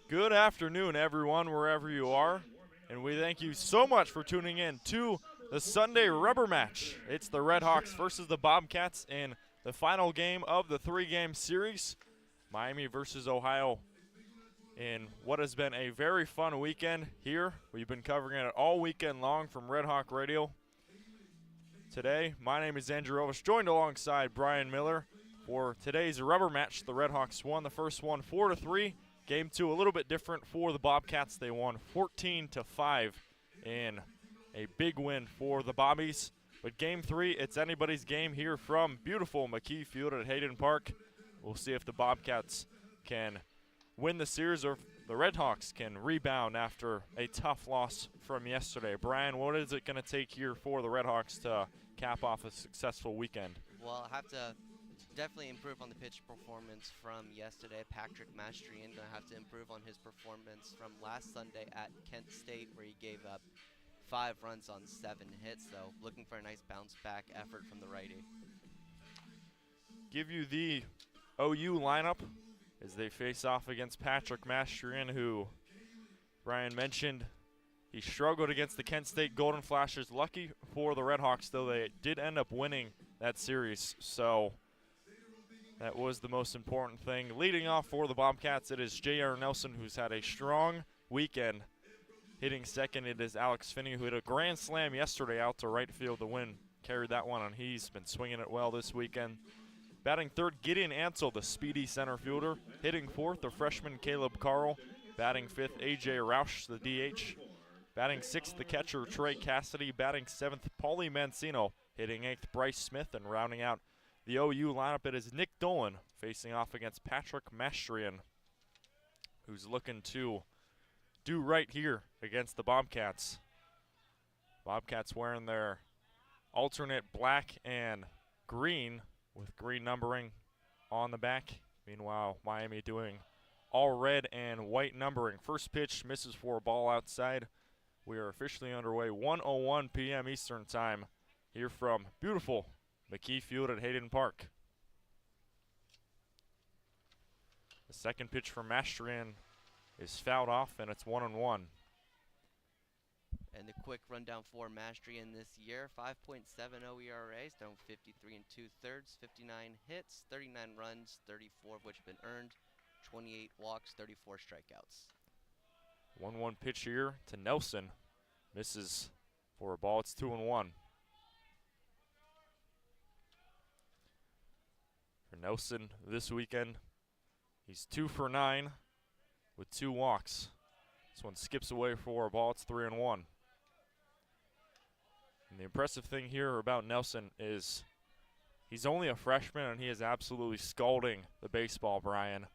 Good afternoon, everyone, wherever you are, and we thank you so much for tuning in to the Sunday rubber match. It's the RedHawks versus the Bobcats in the final game of the three-game series, Miami versus Ohio, in what has been a very fun weekend here. We've been covering it all weekend long from Red Hawk Radio. Today, my name is Andrew Relvas, joined alongside Bryan Miller for today's rubber match. The RedHawks won the first one 4-3. Game two, a little bit different for the Bobcats. They won 14-5 in a big win for the Bobbies. But game three, it's anybody's game here from beautiful McKie Field at Hayden Park. We'll see if the Bobcats can win the series or if the RedHawks can rebound after a tough loss from yesterday. Bryan, what is it going to take here for the RedHawks to cap off a successful weekend? Well, I have to definitely improve on the pitch performance from yesterday. Patrick Mastrian going to have to improve on his performance from last Sunday at Kent State, where he gave up 5 runs on 7 hits. So looking for a nice bounce back effort from the righty. Give you the OU lineup as they face off against Patrick Mastrian, who Bryan mentioned he struggled against the Kent State Golden Flashers. Lucky for the RedHawks, though, they did end up winning that series. So that was the most important thing. Leading off for the Bobcats, it is J.R. Nelson, who's had a strong weekend. Hitting second, it is Alex Finney, who hit a grand slam yesterday out to right field to win. Carried that one, and he's been swinging it well this weekend. Batting third, Gideon Ansel, the speedy center fielder. Hitting fourth, the freshman Caleb Carl. Batting fifth, A.J. Roush, the DH. Batting sixth, the catcher Trey Cassidy. Batting seventh, Paulie Mancino. Hitting eighth, Bryce Smith, and rounding out the OU lineup, it is Nick Dolan facing off against Patrick Mastrian, who's looking to do right here against the Bobcats. Bobcats wearing their alternate black and green with green numbering on the back. Meanwhile, Miami doing all red and white numbering. First pitch misses for a ball outside. We are officially underway, 1:01 p.m. Eastern Time, here from beautiful McKie Field at Hayden Park. The second pitch from Mastrian is fouled off, and it's 1-1. And the quick rundown for Mastrian this year: 5.70 ERA, down 53 and 2/3, 59 hits, 39 runs, 34 of which have been earned, 28 walks, 34 strikeouts. 1-1 pitch here to Nelson. Misses for a ball. It's 2-1. For Nelson this weekend, he's 2 for 9 with 2 walks. This one skips away for a ball. It's 3-1. And the impressive thing here about Nelson is he's only a freshman, and he is absolutely scalding the baseball, Bryan.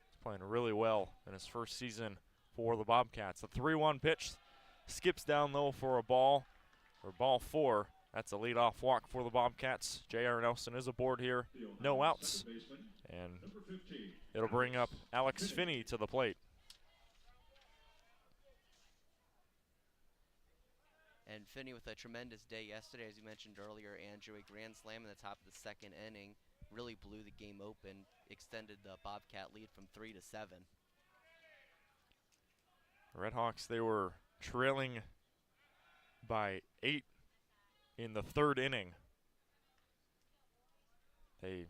He's playing really well in his first season for the Bobcats. The 3-1 pitch skips down low for a ball, or ball 4. That's a leadoff walk for the Bobcats. J.R. Nelson is aboard here. No outs. And it'll bring up Alex Finney to the plate. And Finney with a tremendous day yesterday, as you mentioned earlier, Andrew. A grand slam in the top of the second inning. Really blew the game open. Extended the Bobcat lead from 3-7. RedHawks, they were trailing by 8 in the third inning. They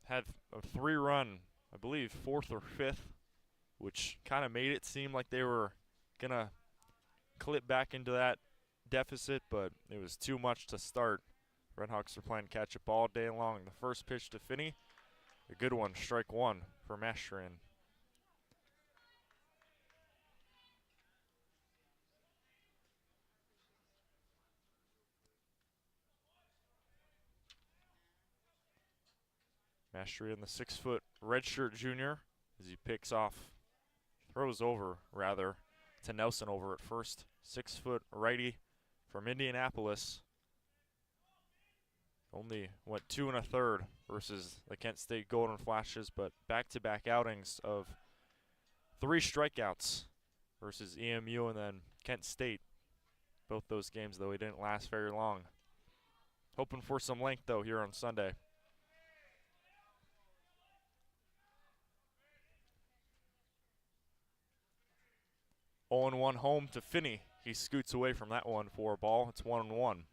had a 3-run, I believe, 4th or 5th, which kind of made it seem like they were going to clip back into that deficit, but it was too much to start. RedHawks are playing catch-up all day long. The first pitch to Finney, a good one, strike 1 for Mastrian. Mastrian, the 6-foot redshirt junior, as he throws over, to Nelson over at first. 6-foot righty from Indianapolis. Only went 2 1/3 versus the Kent State Golden Flashes, but back-to-back outings of 3 strikeouts versus EMU and then Kent State. Both those games, though, he didn't last very long. Hoping for some length, though, here on Sunday. 0-1 home to Finney. He scoots away from that one for a ball. It's 1-1.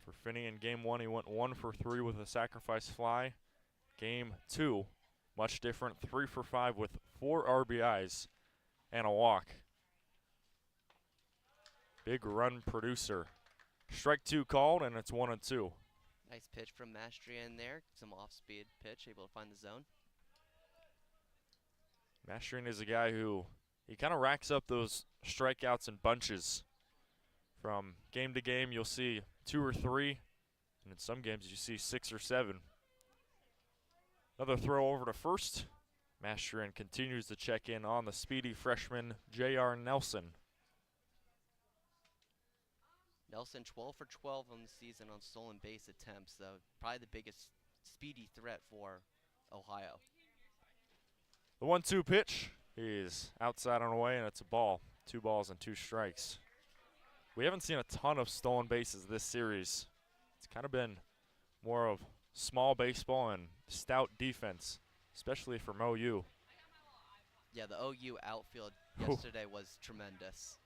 For Finney in game 1, he went 1 for 3 with a sacrifice fly. Game 2, much different, 3 for 5 with 4 RBIs and a walk. Big run producer. Strike 2 called, and it's 1-2. Nice pitch from Mastrian there. Some off-speed pitch, able to find the zone. Mastrian is a guy who, he kind of racks up those strikeouts in bunches. From game to game, you'll see 2 or 3, and in some games you see 6 or 7. Another throw over to first. Mastrian continues to check in on the speedy freshman J.R. Nelson. Nelson 12 for 12 on the season on stolen base attempts, though. Probably the biggest speedy threat for Ohio. The 1-2 pitch is outside and away, and it's a ball. 2 balls and 2 strikes. We haven't seen a ton of stolen bases this series. It's kind of been more of small baseball and stout defense, especially from OU. Yeah, the OU outfield yesterday was tremendous.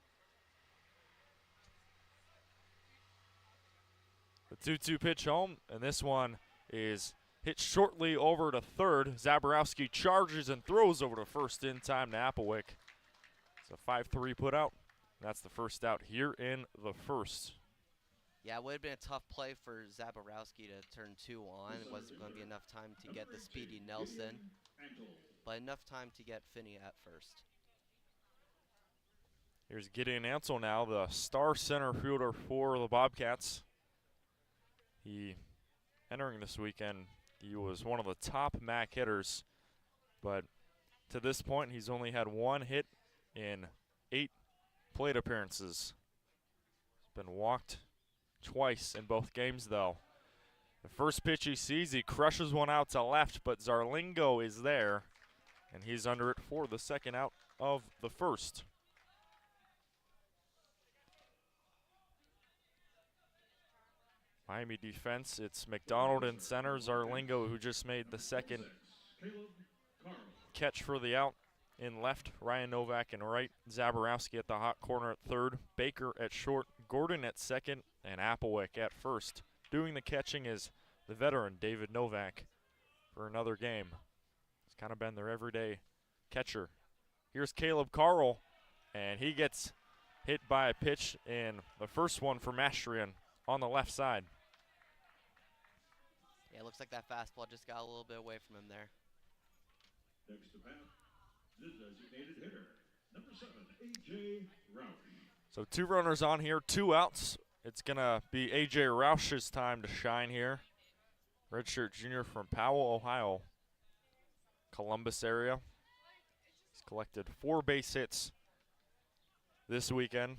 The 2-2 pitch home, and this one is hit shortly over to third. Zaborowski charges and throws over to first in time to Applewick. It's a 5-3 put out. That's the first out here in the first. Yeah, it would have been a tough play for Zaborowski to turn 2 on. It wasn't going to be enough time to get the speedy Nelson, but enough time to get Finney at first. Here's Gideon Ansel now, the star center fielder for the Bobcats. He, entering this weekend, he was one of the top MAC hitters, but to this point, he's only had 1 hit in 8 plate appearances. He's been walked twice in both games, though. The first pitch he sees, he crushes one out to left, but Zarlingo is there, and he's under it for the second out of the first. Miami defense, it's McDonald in center, Zarlingo who just made the second catch for the out in left, Ryan Novak in right, Zaborowski at the hot corner at third, Baker at short, Gordon at second, and Applewick at first. Doing the catching is the veteran David Novak for another game. He's kind of been their everyday catcher. Here's Caleb Carl, and he gets hit by a pitch in the first one for Mastrian on the left side. Yeah, it looks like that fastball just got a little bit away from him there. Next to bat, the designated hitter, number 7, A.J. Roush. So 2 runners on here, 2 outs. It's going to be A.J. Roush's time to shine here. Redshirt junior from Powell, Ohio, Columbus area. He's collected 4 base hits this weekend.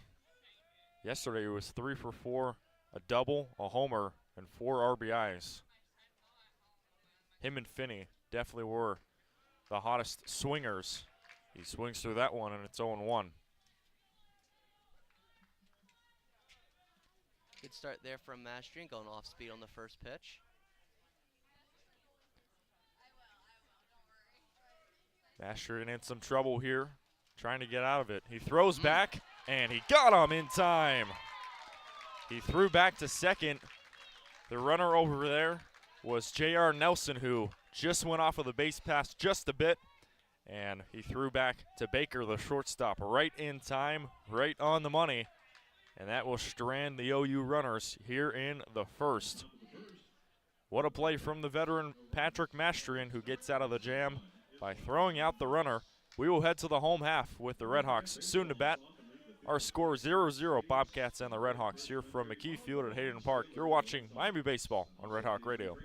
Yesterday he was 3 for 4, a double, a homer, and 4 RBIs. Him and Finney definitely were the hottest swingers. He swings through that one, and it's 0-1. Good start there from Mastrian, going off speed on the first pitch. Mastrian in some trouble here, trying to get out of it. He throws back, and he got him in time. He threw back to second. The runner over there was J.R. Nelson, who just went off of the base pass just a bit, and he threw back to Baker, the shortstop, right in time, right on the money, and that will strand the OU runners here in the first. What a play from the veteran Patrick Mastrian, who gets out of the jam by throwing out the runner. We will head to the home half with the RedHawks soon to bat. Our score 0-0 Bobcats and the RedHawks here from McKie Field at Hayden Park. You're watching Miami Baseball on RedHawk Radio.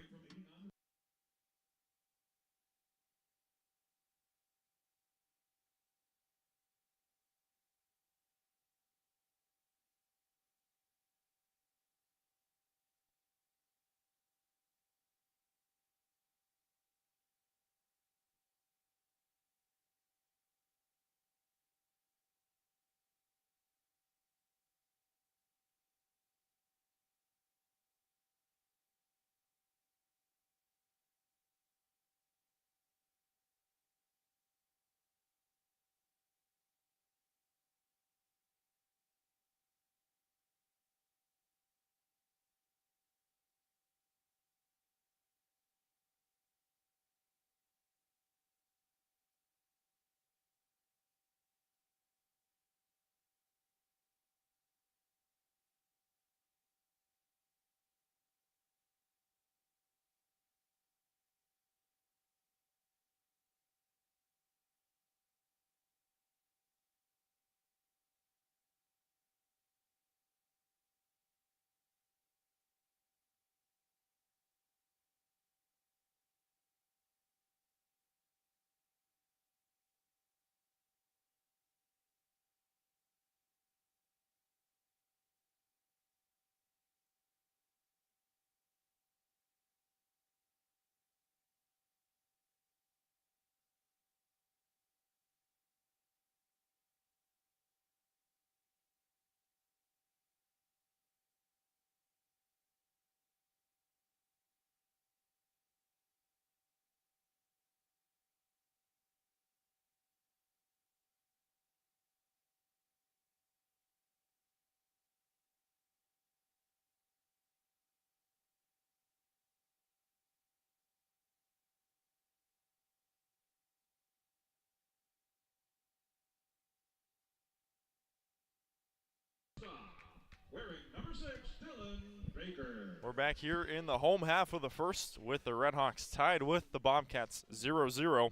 Wearing number 6, Dylan Baker. We're back here in the home half of the first with the RedHawks tied with the Bobcats 0-0.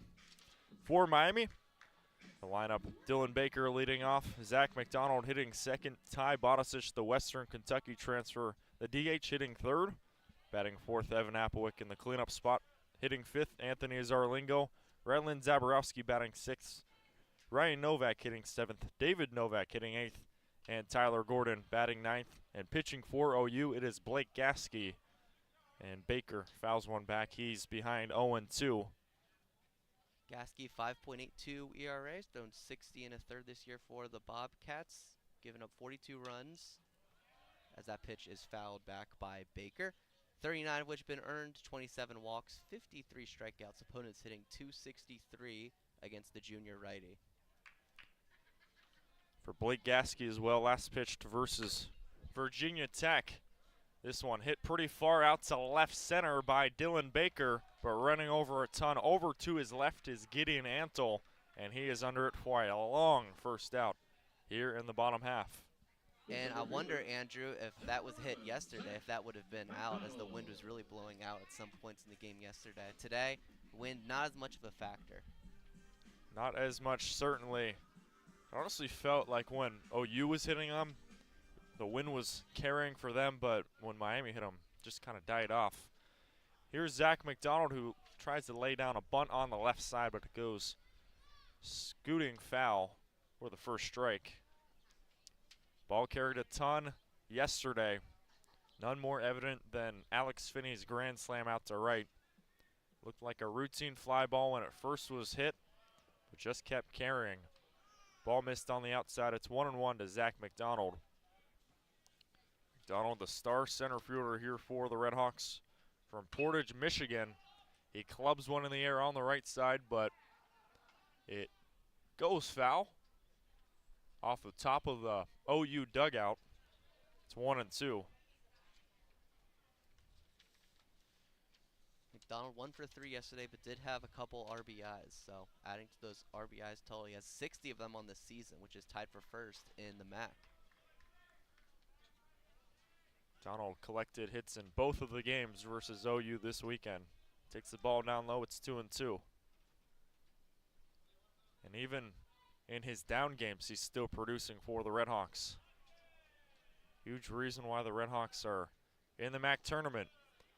For Miami, the lineup, Dylan Baker leading off, Zach McDonald hitting second, Ty Bodicic, the Western Kentucky transfer, the DH hitting third, batting fourth, Evan Applewick in the cleanup spot, hitting fifth, Anthony Zarlingo, Redland Zaborowski batting sixth, Ryan Novak hitting seventh, David Novak hitting eighth, and Tyler Gordon batting ninth. And pitching for OU, it is Blake Gasky. And Baker fouls one back. He's behind 0-2. Gasky 5.82 ERA, thrown 60 and a third this year for the Bobcats, giving up 42 runs as that pitch is fouled back by Baker. 39 of which been earned, 27 walks, 53 strikeouts. Opponents hitting 263 against the junior righty. For Blake Gasky as well, last pitched versus Virginia Tech. This one hit pretty far out to left center by Dylan Baker, but running over a ton over to his left is Gideon Antle, and he is under it for a long first out here in the bottom half. And I wonder, Andrew, if that was hit yesterday, if that would have been out, as the wind was really blowing out at some points in the game yesterday. Today, wind not as much of a factor. Not as much, certainly. I honestly felt like when OU was hitting them, the wind was carrying for them, but when Miami hit them, just kind of died off. Here's Zach McDonald, who tries to lay down a bunt on the left side, but it goes scooting foul for the first strike. Ball carried a ton yesterday. None more evident than Alex Finney's grand slam out to right. Looked like a routine fly ball when it first was hit, but just kept carrying. Ball missed on the outside. It's 1-1 to Zach McDonald. McDonald, the star center fielder here for the RedHawks from Portage, Michigan. He clubs one in the air on the right side, but it goes foul off the top of the OU dugout. It's 1-2. McDonald 1 for 3 yesterday, but did have a couple RBIs. So adding to those RBIs total, he has 60 of them on the season, which is tied for first in the MAC. Donald collected hits in both of the games versus OU this weekend. Takes the ball down low, it's 2-2. And even in his down games, he's still producing for the RedHawks. Huge reason why the RedHawks are in the MAC tournament.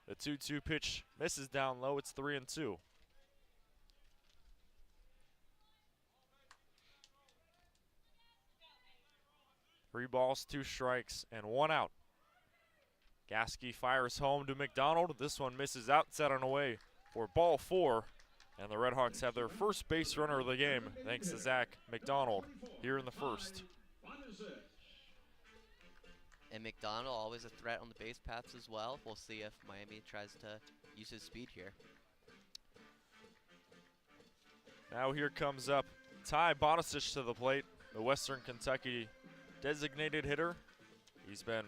The 2-2 pitch misses down low, it's 3-2. Three balls, 2 strikes, and 1 out. Gasky fires home to McDonald. This one misses outside and away for ball 4. And the RedHawks have their first base runner of the game, thanks to Zach McDonald here in the first. And McDonald always a threat on the base paths as well. We'll see if Miami tries to use his speed here. Now here comes up Ty Bodicic to the plate, the Western Kentucky designated hitter. He's been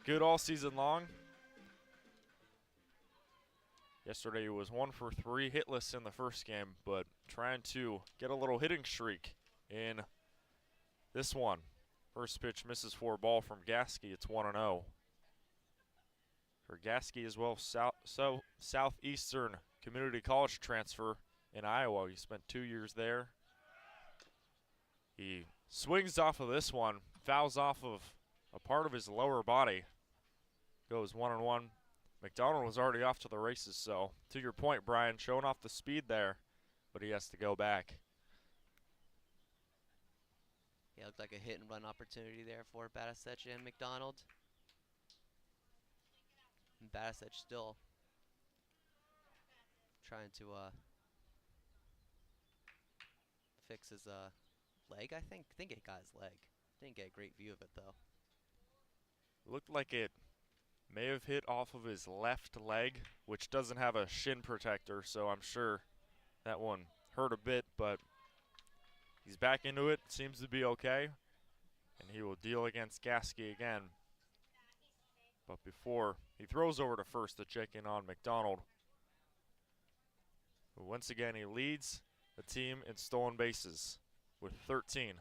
good all season long. Yesterday he was 1 for 3 hitless in the first game, but trying to get a little hitting streak in this one. First pitch misses for a ball from Gasky. It's 1-0. For Gasky as well, Southeastern Community College transfer in Iowa. He spent 2 years there. He swings off of this one, fouls off of a part of his lower body. Goes 1-1. McDonald was already off to the races, so to your point, Bryan, showing off the speed there, but he has to go back. Yeah, looked like a hit and run opportunity there for Bodicic and McDonald. And Bodicic still trying to fix his leg, I think. I think it got his leg. Didn't get a great view of it, though. Looked like it may have hit off of his left leg, which doesn't have a shin protector, so I'm sure that one hurt a bit, but he's back into it, seems to be okay, and he will deal against Gasky again. But before he throws over to first to check in on McDonald, who once again he leads the team in stolen bases with 13.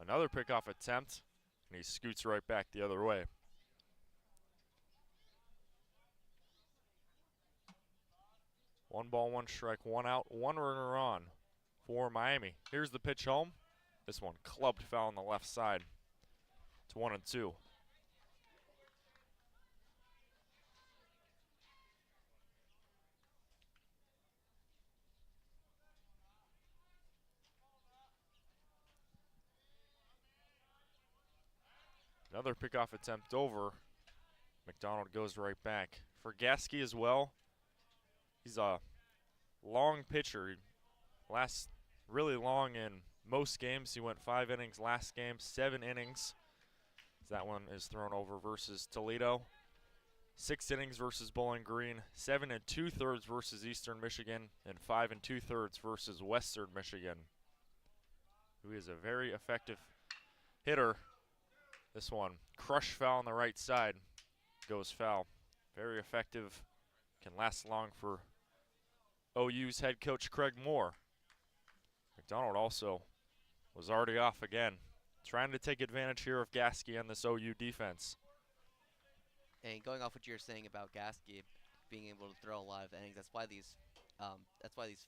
Another pickoff attempt, and he scoots right back the other way. 1 ball, 1 strike, 1 out, 1 runner on for Miami. Here's the pitch home. This one clubbed foul on the left side. It's 1-2. Another pickoff attempt over. McDonald goes right back. For Gasky as well, he's a long pitcher. He lasts really long in most games. He went 5 innings last game, 7 innings. That one is thrown over versus Toledo. 6 innings versus Bowling Green, 7 2/3 versus Eastern Michigan, and 5 2/3 versus Western Michigan. Who is a very effective hitter. This one, crush foul on the right side, goes foul. Very effective, can last long for OU's head coach Craig Moore. McDonald also was already off again, trying to take advantage here of Gasky and this OU defense. And going off what you're saying about Gasky being able to throw a lot of innings, that's why these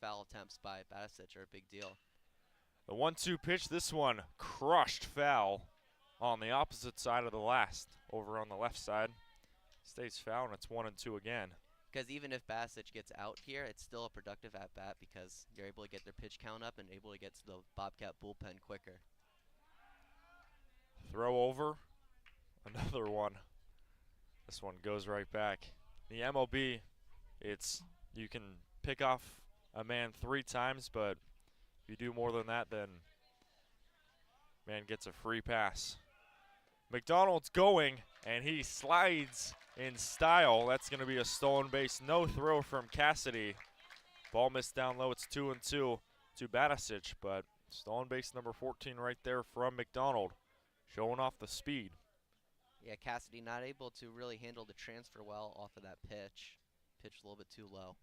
foul attempts by Batisic are a big deal. The 1-2 pitch, this one crushed foul on the opposite side of the last, over on the left side. Stays foul, and it's 1-2 again. Because even if Batisic gets out here, it's still a productive at-bat because you're able to get their pitch count up and able to get to the Bobcat bullpen quicker. Throw over, another one. This one goes right back. The MLB, it's you can pick off a man 3 times, but if you do more than that, then man gets a free pass. McDonald's going, and he slides in style. That's going to be a stolen base. No throw from Cassidy. Ball missed down low. It's 2-2 to Batisic, but stolen base number 14 right there from McDonald, showing off the speed. Yeah, Cassidy not able to really handle the transfer well off of that pitch. Pitched a little bit too low.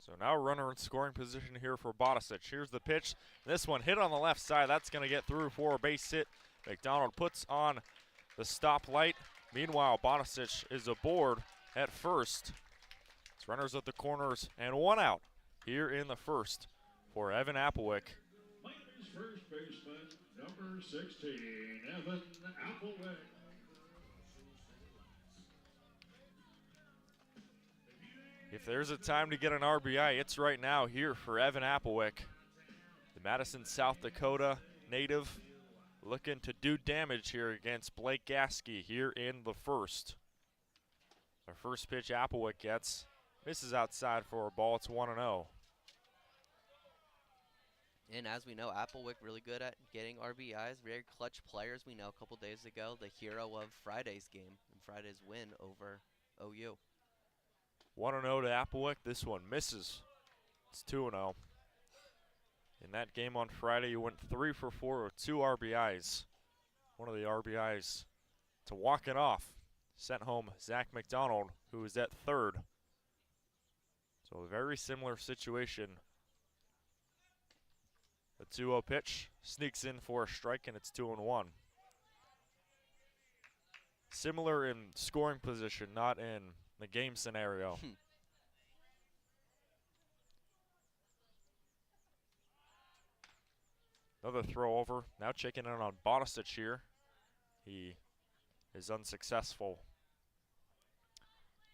So now runner in scoring position here for Batisic. Here's the pitch. This one hit on the left side. That's going to get through for a base hit. McDonald puts on the stoplight. Meanwhile, Batisic is aboard at first. It's runners at the corners and 1 out here in the first for Evan Applewick. Miami's first baseman, number 16, Evan Applewick. If there's a time to get an RBI, it's right now here for Evan Applewick. The Madison, South Dakota native looking to do damage here against Blake Gasky here in the first. Our first pitch Applewick gets. Misses outside for a ball. It's 1-0. And as we know, Applewick really good at getting RBIs. Very clutch players. We know a couple days ago, the hero of Friday's game and Friday's win over OU. 1-0 to Applewick. This one misses. It's 2-0. In that game on Friday, you went 3 for 4 with 2 RBIs. One of the RBIs to walk it off sent home Zach McDonald, who was at third. So a very similar situation. The 2-0 pitch sneaks in for a strike, and it's 2-1. Similar in scoring position, not in the game scenario. Another throw over. Now checking in on Batisic here. He is unsuccessful.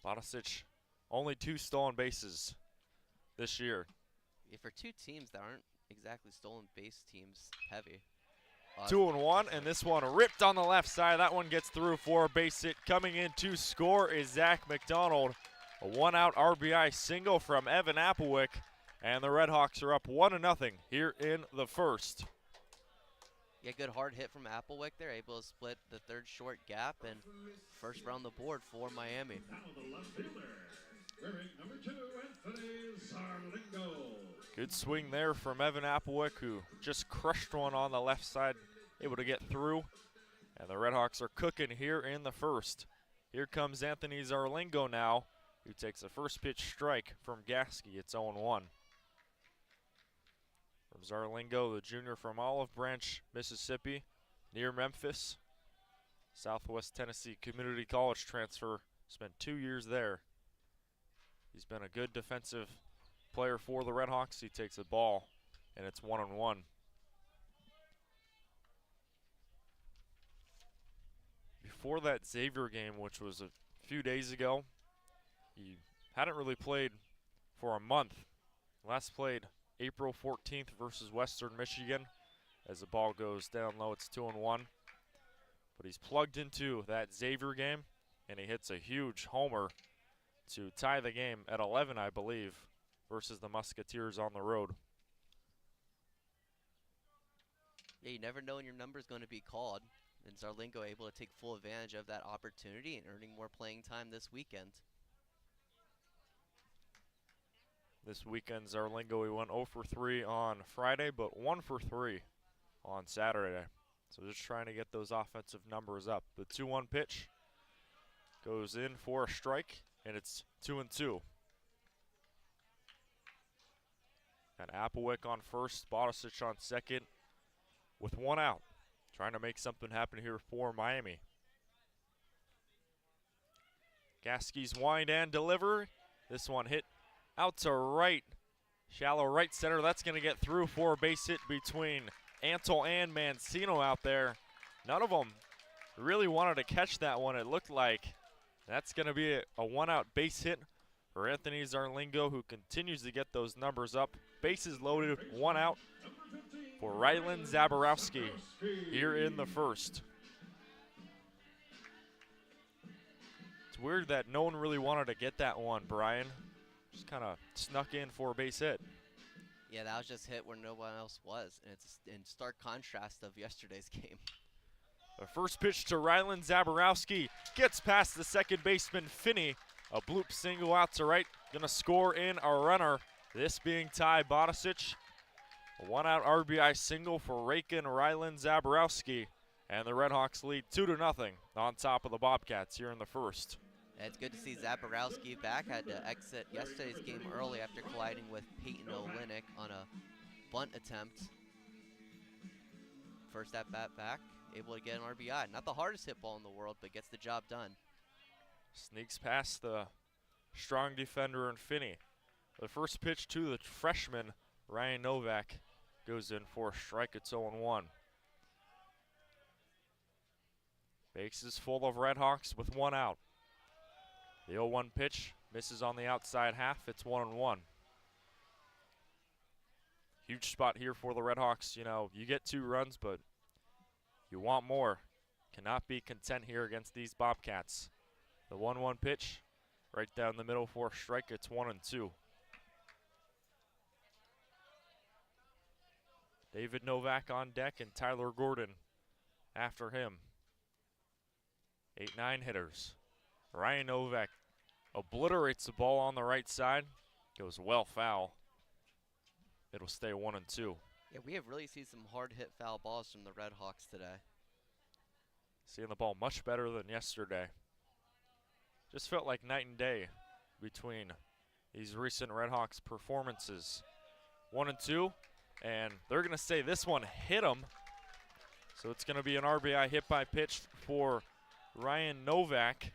Batisic, only 2 stolen bases this year. Yeah, for 2 teams that aren't exactly stolen base teams heavy. 2-1, and this one ripped on the left side. That one gets through for a base hit. Coming in to score is Zach McDonald. A 1-out RBI single from Evan Applewick, and the RedHawks are up 1-0 here in the first. Yeah, good hard hit from Applewick there, able to split the 3rd short gap and first round the board for Miami. Now the left fielder, wearing number 2, Anthony Zarlingo. Good swing there from Evan Applewick, who just crushed one on the left side, able to get through. And the RedHawks are cooking here in the first. Here comes Anthony Zarlingo now, who takes a first pitch strike from Gasky. It's 0-1. From Zarlingo, the junior from Olive Branch, Mississippi, near Memphis. Southwest Tennessee Community College transfer. Spent 2 years there. He's been a good defensive player for the RedHawks. He takes the ball, and it's 1-1. Before that Xavier game, which was a few days ago, he hadn't really played for a month. Last played April 14th versus Western Michigan. As the ball goes down low, it's 2-1. But he's plugged into that Xavier game, and he hits a huge homer to tie the game at 11, I believe, versus the Musketeers on the road. Yeah, you never know when your number is going to be called. And Zarlingo able to take full advantage of that opportunity and earning more playing time this weekend. This weekend, Zarlingo, he went 0 for 3 on Friday, but 1 for 3 on Saturday. So just trying to get those offensive numbers up. The 2-1 pitch goes in for a strike, and it's 2-2. Got Applewick on first, Bodicic on second, with 1 out. Trying to make something happen here for Miami. Gaskey's wind and deliver. This one hit out to right. Shallow right center. That's going to get through for a base hit between Antle and Mancino out there. None of them really wanted to catch that one, it looked like. That's going to be a 1-out base hit for Anthony Zarlingo, who continues to get those numbers up. Bases loaded, 1 out for Rylan Zaborowski here in the first. It's weird that no one really wanted to get that one, Brian. Just kind of snuck in for a base hit. Yeah, that was just hit where no one else was, and it's in stark contrast of yesterday's game. The first pitch to Rylan Zaborowski gets past the second baseman, Finney. A bloop single out to right, gonna score in a runner. This being Ty Bodicic. A 1-out RBI single for Rakin Rylan Zaborowski. And the RedHawks lead 2-0 on top of the Bobcats here in the first. And it's good to see Zaborowski back. Had to exit yesterday's game early after colliding with Peyton Olenek on a bunt attempt. First at bat back, able to get an RBI. Not the hardest hit ball in the world, but gets the job done. Sneaks past the strong defender in Finney. The first pitch to the freshman, Ryan Novak, goes in for a strike. It's 0-1. Bases full of RedHawks with 1 out. The 0-1 pitch misses on the outside half. It's 1-1. Huge spot here for the RedHawks. You know, you get 2 runs, but you want more. Cannot be content here against these Bobcats. The 1-1 pitch right down the middle for a strike. It's 1-2. David Novak on deck and Tyler Gordon after him. 8-9 hitters. Ryan Novak obliterates the ball on the right side. Goes well foul. It'll stay 1-2. Yeah, we have really seen some hard hit foul balls from the RedHawks today. Seeing the ball much better than yesterday. Just felt like night and day between these recent RedHawks performances. 1-2, and they're going to say this one hit him. So it's going to be an RBI hit by pitch for Ryan Novak.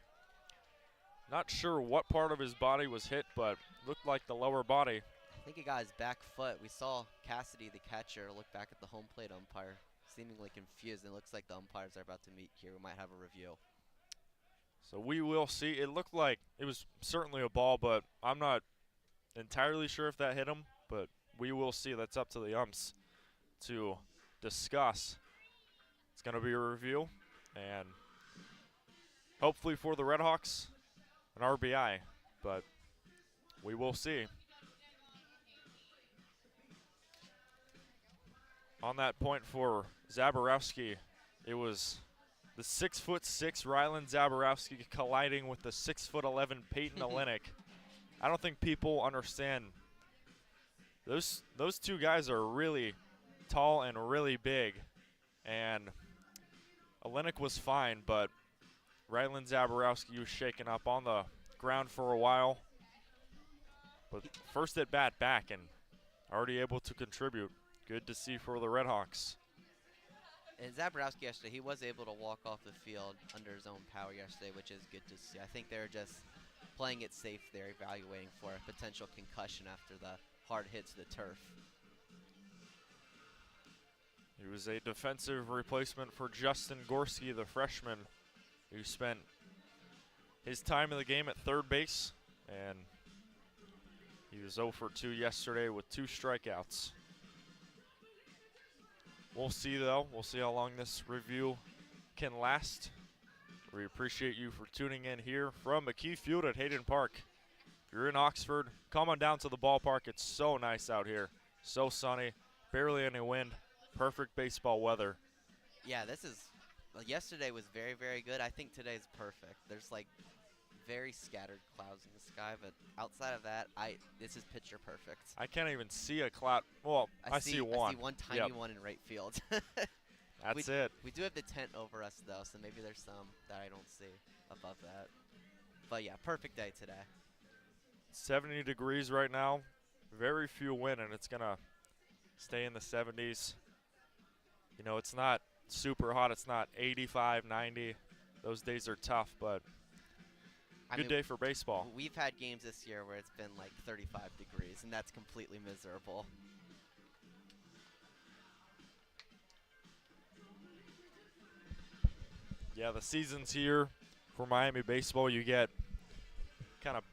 Not sure what part of his body was hit, but looked like the lower body. I think he got his back foot. We saw Cassidy, the catcher, look back at the home plate umpire, seemingly confused. And it looks like the umpires are about to meet here. We might have a review. So we will see. It looked like it was certainly a ball, but I'm not entirely sure if that hit him. But we will see. That's up to the umps to discuss. It's going to be a review, and hopefully for the RedHawks, an RBI, but we will see. On that point for Zaborowski, it was the 6'6" Rylan Zaborowski colliding with the 6'11" Peyton Olenek. I don't think people understand. Those 2 guys are really tall and really big, and Olenek was fine, but Rylan Zaborowski was shaken up on the ground for a while. But first at bat back and already able to contribute. Good to see for the RedHawks. And Zaborowski yesterday, he was able to walk off the field under his own power yesterday, which is good to see. I think they're just playing it safe there, evaluating for a potential concussion after the hard hit to the turf. He was a defensive replacement for Justin Gorski, the freshman, who spent his time in the game at third base, and he was 0 for 2 yesterday with 2 strikeouts. We'll see, though. We'll see how long this review can last. We appreciate you for tuning in here from McKie Field at Hayden Park. If you're in Oxford, come on down to the ballpark. It's so nice out here. So sunny, barely any wind, perfect baseball weather. Yeah, yesterday was very, very good. I think today's perfect. There's like very scattered clouds in the sky, but outside of that, this is picture perfect. I can't even see a cloud. Well, I see one. I see one tiny one in right field. That's it. We do have the tent over us, though, so maybe there's some that I don't see above that. But, yeah, perfect day today. 70 degrees right now. Very few wind, and it's going to stay in the 70s. You know, it's not super hot. It's not 85, 90. Those days are tough, but good day for baseball. We've had games this year where it's been like 35 degrees, and that's completely miserable. Yeah, the season's here for Miami baseball. You get kind of,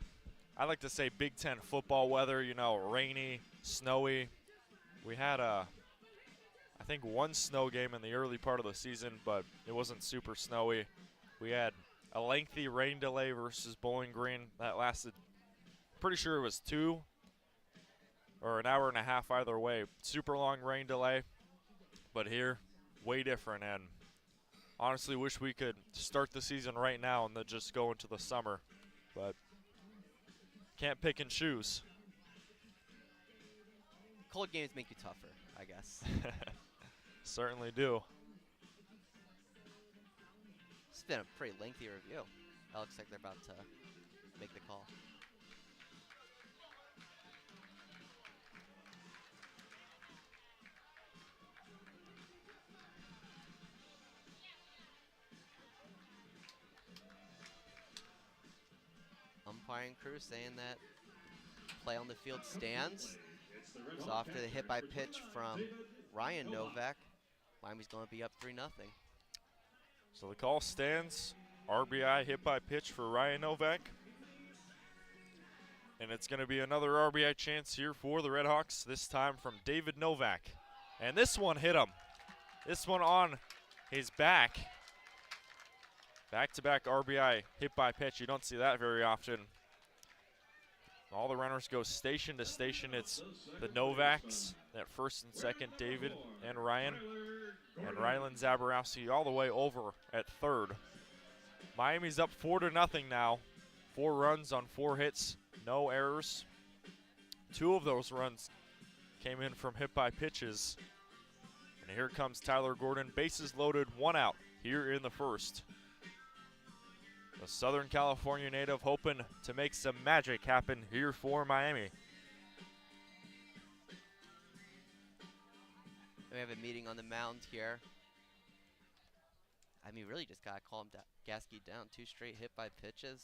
I like to say, Big Ten football weather, you know, rainy, snowy. We had I think one snow game in the early part of the season, but it wasn't super snowy. We had a lengthy rain delay versus Bowling Green that lasted, pretty sure it was 2 or an hour and a half either way. Super long rain delay, but here, way different. And honestly, wish we could start the season right now and then just go into the summer, but can't pick and choose. Cold games make you tougher, I guess. Certainly do. It's been a pretty lengthy review. It looks like they're about to make the call. Umpiring crew saying that play on the field stands. So after the hit by pitch from Ryan Novak, Miami's going to be up 3-0. So the call stands. RBI hit by pitch for Ryan Novak. And it's going to be another RBI chance here for the RedHawks, this time from David Novak. And this one hit him. This one on his back. Back-to-back RBI hit by pitch. You don't see that very often. All the runners go station to station. It's the Novaks at first and second, David and Ryan. And Rylan Zaborowski all the way over at third. Miami's up 4-0 now. 4 runs on 4 hits, no errors. 2 of those runs came in from hit by pitches. And here comes Tyler Gordon, bases loaded, 1 out here in the first. The Southern California native hoping to make some magic happen here for Miami. We have a meeting on the mound here. I mean, really just got to calm Gasky down. 2 straight hit by pitches.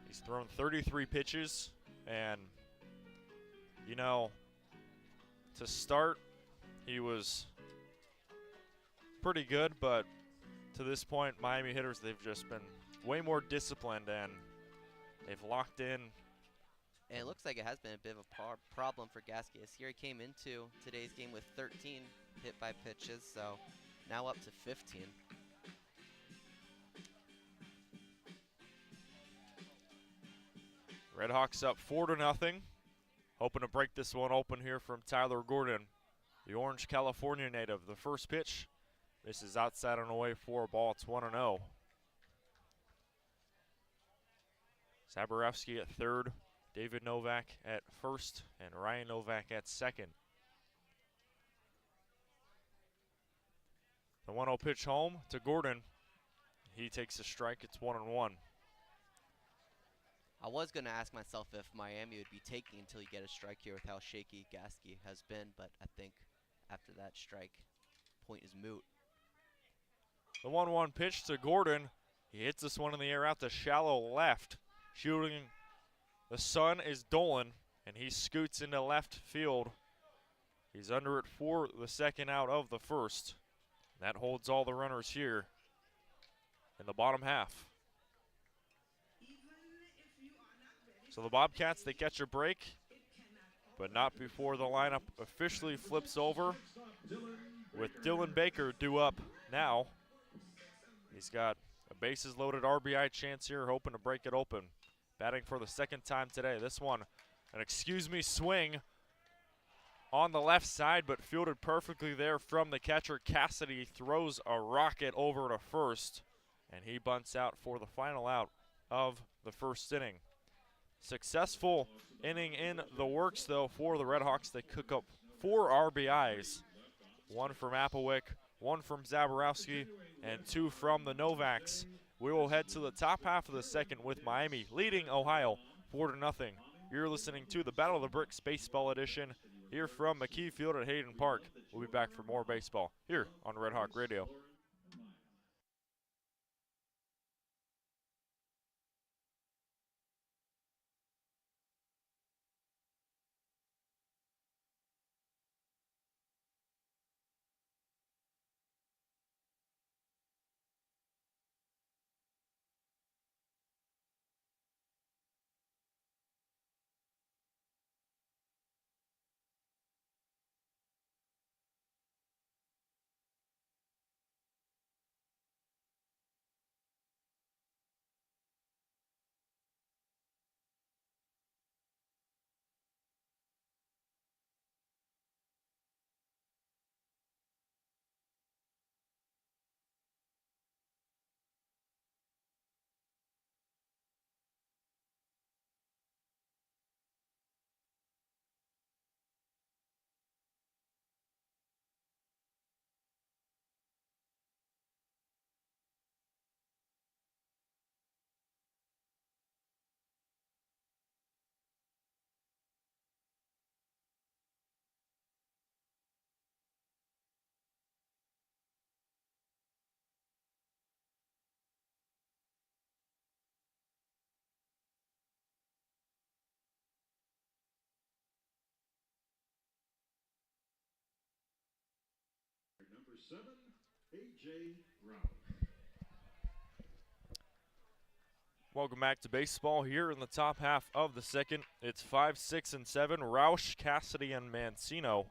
He's thrown 33 pitches, and, you know, to start, he was pretty good, but to this point, Miami hitters, they've just been way more disciplined, and they've locked in. And it looks like it has been a bit of a problem for Gasky. Here he came into today's game with 13 hit by pitches, so now up to 15. RedHawks up 4-0. Hoping to break this one open here from Tyler Gordon, the Orange, California native. The first pitch. This is outside and away for a ball. It's 1-0. Zaborowski at third, David Novak at first, and Ryan Novak at second. The 1-0 pitch home to Gordon. He takes a strike. It's 1-1. I was going to ask myself if Miami would be taking until you get a strike here with how shaky Gasky has been, but I think after that strike, point is moot. The 1-1 pitch to Gordon. He hits this one in the air out to shallow left. Shooting, the sun is Dolan, and he scoots into left field. He's under it for the second out of the first. That holds all the runners here in the bottom half. So the Bobcats, they catch a break, but not before the lineup officially flips over with Dylan Baker due up now. He's got a bases loaded RBI chance here, hoping to break it open. Batting for the second time today. This one, an excuse me swing on the left side, but fielded perfectly there from the catcher. Cassidy throws a rocket over to first, and he bunts out for the final out of the first inning. Successful inning in the works, though, for the RedHawks. They cook up 4 RBIs. 1 from Applewick, 1 from Zaborowski, and 2 from the Novaks. We will head to the top half of the second with Miami leading Ohio 4-0. You're listening to the Battle of the Bricks Baseball Edition here from McKie Field at Hayden Park. We'll be back for more baseball here on Red Hawk Radio. Number 7, A.J. Roush. Welcome back to baseball here in the top half of the second. It's 5, 6, and 7. Roush, Cassidy, and Mancino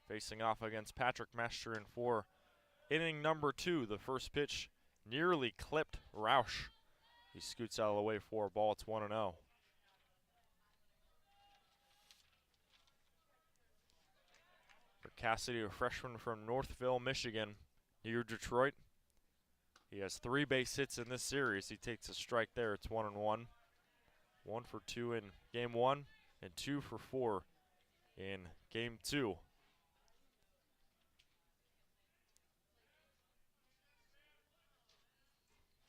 facing off against Patrick Masterin for inning number 2. The first pitch nearly clipped Roush. He scoots out of the way for a ball. It's 1-0. For Cassidy, a freshman from Northville, Michigan, near Detroit. He has 3 base hits in this series. He takes a strike there. It's 1-1. 1 for 2 in game 1 and 2 for 4 in game 2.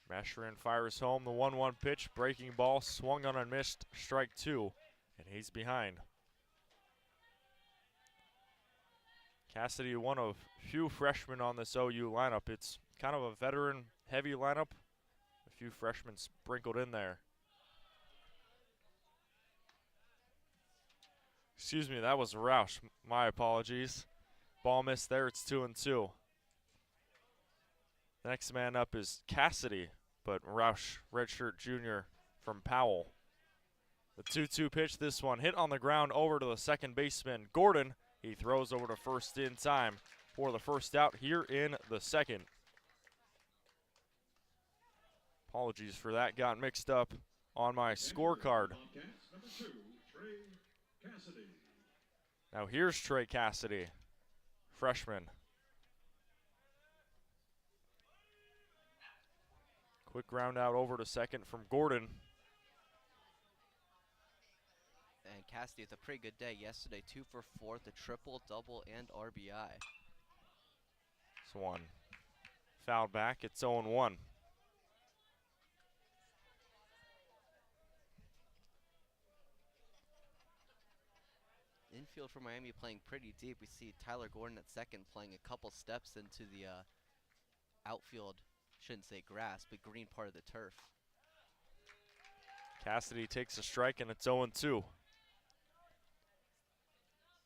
Mascherin fires home the 1-1 pitch. Breaking ball, swung on and missed. Strike 2, and he's behind. Cassidy, one of few freshmen on this OU lineup. It's kind of a veteran-heavy lineup. A few freshmen sprinkled in there. Excuse me, that was Roush. My apologies. Ball missed there. It's 2-2. The next man up is Cassidy, but Roush, redshirt junior from Powell. The 2-2 pitch, this one hit on the ground over to the second baseman, Gordon. He throws over to first in time for the first out here in the second. Apologies for that, got mixed up on my scorecard. Number 2, Trey Cassidy. Now here's Trey Cassidy, freshman. Quick ground out over to second from Gordon. And Cassidy with a pretty good day yesterday. 2 for 4, the triple, double, and RBI. This one fouled back. It's 0-1. Infield for Miami playing pretty deep. We see Tyler Gordon at second playing a couple steps into the outfield shouldn't say grass, but green part of the turf. Cassidy takes a strike, and it's 0-2.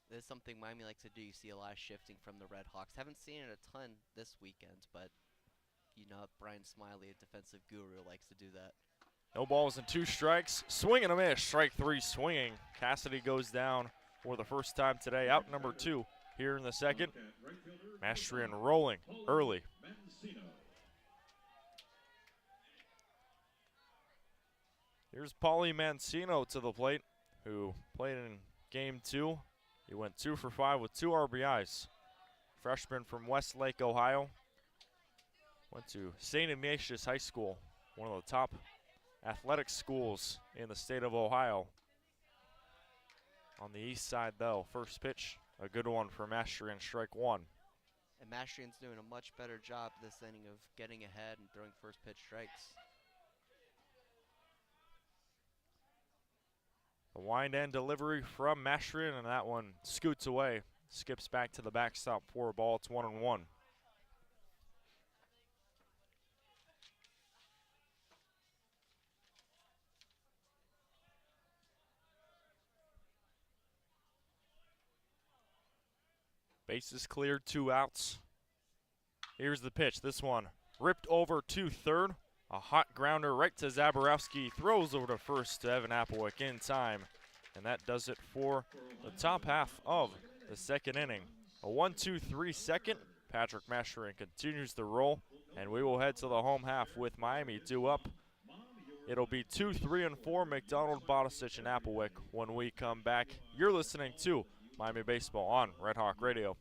This is something Miami likes to do. You see a lot of shifting from the RedHawks. Haven't seen it a ton this weekend, but you know Brian Smiley, a defensive guru, likes to do that. No balls and 2 strikes. Swing and a miss. Strike 3 swinging. Cassidy goes down for the first time today. Out number 2 here in the second. Mastrian rolling early. Here's Paulie Mancino to the plate, who played in game 2. He went 2 for 5 with 2 RBIs. Freshman from Westlake, Ohio. Went to St. Ignatius High School, one of the top athletic schools in the state of Ohio. On the east side, though, first pitch, a good one for Mastrian, strike 1. And Mastrian's doing a much better job this inning of getting ahead and throwing first pitch strikes. The wind end delivery from Mastrian, and that one scoots away. Skips back to the backstop for a ball. It's 1-1. Bases cleared, 2 outs. Here's the pitch. This one ripped over to third. A hot grounder right to Zaborowski. Throws over to first to Evan Applewick in time. And that does it for the top half of the second inning. A 1-2-3 second. Patrick Mastrian continues to roll. And we will head to the home half with Miami 2 up. It'll be 2, 3, and 4, McDonald, Bodicic, and Applewick when we come back. You're listening to Miami Baseball on Red Hawk Radio.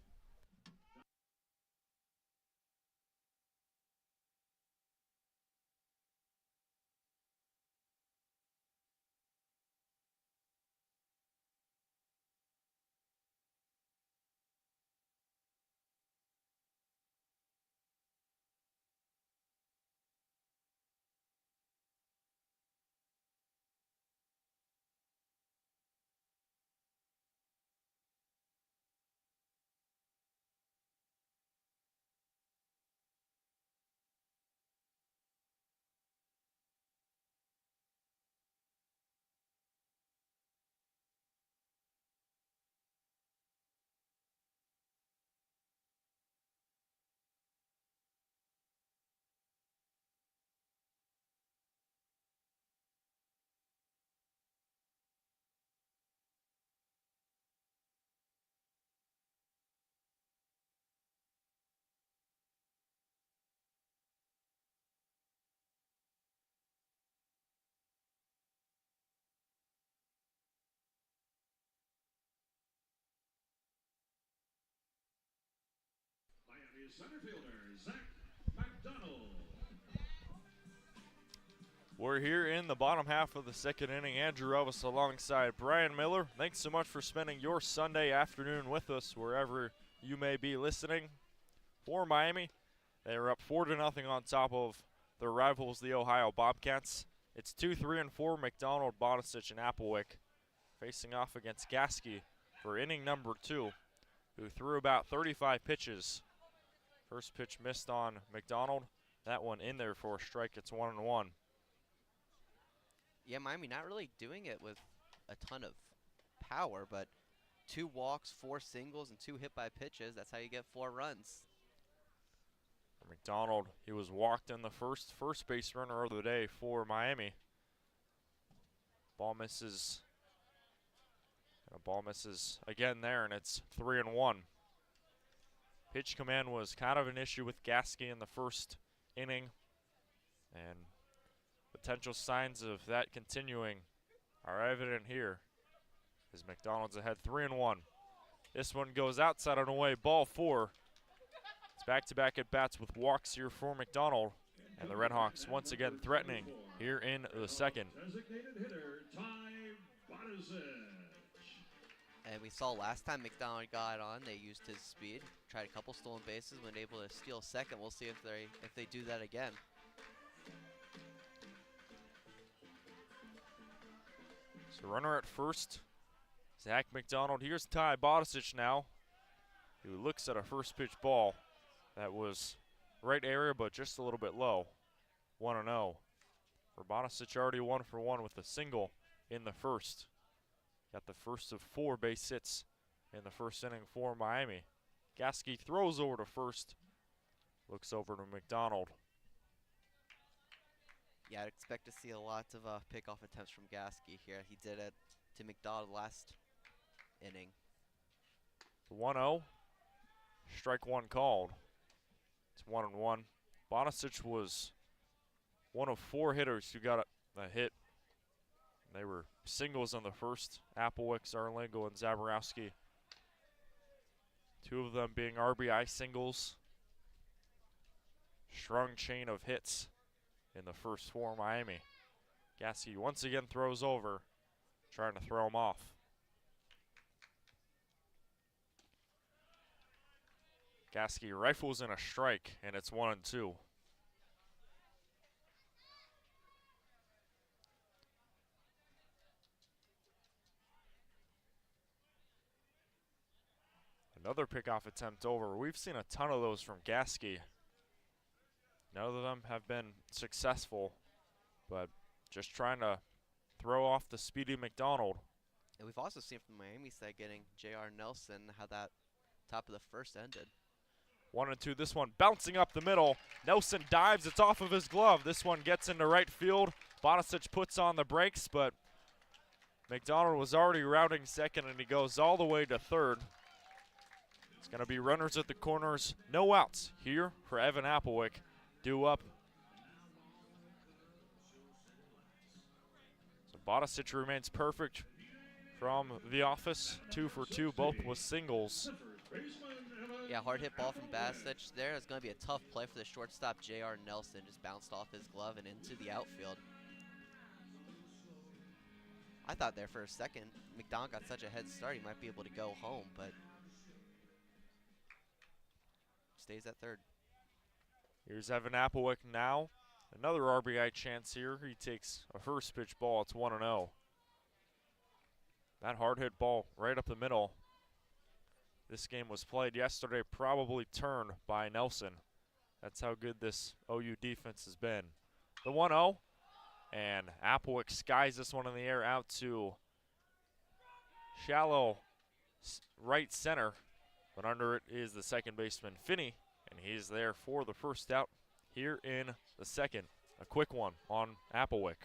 Miami center fielder, Zach McDonald. We're here in the bottom half of the second inning. Andrew Relvas alongside Brian Miller. Thanks so much for spending your Sunday afternoon with us wherever you may be listening. For Miami, they are up 4-0 on top of their rivals, the Ohio Bobcats. It's 2, 3, and 4, McDonald, Bodicic, and Applewick facing off against Gasky for inning number 2, who threw about 35 pitches. First pitch missed on McDonald. That one in there for a strike. It's 1-1. Yeah, Miami not really doing it with a ton of power, but 2 walks, 4 singles, and 2 hit by pitches. That's how you get 4 runs. For McDonald, he was walked in the first base runner of the day for Miami. Ball misses. And a ball misses again there, and it's 3-1. Pitch command was kind of an issue with Gasky in the first inning, and potential signs of that continuing are evident here as McDonald's ahead 3-1. This one goes outside and away, ball 4. It's back-to-back at-bats with walks here for McDonald, and the RedHawks once again threatening here in the second. Designated hitter, Ty Bodicic. And we saw last time McDonald got on, they used his speed, tried a couple stolen bases, when able to steal second. We'll see if they do that again. So runner at first, Zach McDonald. Here's Ty Bodicic now, who looks at a first pitch ball that was right area, but just a little bit low. 1-0. Rabonicic already 1-for-1 with a single in the first. Got the first of 4 base hits in the first inning for Miami. Gasky throws over to first. Looks over to McDonald. Yeah, I'd expect to see a lot of pickoff attempts from Gasky here. He did it to McDonald last inning. 1-0. Strike one called. It's 1-1. Bonicic was one of 4 hitters who got a hit. They were singles in the first. Applewick, Zarlingo, and Zaborowski. 2 of them being RBI singles. Strong chain of hits in the first for Miami. Gasky once again throws over, trying to throw him off. Gasky rifles in a strike, and it's 1-2. Another pickoff attempt over. We've seen a ton of those from Gasky. None of them have been successful, but just trying to throw off the speedy McDonald. And we've also seen from Miami side getting J.R. Nelson how that top of the first ended. 1-2. This one bouncing up the middle. Nelson dives. It's off of his glove. This one gets into right field. Bonicic puts on the brakes, but McDonald was already routing second, and he goes all the way to third. It's going to be runners at the corners. No outs here for Evan Applewick. Due up. So Bonicic remains perfect from the office. 2 for 2, both with singles. Yeah, hard hit ball from Basic there. It's going to be a tough play for the shortstop, J.R. Nelson. Just bounced off his glove and into the outfield. I thought there for a second, McDonald got such a head start, he might be able to go home, but stays at third. Here's Evan Applewick now. Another RBI chance here. He takes a first pitch ball. It's 1-0. That hard hit ball right up the middle. This game was played yesterday, probably turned by Nelson. That's how good this OU defense has been. The 1-0, and Applewick skies this one in the air out to shallow right center, but under it is the second baseman, Finney, and he's there for the first out here in the second. A quick one on Applewick.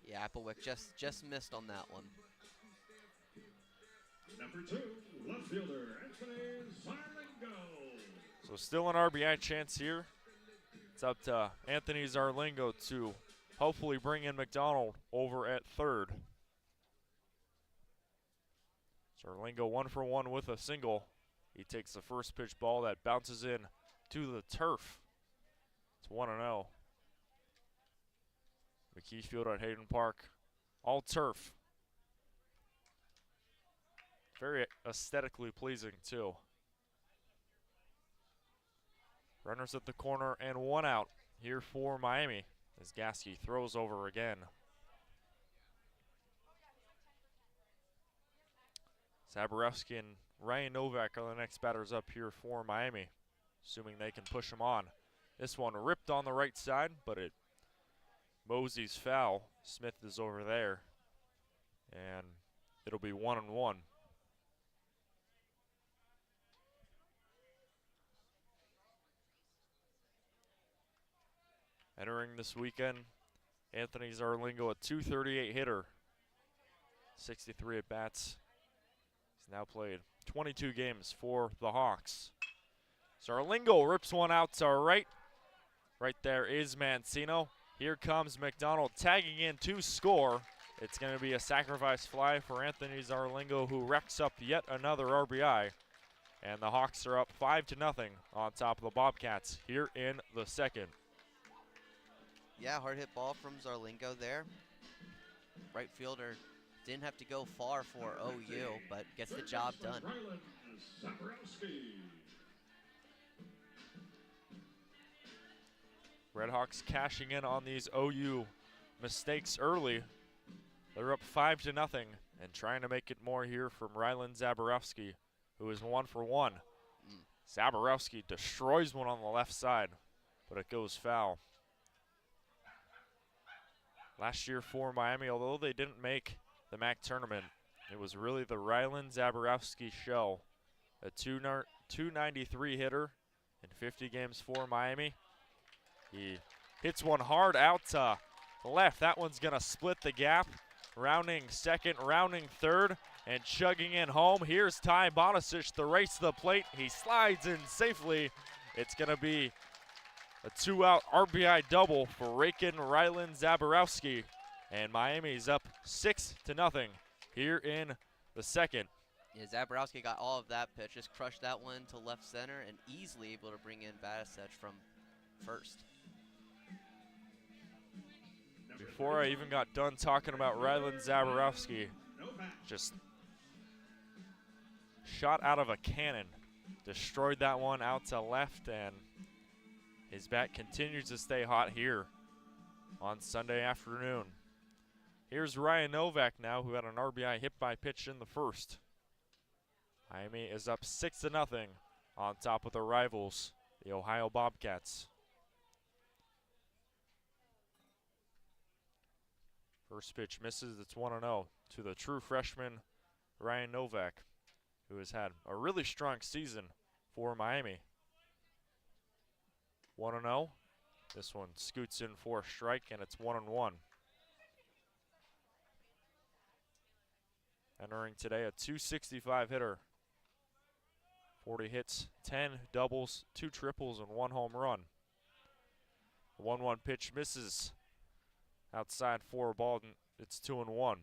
Yeah, Applewick just missed on that one. Number 2, left fielder, Anthony Zarlingo. So still an RBI chance here. It's up to Anthony Zarlingo to hopefully bring in McDonald over at third. Zarlingo 1-for-1 with a single. He takes the first pitch ball that bounces in to the turf. It's 1-0. McKie Field at Hayden Park, all turf. Very aesthetically pleasing too. Runners at the corner and 1 out here for Miami as Gasky throws over again. Zaborowski and Ryan Novak are the next batters up here for Miami, assuming they can push them on. This one ripped on the right side, but it moseys foul. Smith is over there, and it'll be 1-1. Entering this weekend, Anthony Zarlingo, a .238 hitter, 63 at-bats. He's now played 22 games for the Hawks. Zarlingo rips one out to right. Right there is Mancino. Here comes McDonald tagging in to score. It's going to be a sacrifice fly for Anthony Zarlingo, who wrecks up yet another RBI. And the Hawks are up 5-0 on top of the Bobcats here in the second. Yeah, hard hit ball from Zarlingo there. Right fielder didn't have to go far for OU, but gets the job done. RedHawks cashing in on these OU mistakes early. They're up 5-0 and trying to make it more here from Rylan Zaborowski, who is 1-for-1. Zaborowski destroys one on the left side, but it goes foul. Last year for Miami, although they didn't make the MAC tournament, it was really the Rylan Zaborowski show. A 293 hitter in 50 games for Miami. He hits one hard out to the left. That one's going to split the gap. Rounding second, rounding third, and chugging in home. Here's Ty Bonasic, the race to the plate. He slides in safely. It's going to be a 2-out RBI double for Rakin Rylan Zaborowski. And Miami's up 6-0 here in the second. Yeah, Zaborowski got all of that pitch, just crushed that one to left center and easily able to bring in Bonasic from first. Before I even got done talking about Rylan Zaborowski, just shot out of a cannon. Destroyed that one out to left, and his bat continues to stay hot here on Sunday afternoon. Here's Ryan Novak now, who had an RBI hit by pitch in the first. Miami is up 6-0 on top of the rivals, the Ohio Bobcats. First pitch misses, it's 1-0 to the true freshman Ryan Novak, who has had a really strong season for Miami. 1-0. This one scoots in for a strike, and it's 1-1. Entering today, a 265 hitter. 40 hits, 10 doubles, 2 triples, and 1 home run. The 1-1 pitch misses. Outside for a ball, and it's 2-1.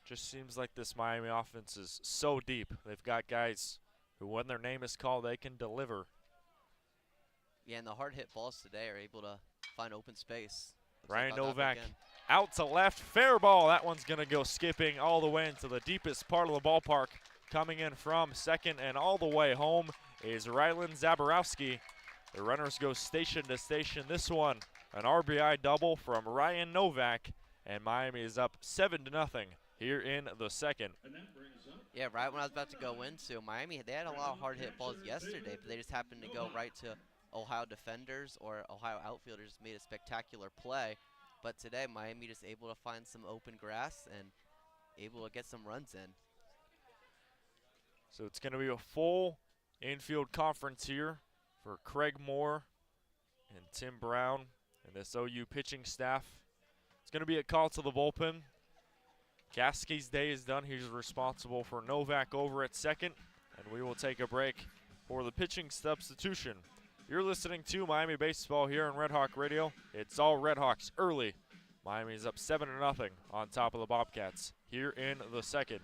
Just seems like this Miami offense is so deep. They've got guys who, when their name is called, they can deliver. Yeah, and the hard hit balls today are able to find open space. Ryan Novak out to left, fair ball. That one's gonna go skipping all the way into the deepest part of the ballpark. Coming in from second and all the way home is Rylan Zaborowski. The runners go station to station. This one, an RBI double from Ryan Novak, and Miami is up 7-0 here in the second. Yeah, right when I was about to go into Miami, they had a lot of hard hit balls yesterday, but they just happened to go right to Ohio defenders or Ohio outfielders. Made a spectacular play, but today Miami just able to find some open grass and able to get some runs in. So it's going to be a full infield conference here for Craig Moore and Tim Brown and this OU pitching staff. It's going to be a call to the bullpen. Gasky's day is done. He's responsible for Novak over at second, and we will take a break for the pitching substitution. You're listening to Miami Baseball here on Red Hawk Radio. It's all Redhawks early. Miami's up 7-0 on top of the Bobcats here in the second.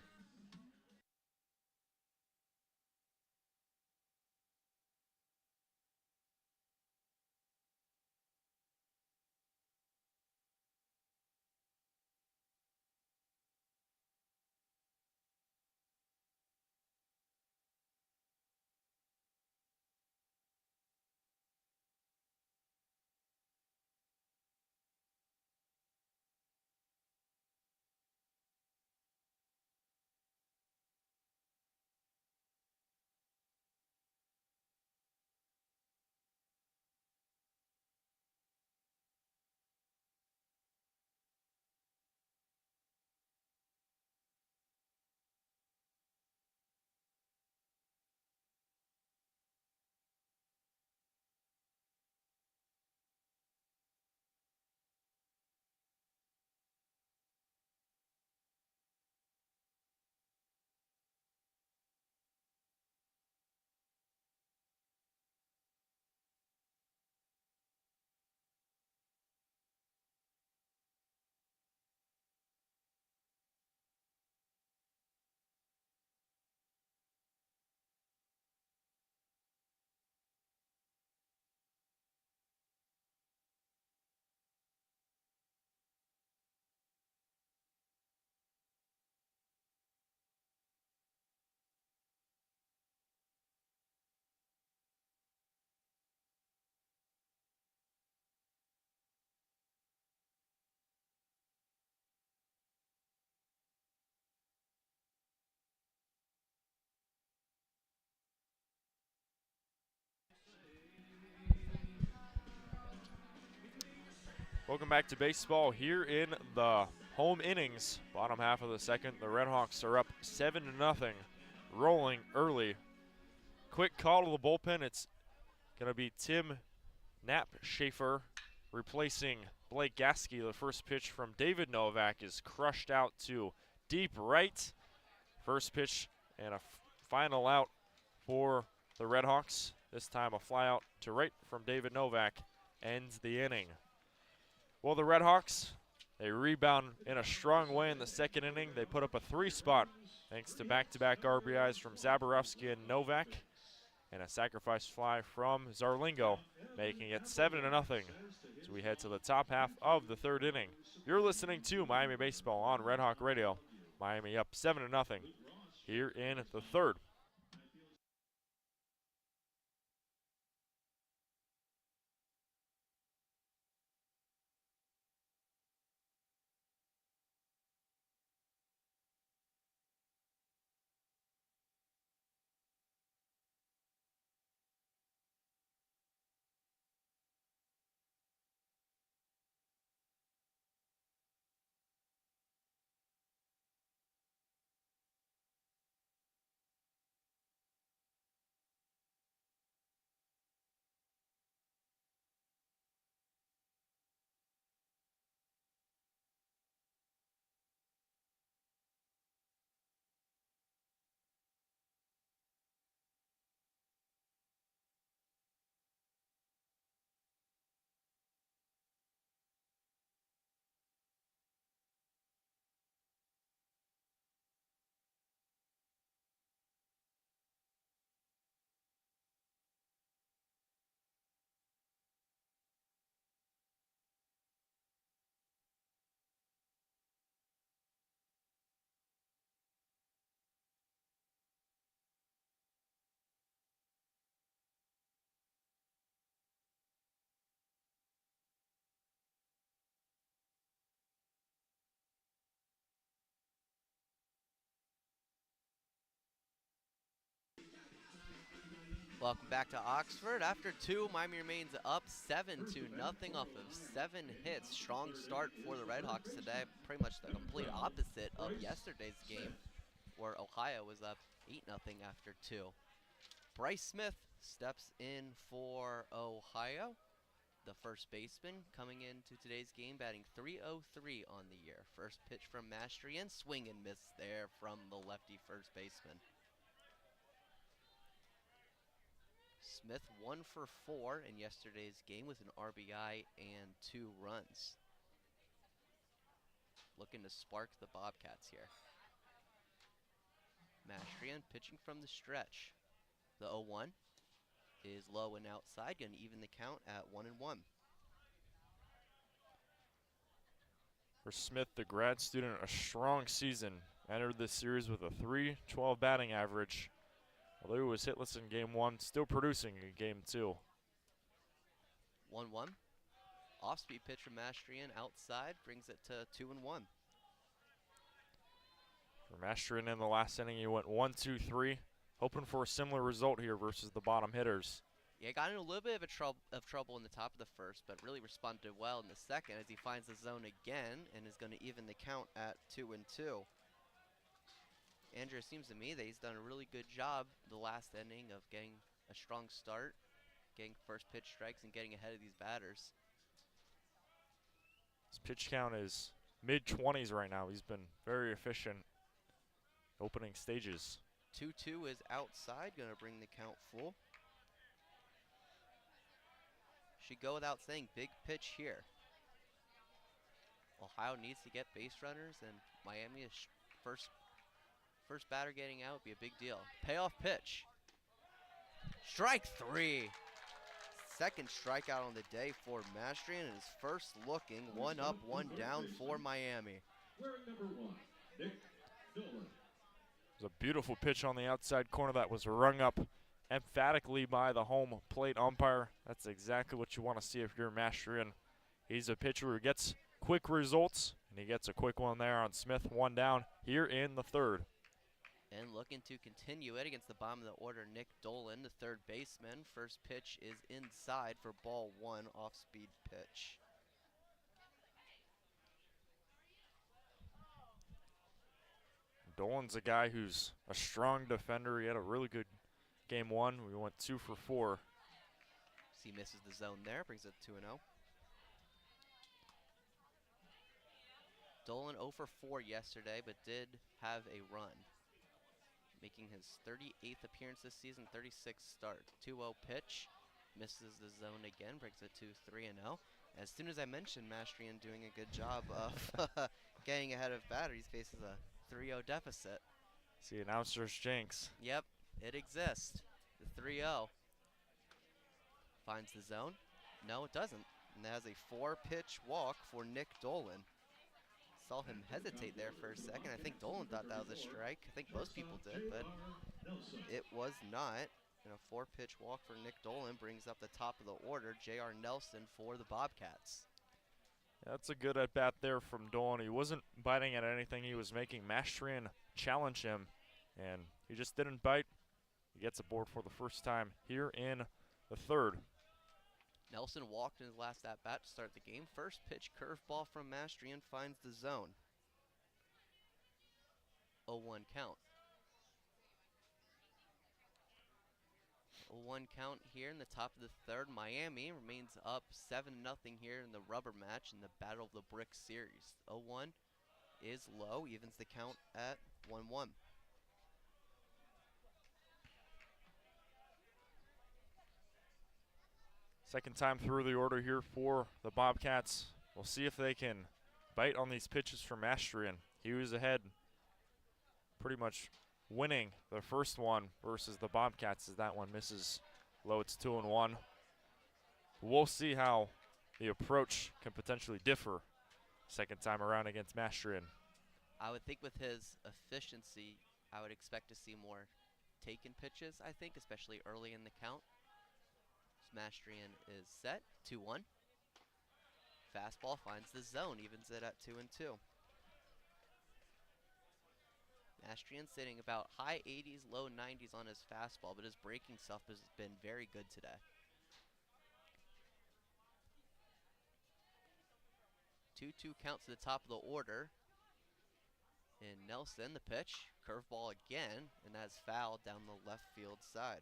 Welcome back to baseball here in the home innings. Bottom half of the second, the RedHawks are up 7-0, rolling early. Quick call to the bullpen. It's going to be Tim Knapp-Schaefer replacing Blake Gasky. The first pitch from David Novak is crushed out to deep right. First pitch and a final out for the RedHawks. This time a fly out to right from David Novak ends the inning. Well, the RedHawks, they rebound in a strong way in the second inning. They put up a 3-spot thanks to back-to-back RBIs from Zaborowski and Novak, and a sacrifice fly from Zarlingo, making it 7-0 as we head to the top half of the third inning. You're listening to Miami Baseball on RedHawk Radio. Miami up 7-0 here in the third. Welcome back to Oxford. After two, Miami remains up 7-0 off of 7 hits. Strong start for the RedHawks today. Pretty much the complete opposite of yesterday's game, where Ohio was up 8-0 after 2. Bryce Smith steps in for Ohio, the first baseman, coming into today's game, batting .303 on the year. First pitch from Mastrian, swing and miss there from the lefty first baseman. Smith 1 for 4 in yesterday's game with an RBI and 2 runs. Looking to spark the Bobcats here. Mastrian pitching from the stretch. The 0-1 is low and outside, going to even the count at 1-1. For Smith, the grad student, a strong season. Entered this series with a .312 batting average. Although he was hitless in game 1, still producing in game 2. 1-1. Off-speed pitch from Mastrian outside brings it to 2-1. For Mastrian in the last inning, he went 1-2-3, hoping for a similar result here versus the bottom hitters. Yeah, got in a little bit of trouble in the top of the first, but really responded well in the second as he finds the zone again and is going to even the count at 2-2. Andrew, it seems to me that he's done a really good job the last inning of getting a strong start, getting first pitch strikes, and getting ahead of these batters. His pitch count is mid-20s right now. He's been very efficient opening stages. 2-2 is outside, going to bring the count full. Should go without saying, big pitch here. Ohio needs to get base runners, and Miami is first batter getting out would be a big deal. Payoff pitch. Strike 3. Second strikeout on the day for Mastrian, and his first looking 1 up, 1 down for Miami. Wearing number 1, Nick Dolan. It was a beautiful pitch on the outside corner that was rung up emphatically by the home plate umpire. That's exactly what you want to see if you're Mastrian. He's a pitcher who gets quick results, and he gets a quick one there on Smith, 1 down here in the third. And looking to continue it against the bottom of the order, Nick Dolan, the third baseman. First pitch is inside for ball 1, off-speed pitch. Dolan's a guy who's a strong defender. He had a really good game 1. We went 2 for 4. He misses the zone there, brings it 2-0. Dolan 0 for 4 yesterday, but did have a run, making his 38th appearance this season, 36th start. 2-0 pitch, misses the zone again, brings it to 3-0. As soon as I mentioned Mastrian doing a good job of getting ahead of batters, faces a 3-0 deficit. See, announcer's jinx. Yep, it exists. The 3-0 finds the zone. No, it doesn't. And that has a 4-pitch walk for Nick Dolan. Saw him hesitate there for a second. I think Dolan thought that was a strike. I think most people did, but it was not. And a 4-pitch walk for Nick Dolan brings up the top of the order, J.R. Nelson for the Bobcats. That's a good at-bat there from Dolan. He wasn't biting at anything. He was making Mastrian challenge him, and he just didn't bite. He gets aboard for the first time here in the 3rd. Nelson walked in his last at-bat to start the game. First pitch curveball from Mastrian finds the zone. 0-1 count. 0-1 count here in the top of the 3rd. Miami remains up 7-0 here in the rubber match in the Battle of the Brick series. 0-1 is low, evens the count at 1-1. Second time through the order here for the Bobcats. We'll see if they can bite on these pitches from Mastrian. He was ahead, pretty much winning the first one versus the Bobcats as that one misses low. It's 2-1. We'll see how the approach can potentially differ second time around against Mastrian. I would think with his efficiency, I would expect to see more taken pitches, I think, especially early in the count. Mastrian is set, 2-1. Fastball finds the zone, evens it at 2-2. Mastrian sitting about high 80s, low 90s on his fastball, but his breaking stuff has been very good today. 2-2 count to the top of the order. And Nelson, the pitch, curveball again, and that's fouled down the left field side.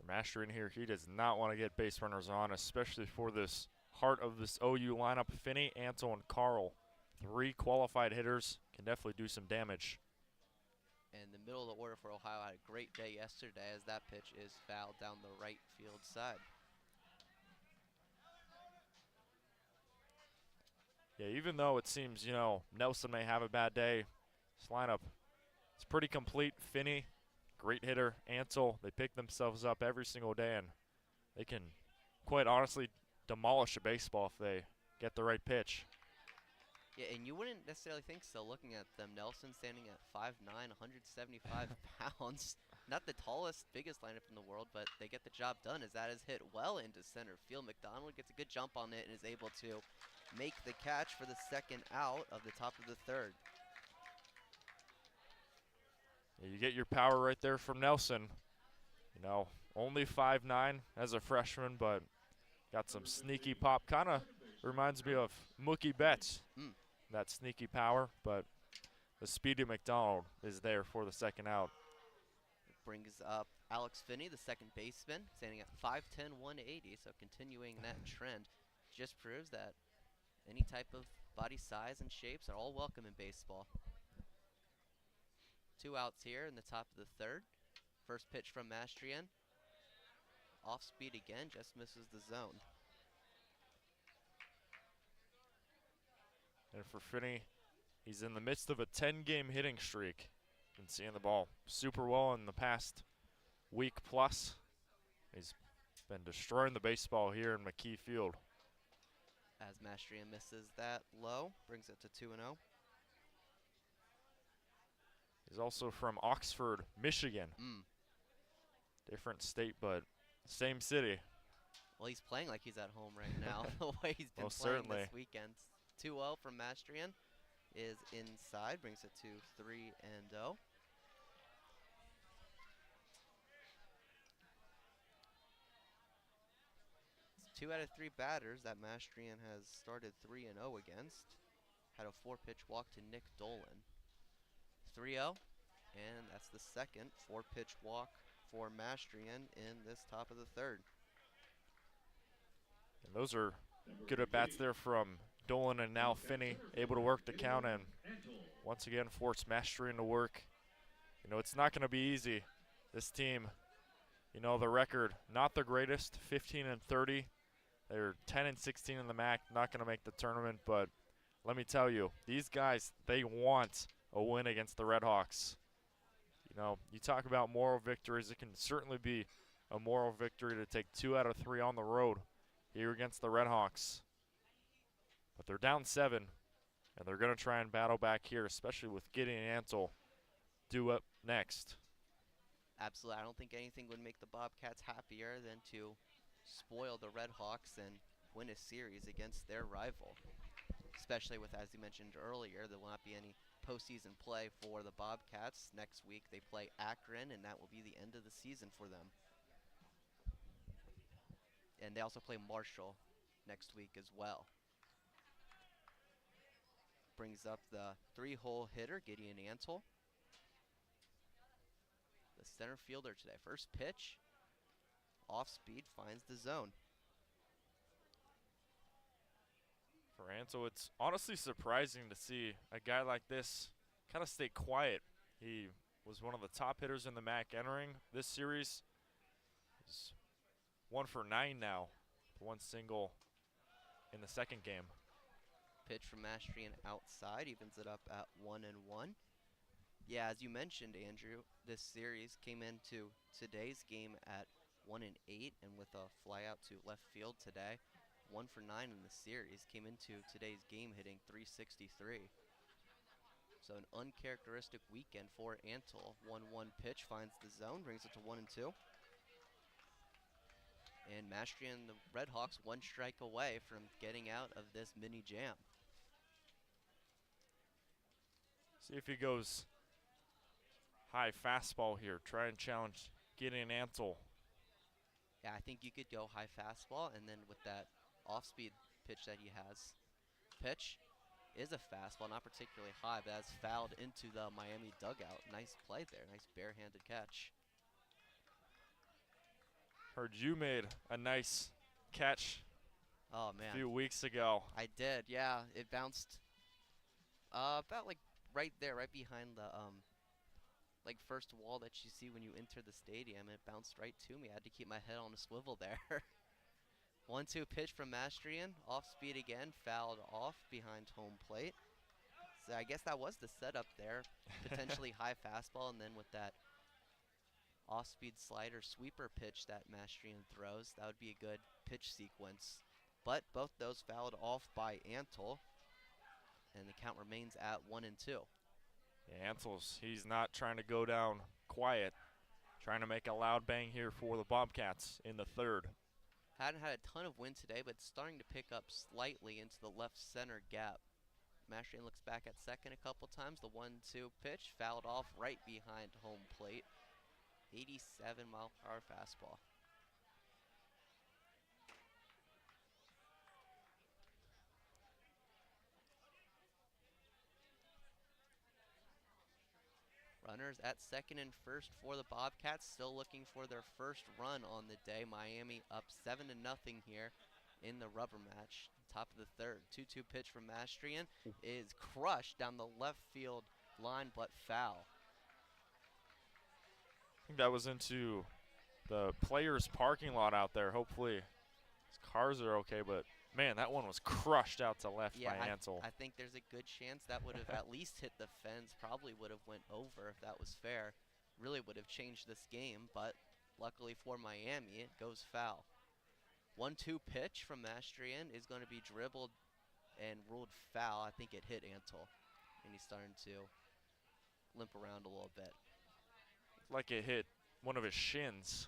Mastrian here, he does not want to get base runners on, especially for this heart of this OU lineup. Finney, Anto, and Carl, 3 qualified hitters, can definitely do some damage. And the middle of the order for Ohio had a great day yesterday as that pitch is fouled down the right field side. Yeah, even though it seems, Nelson may have a bad day, this lineup is pretty complete. Finney, great hitter. Ansel, they pick themselves up every single day, and they can quite honestly demolish a baseball if they get the right pitch. Yeah, and you wouldn't necessarily think so looking at them. Nelson standing at 5'9", 175 pounds. Not the tallest, biggest lineup in the world, but they get the job done as that is hit well into center field. McDonald gets a good jump on it and is able to make the catch for the second out of the top of the 3rd. Yeah, you get your power right there from Nelson. Only 5'9" as a freshman, but got some sneaky pop. Kind of reminds me of Mookie Betts, that sneaky power, but the speedy McDonald is there for the second out. Brings up Alex Finney, the second baseman, standing at 5'10", 180, so continuing that trend. Just proves that any type of body size and shapes are all welcome in baseball. 2 outs here in the top of the 3rd. First pitch from Mastrian. Off speed again, just misses the zone. And for Finney, he's in the midst of a 10-game hitting streak. Been seeing the ball super well in the past week plus. He's been destroying the baseball here in McKie Field. As Mastrian misses that low, brings it to 2-0. He's also from Oxford, Michigan. Different state, but same city. Well, he's playing like he's at home right now, the way he's been Most playing certainly. this weekend. 2-0 from Mastrian is inside, brings it to 3-0. 2 out of 3 batters that Mastrian has started 3-0 against had a 4-pitch walk to Nick Dolan. 3-0, and that's the second 4-pitch walk for Mastrian in this top of the third. And those are good at-bats there from Dolan and now Finney, able to work the count and once again force Mastrian to work. You know, it's not going to be easy. This team, you know, the record, not the greatest, 15-30. They're 10-16 in the MAC, not going to make the tournament, but let me tell you, these guys, they want a win against the RedHawks. You know, you talk about moral victories, it can certainly be a moral victory to take 2 out of 3 on the road here against the RedHawks. But they're down 7, and they're going to try and battle back here, especially with Gideon Antle due up next. Absolutely. I don't think anything would make the Bobcats happier than to spoil the RedHawks and win a series against their rival. Especially with, as you mentioned earlier, there will not be any postseason play for the Bobcats. Next week they play Akron, and that will be the end of the season for them. And they also play Marshall next week as well. Brings up the 3-hole hitter, Gideon Antle. The center fielder today. First pitch, off speed, finds the zone. For Antle, it's honestly surprising to see a guy like this kind of stay quiet. He was one of the top hitters in the MAC entering this series. He's 1 for 9 now, 1 single in the second game. Pitch from Mastrian outside, evens it up at 1-1. Yeah, as you mentioned, Andrew, this series came into today's game at 1-8, and with a fly out to left field today, 1 for 9 in the series, came into today's game hitting .363. So an uncharacteristic weekend for Antle. 1-1 pitch finds the zone, brings it to 1-2. And Mastrian, the RedHawks, 1 strike away from getting out of this mini jam. See if he goes high fastball here. Try and challenge Gideon Antle. Yeah, I think you could go high fastball, and then with that off-speed pitch that he has. Pitch is a fastball, not particularly high, but that's fouled into the Miami dugout. Nice play there, nice barehanded catch. Heard you made a nice catch Oh, man. a few weeks ago. I did, yeah. It bounced about like right there, right behind the like first wall that you see when you enter the stadium. It bounced right to me. I had to keep my head on a swivel there. 1-2 pitch from Mastrian, off speed again, fouled off behind home plate. So I guess that was the setup there. Potentially high fastball, and then with that off-speed slider sweeper pitch that Mastrian throws, that would be a good pitch sequence. But both those fouled off by Antle, and the count remains at 1-2. Yeah, Antle's, he's not trying to go down quiet, trying to make a loud bang here for the Bobcats in the third. Hadn't had a ton of wind today, but starting to pick up slightly into the left center gap. Mastrian looks back at second a couple times. The 1-2 pitch fouled off right behind home plate. 87-mile-per-hour fastball. Runners at second and first for the Bobcats, still looking for their first run on the day. Miami up 7-0 here in the rubber match. Top of the third. 2-2 pitch from Mastrian is crushed down the left field line, but foul. I think that was into the players' parking lot out there. Hopefully his cars are okay, but man, that one was crushed out to left by Antle. I think there's a good chance that would have at least hit the fence, probably would have went over if that was fair. Really would have changed this game, but luckily for Miami, it goes foul. 1-2 pitch from Mastrian is going to be dribbled and ruled foul. I think it hit Antle, and he's starting to limp around a little bit. Like it hit one of his shins.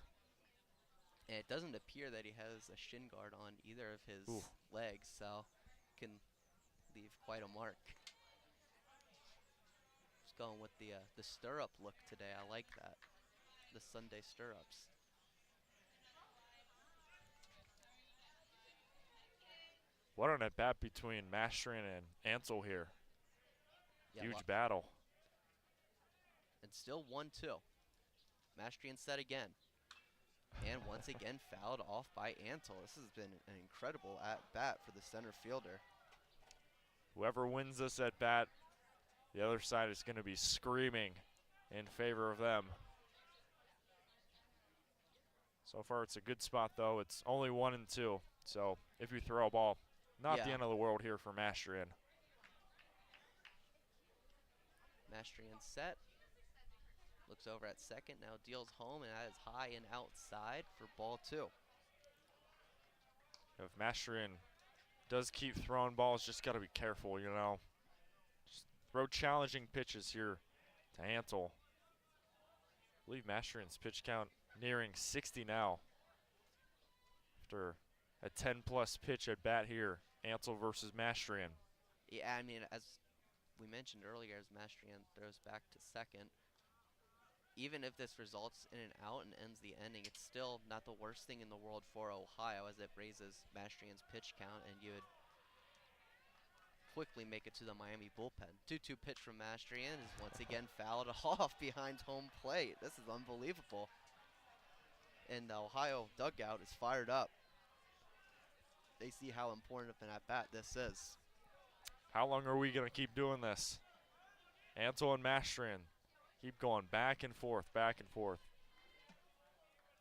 And it doesn't appear that he has a shin guard on either of his legs, so can leave quite a mark. Just going with the stirrup look today. I like that. The Sunday stirrups. What an at-bat between Mastrian and Ansel here. Yeah, Huge battle. and still 1-2. Mastrian set again. And once again fouled off by Ansel. This has been an incredible at-bat for the center fielder. Whoever wins this at-bat, the other side is going to be screaming in favor of them. So far, it's a good spot, though. It's only 1-2. So if you throw a ball, not the end of the world here for Mastrian. Mastrian set. Looks over at second, now deals home, and that is high and outside for ball 2. If Mastrian does keep throwing balls, just got to be careful, you know. Just throw challenging pitches here to Ansel. I believe Mastrian's pitch count nearing 60 now. After a 10-plus pitch at bat here, Ansel versus Mastrian. Yeah, I mean, as we mentioned earlier, as Mastrian throws back to second, even if this results in an out and ends the inning, it's still not the worst thing in the world for Ohio, as it raises Mastrian's pitch count, and you would quickly make it to the Miami bullpen. 2-2 pitch from Mastrian is once again fouled off behind home plate. This is unbelievable. And the Ohio dugout is fired up. They see how important of an at-bat this is. How long are we going to keep doing this? Ansel and Mastrian keep going back and forth, back and forth.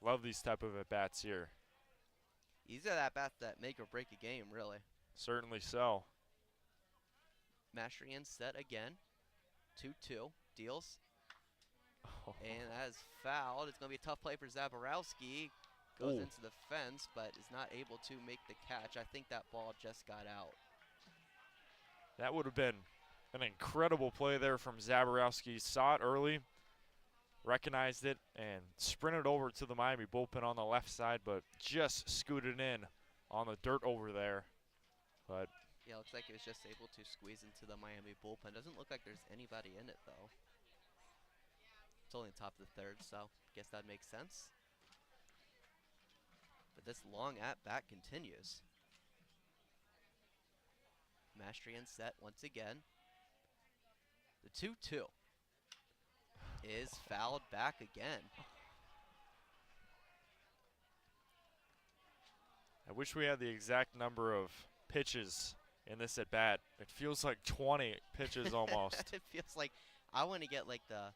Love these type of at-bats here. These are at-bats that make or break a game, really. Certainly so. Mastrian set again. 2-2. Deals. And that is fouled. It's going to be a tough play for Zaborowski. Goes into the fence, but is not able to make the catch. I think that ball just got out. That would have been an incredible play there from Zaborowski. Saw it early, recognized it, and sprinted over to the Miami bullpen on the left side, but just scooted in on the dirt over there. But yeah, looks like it was just able to squeeze into the Miami bullpen. Doesn't look like there's anybody in it, though. It's only the top of the third, so I guess that makes sense. But this long at-bat continues. Mastrian set once again. The 2-2 is fouled back again. I wish we had the exact number of pitches in this at bat. It feels like 20 pitches almost. It feels like I want to get like the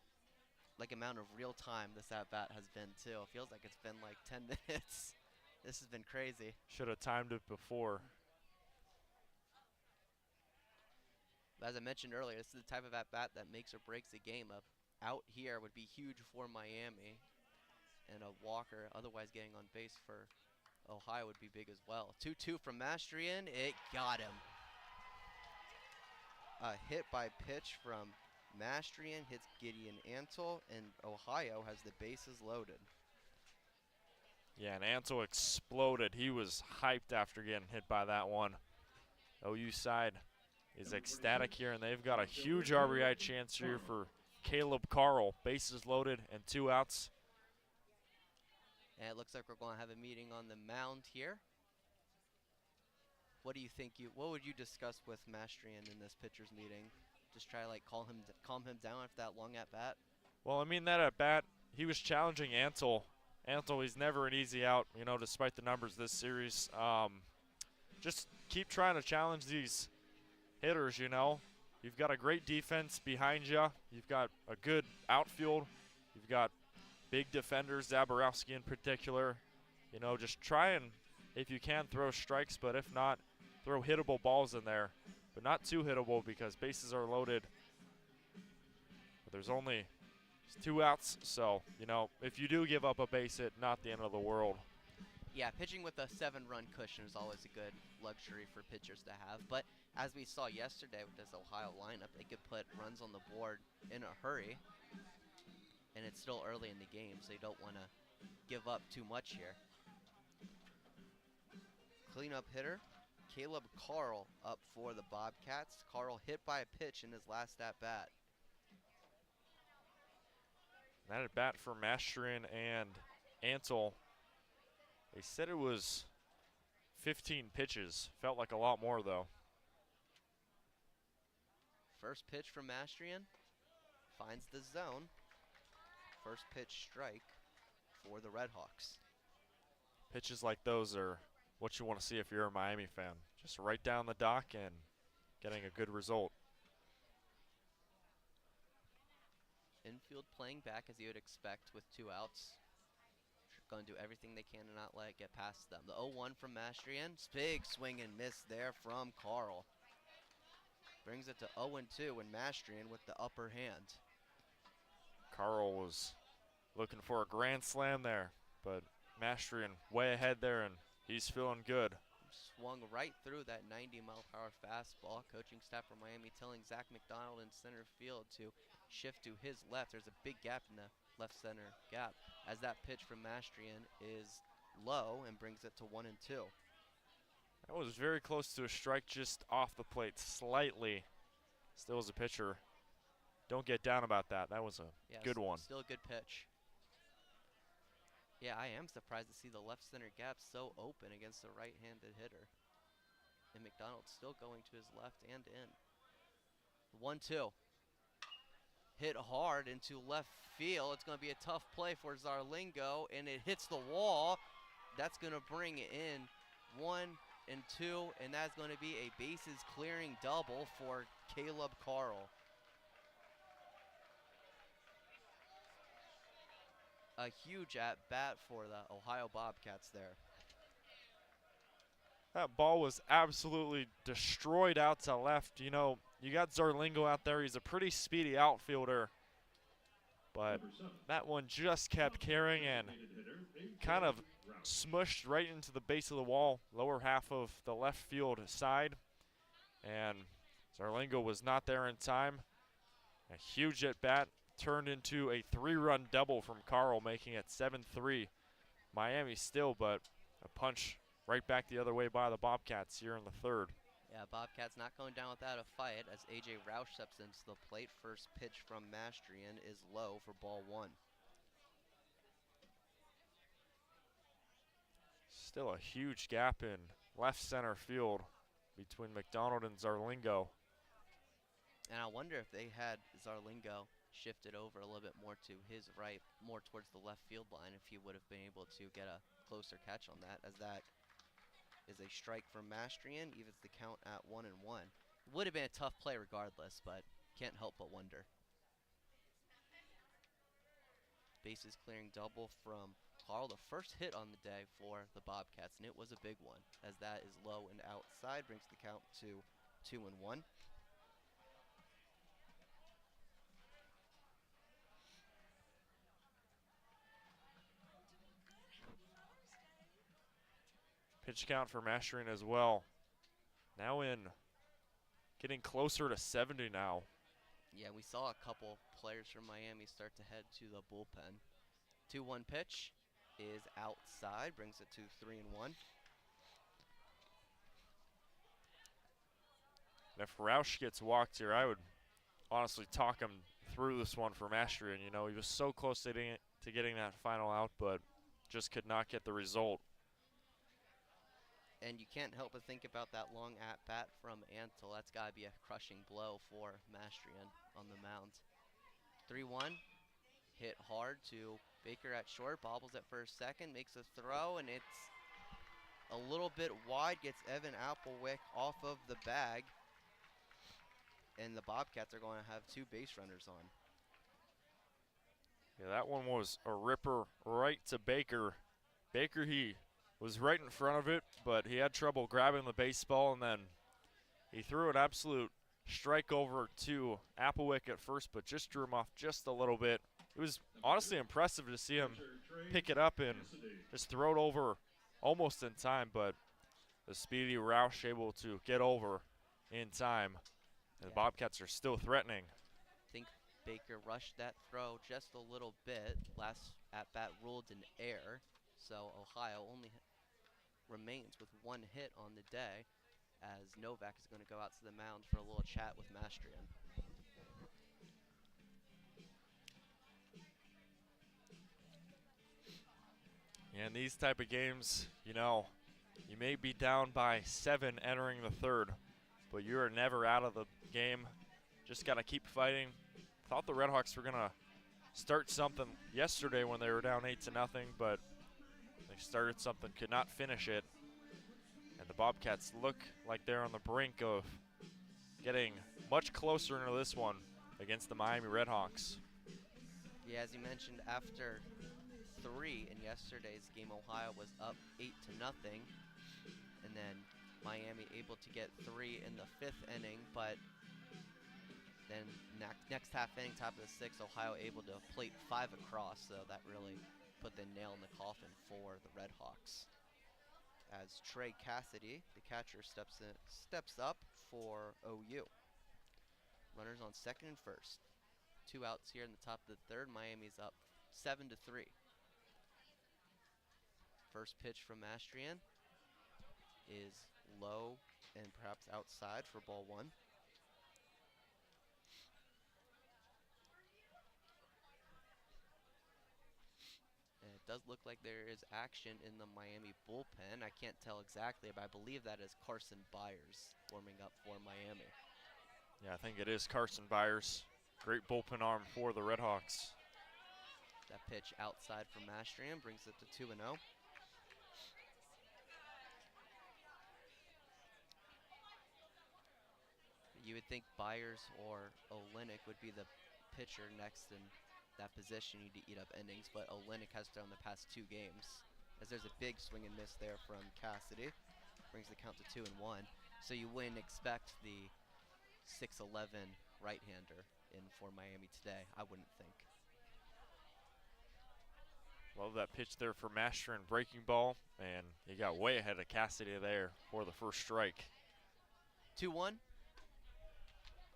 amount of real time this at bat has been too. It feels like it's been like 10 minutes. This has been crazy. Should have timed it before. But as I mentioned earlier, this is the type of at-bat that makes or breaks a game. Out here would be huge for Miami, and a walker otherwise getting on base for Ohio would be big as well. 2-2 from Mastrian. It got him. A hit by pitch from Mastrian hits Gideon Ansel, and Ohio has the bases loaded. Yeah, and Ansel exploded. He was hyped after getting hit by that one. OU side is ecstatic here, and they've got a huge RBI chance here for Caleb Carl. Bases loaded and 2 outs. And it looks like we're going to have a meeting on the mound here. What do you think? What would you discuss with Mastrian in this pitcher's meeting? Just try to like calm him down after that long at bat? Well, I mean, that at bat, he was challenging Ansel. Ansel, he's never an easy out, you know, despite the numbers this series. Just keep trying to challenge these hitters, you know. You've got a great defense behind you. You've got a good outfield. You've got big defenders, Zaborowski in particular. You know, just try and, if you can, throw strikes, but if not, throw hittable balls in there. But not too hittable because bases are loaded. But there's only 2 outs, so, you know, if you do give up a base hit, not the end of the world. Yeah, pitching with a 7-run cushion is always a good luxury for pitchers to have. But as we saw yesterday with this Ohio lineup, they could put runs on the board in a hurry. And it's still early in the game, so you don't want to give up too much here. Cleanup hitter, Caleb Carl up for the Bobcats. Carl hit by a pitch in his last at-bat. That at bat for Mastrian and Ansel. They said it was 15 pitches. Felt like a lot more, though. First pitch from Mastrian finds the zone. First pitch strike for the RedHawks. Pitches like those are what you want to see if you're a Miami fan. Just right down the dock and getting a good result. Infield playing back as you would expect with 2 outs. Going to do everything they can to not let it get past them. The 0-1 from Mastrian. Big swing and miss there from Carl. Brings it to 0-2 and Mastrian with the upper hand. Carl was looking for a grand slam there, but Mastrian way ahead there, and he's feeling good. Swung right through that 90-mile-per-hour fastball. Coaching staff from Miami telling Zach McDonald in center field to shift to his left. There's a big gap in the left center gap as that pitch from Mastrian is low and brings it to 1-2. That was very close to a strike, just off the plate slightly. Still as a pitcher, don't get down about that. That was a good one. Still a good pitch. Yeah, I am surprised to see the left center gap so open against a right-handed hitter. And McDonald's still going to his left and in. 1-2. Hit hard into left field. It's going to be a tough play for Zarlingo, and it hits the wall. That's going to bring in 1-2, and that's going to be a bases clearing double for Caleb Carl. A huge at-bat for the Ohio Bobcats there. That ball was absolutely destroyed out to left. You know, you got Zarlingo out there. He's a pretty speedy outfielder. But that one just kept carrying and kind of smushed right into the base of the wall, lower half of the left field side. And Zarlingo was not there in time. A huge at-bat turned into a 3-run double from Carl, making it 7-3. Miami still, but a punch right back the other way by the Bobcats here in the third. Yeah, Bobcats not going down without a fight as A.J. Roush steps into the plate. First pitch from Mastrian is low for ball 1. Still a huge gap in left center field between McDonald and Zarlingo. And I wonder if they had Zarlingo shifted over a little bit more to his right, more towards the left field line, if he would have been able to get a closer catch on that, as that is a strike from Mastrian, evens the count at 1-1. Would have been a tough play regardless, but can't help but wonder. Bases clearing double from Carl, the first hit on the day for the Bobcats, and it was a big one, as that is low and outside, brings the count to 2-1. Pitch count for Mastrian as well. Now getting closer to 70 now. Yeah, we saw a couple players from Miami start to head to the bullpen. 2-1 pitch is outside, brings it to 3-1. And if Roush gets walked here, I would honestly talk him through this one for Mastrian. You know, he was so close to getting that final out, but just could not get the result. And you can't help but think about that long at-bat from Antle. That's got to be a crushing blow for Mastrian on the mound. 3-1, hit hard to Baker at short, bobbles at first, second, makes a throw, and it's a little bit wide, gets Evan Applewick off of the bag. And the Bobcats are going to have 2 base runners on. Yeah, that one was a ripper right to Baker. Baker, he was right in front of it, but he had trouble grabbing the baseball, and then he threw an absolute strike over to Applewick at first, but just drew him off just a little bit. It was honestly impressive to see him pick it up and just throw it over almost in time, but the speedy Roush able to get over in time. And the Bobcats are still threatening. I think Baker rushed that throw just a little bit. Last at-bat ruled an error, so Ohio only remains with 1 hit on the day, as Novak is going to go out to the mound for a little chat with Mastrian. Yeah, in these type of games, you know, You may be down by 7 entering the third, but you are never out of the game. Just got to keep fighting. Thought the RedHawks were going to start something yesterday when they were down 8-0, but they started something, could not finish it. And the Bobcats look like they're on the brink of getting much closer into this one against the Miami RedHawks. Yeah, as you mentioned, after 3 in yesterday's game, Ohio was up 8-0, and then Miami able to get 3 in the 5th inning, but then next half inning, top of the 6th, Ohio able to plate 5 across, so that really put the nail in the coffin for the RedHawks. As Trey Cassidy, the catcher, steps up for OU. Runners on second and first. 2 outs here in the top of the third. Miami's up 7-3. First pitch from Mastrian is low and perhaps outside for ball 1. And it does look like there is action in the Miami bullpen. I can't tell exactly, but I believe that is Carson Byers warming up for Miami. Yeah, I think it is Carson Byers. Great bullpen arm for the RedHawks. That pitch outside from Mastrian brings it to 2-0. You would think Byers or Olenek would be the pitcher next in that position to eat up innings, but Olenek has done the past 2 games, as there's a big swing and miss there from Cassidy. Brings the count to 2-1. So you wouldn't expect the 6'11" right-hander in for Miami today, I wouldn't think. Love that pitch there for Mastrian, breaking ball, and he got way ahead of Cassidy there for the first strike. 2-1.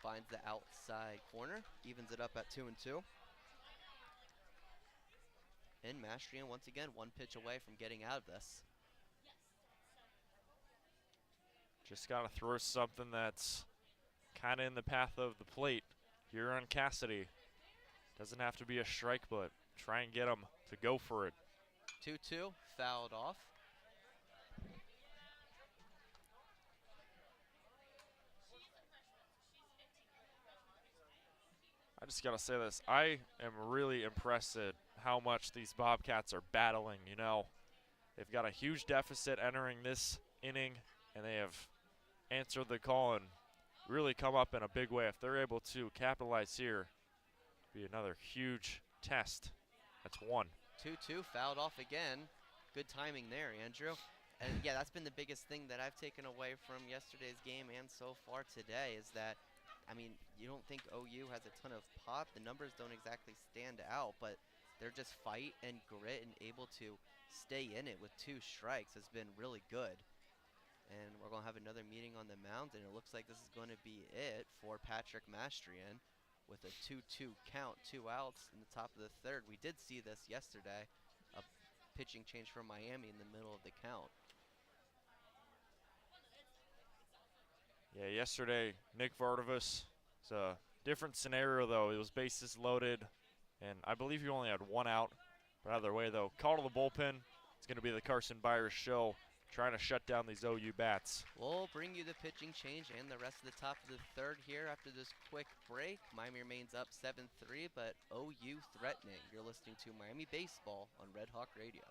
Finds the outside corner, evens it up at 2-2. And Mastrian, once again, 1 pitch away from getting out of this. Just got to throw something that's kind of in the path of the plate here on Cassidy. Doesn't have to be a strike, but try and get him to go for it. 2-2, fouled off. I just got to say this. I am really impressed at how much these Bobcats are battling. You know, they've got a huge deficit entering this inning, and they have answered the call and really come up in a big way. If they're able to capitalize here, be another huge test. That's 1. 2-2, fouled off again. Good timing there, Andrew. And yeah, that's been the biggest thing that I've taken away from yesterday's game and so far today is that, I mean, you don't think OU has a ton of pop. The numbers don't exactly stand out, but they're just fight and grit and able to stay in it with 2 strikes has been really good. And we're going to have another meeting on the mound, and it looks like this is going to be it for Patrick Mastrian with a 2-2 count, 2 outs in the top of the third. We did see this yesterday, a pitching change from Miami in the middle of the count. Yeah, yesterday, Nick Relvas, it's a different scenario, though. It was bases loaded, and I believe he only had 1 out. But either way, though, call to the bullpen. It's going to be the Carson Byers show, trying to shut down these OU bats. We'll bring you the pitching change and the rest of the top of the third here after this quick break. Miami remains up 7-3, but OU threatening. You're listening to Miami Baseball on Red Hawk Radio.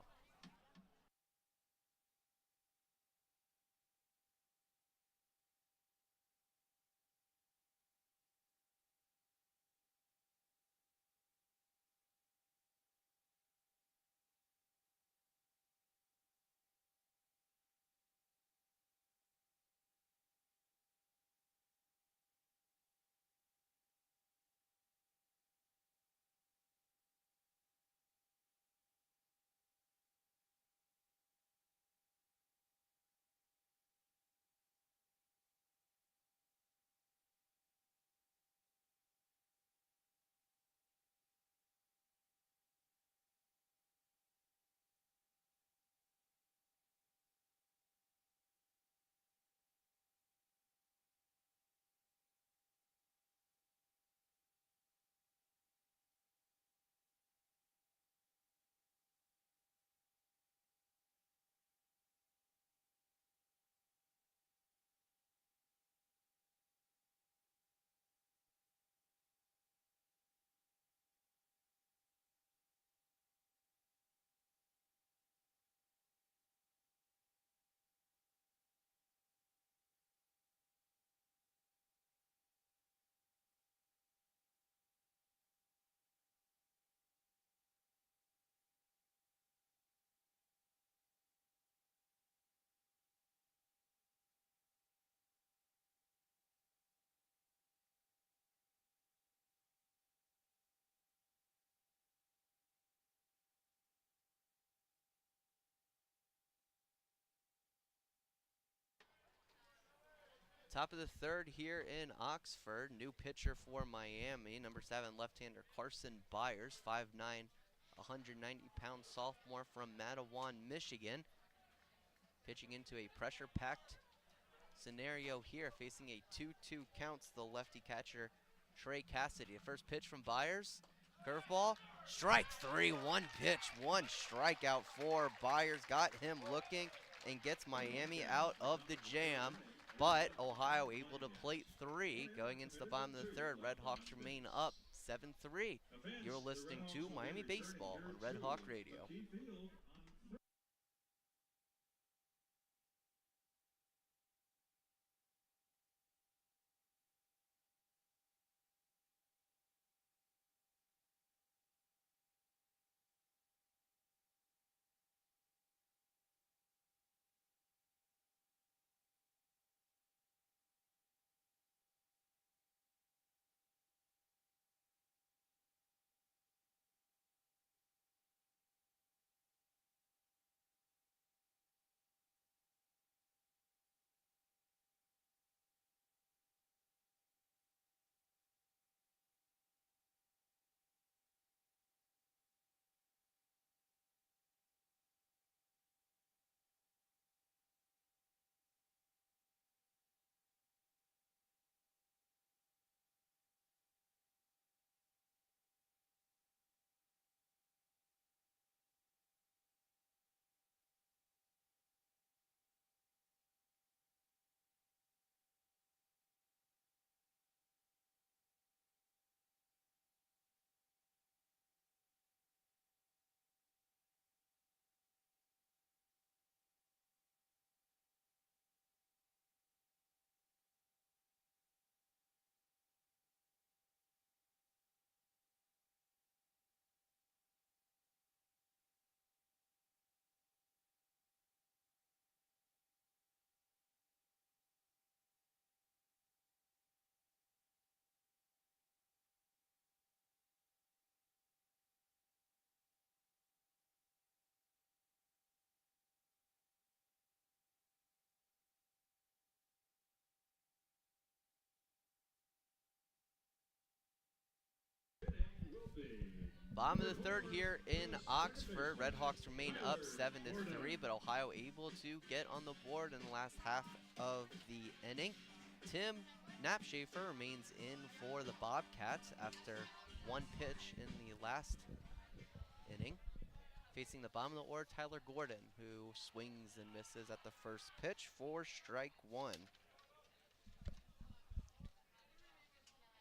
Top of the third here in Oxford. New pitcher for Miami, number 7 left-hander Carson Byers, 5'9", 190-pound sophomore from Mattawan, Michigan. Pitching into a pressure-packed scenario here, facing a 2-2 counts the lefty catcher Trey Cassidy. The first pitch from Byers, curveball, strike 3, one pitch, one strikeout for Byers. Got him looking and gets Miami out of the jam. But Ohio able to plate 3 going into the bottom of the third. RedHawks remain up 7-3. You're listening to Miami Baseball on Red Hawk Radio. Bottom of the third here in Oxford. RedHawks remain up 7-3, but Ohio able to get on the board in the last half of the inning. Tim Knapschafer remains in for the Bobcats after one pitch in the last inning. Facing the bottom of the order, Tyler Gordon, who swings and misses at the first pitch for strike 1.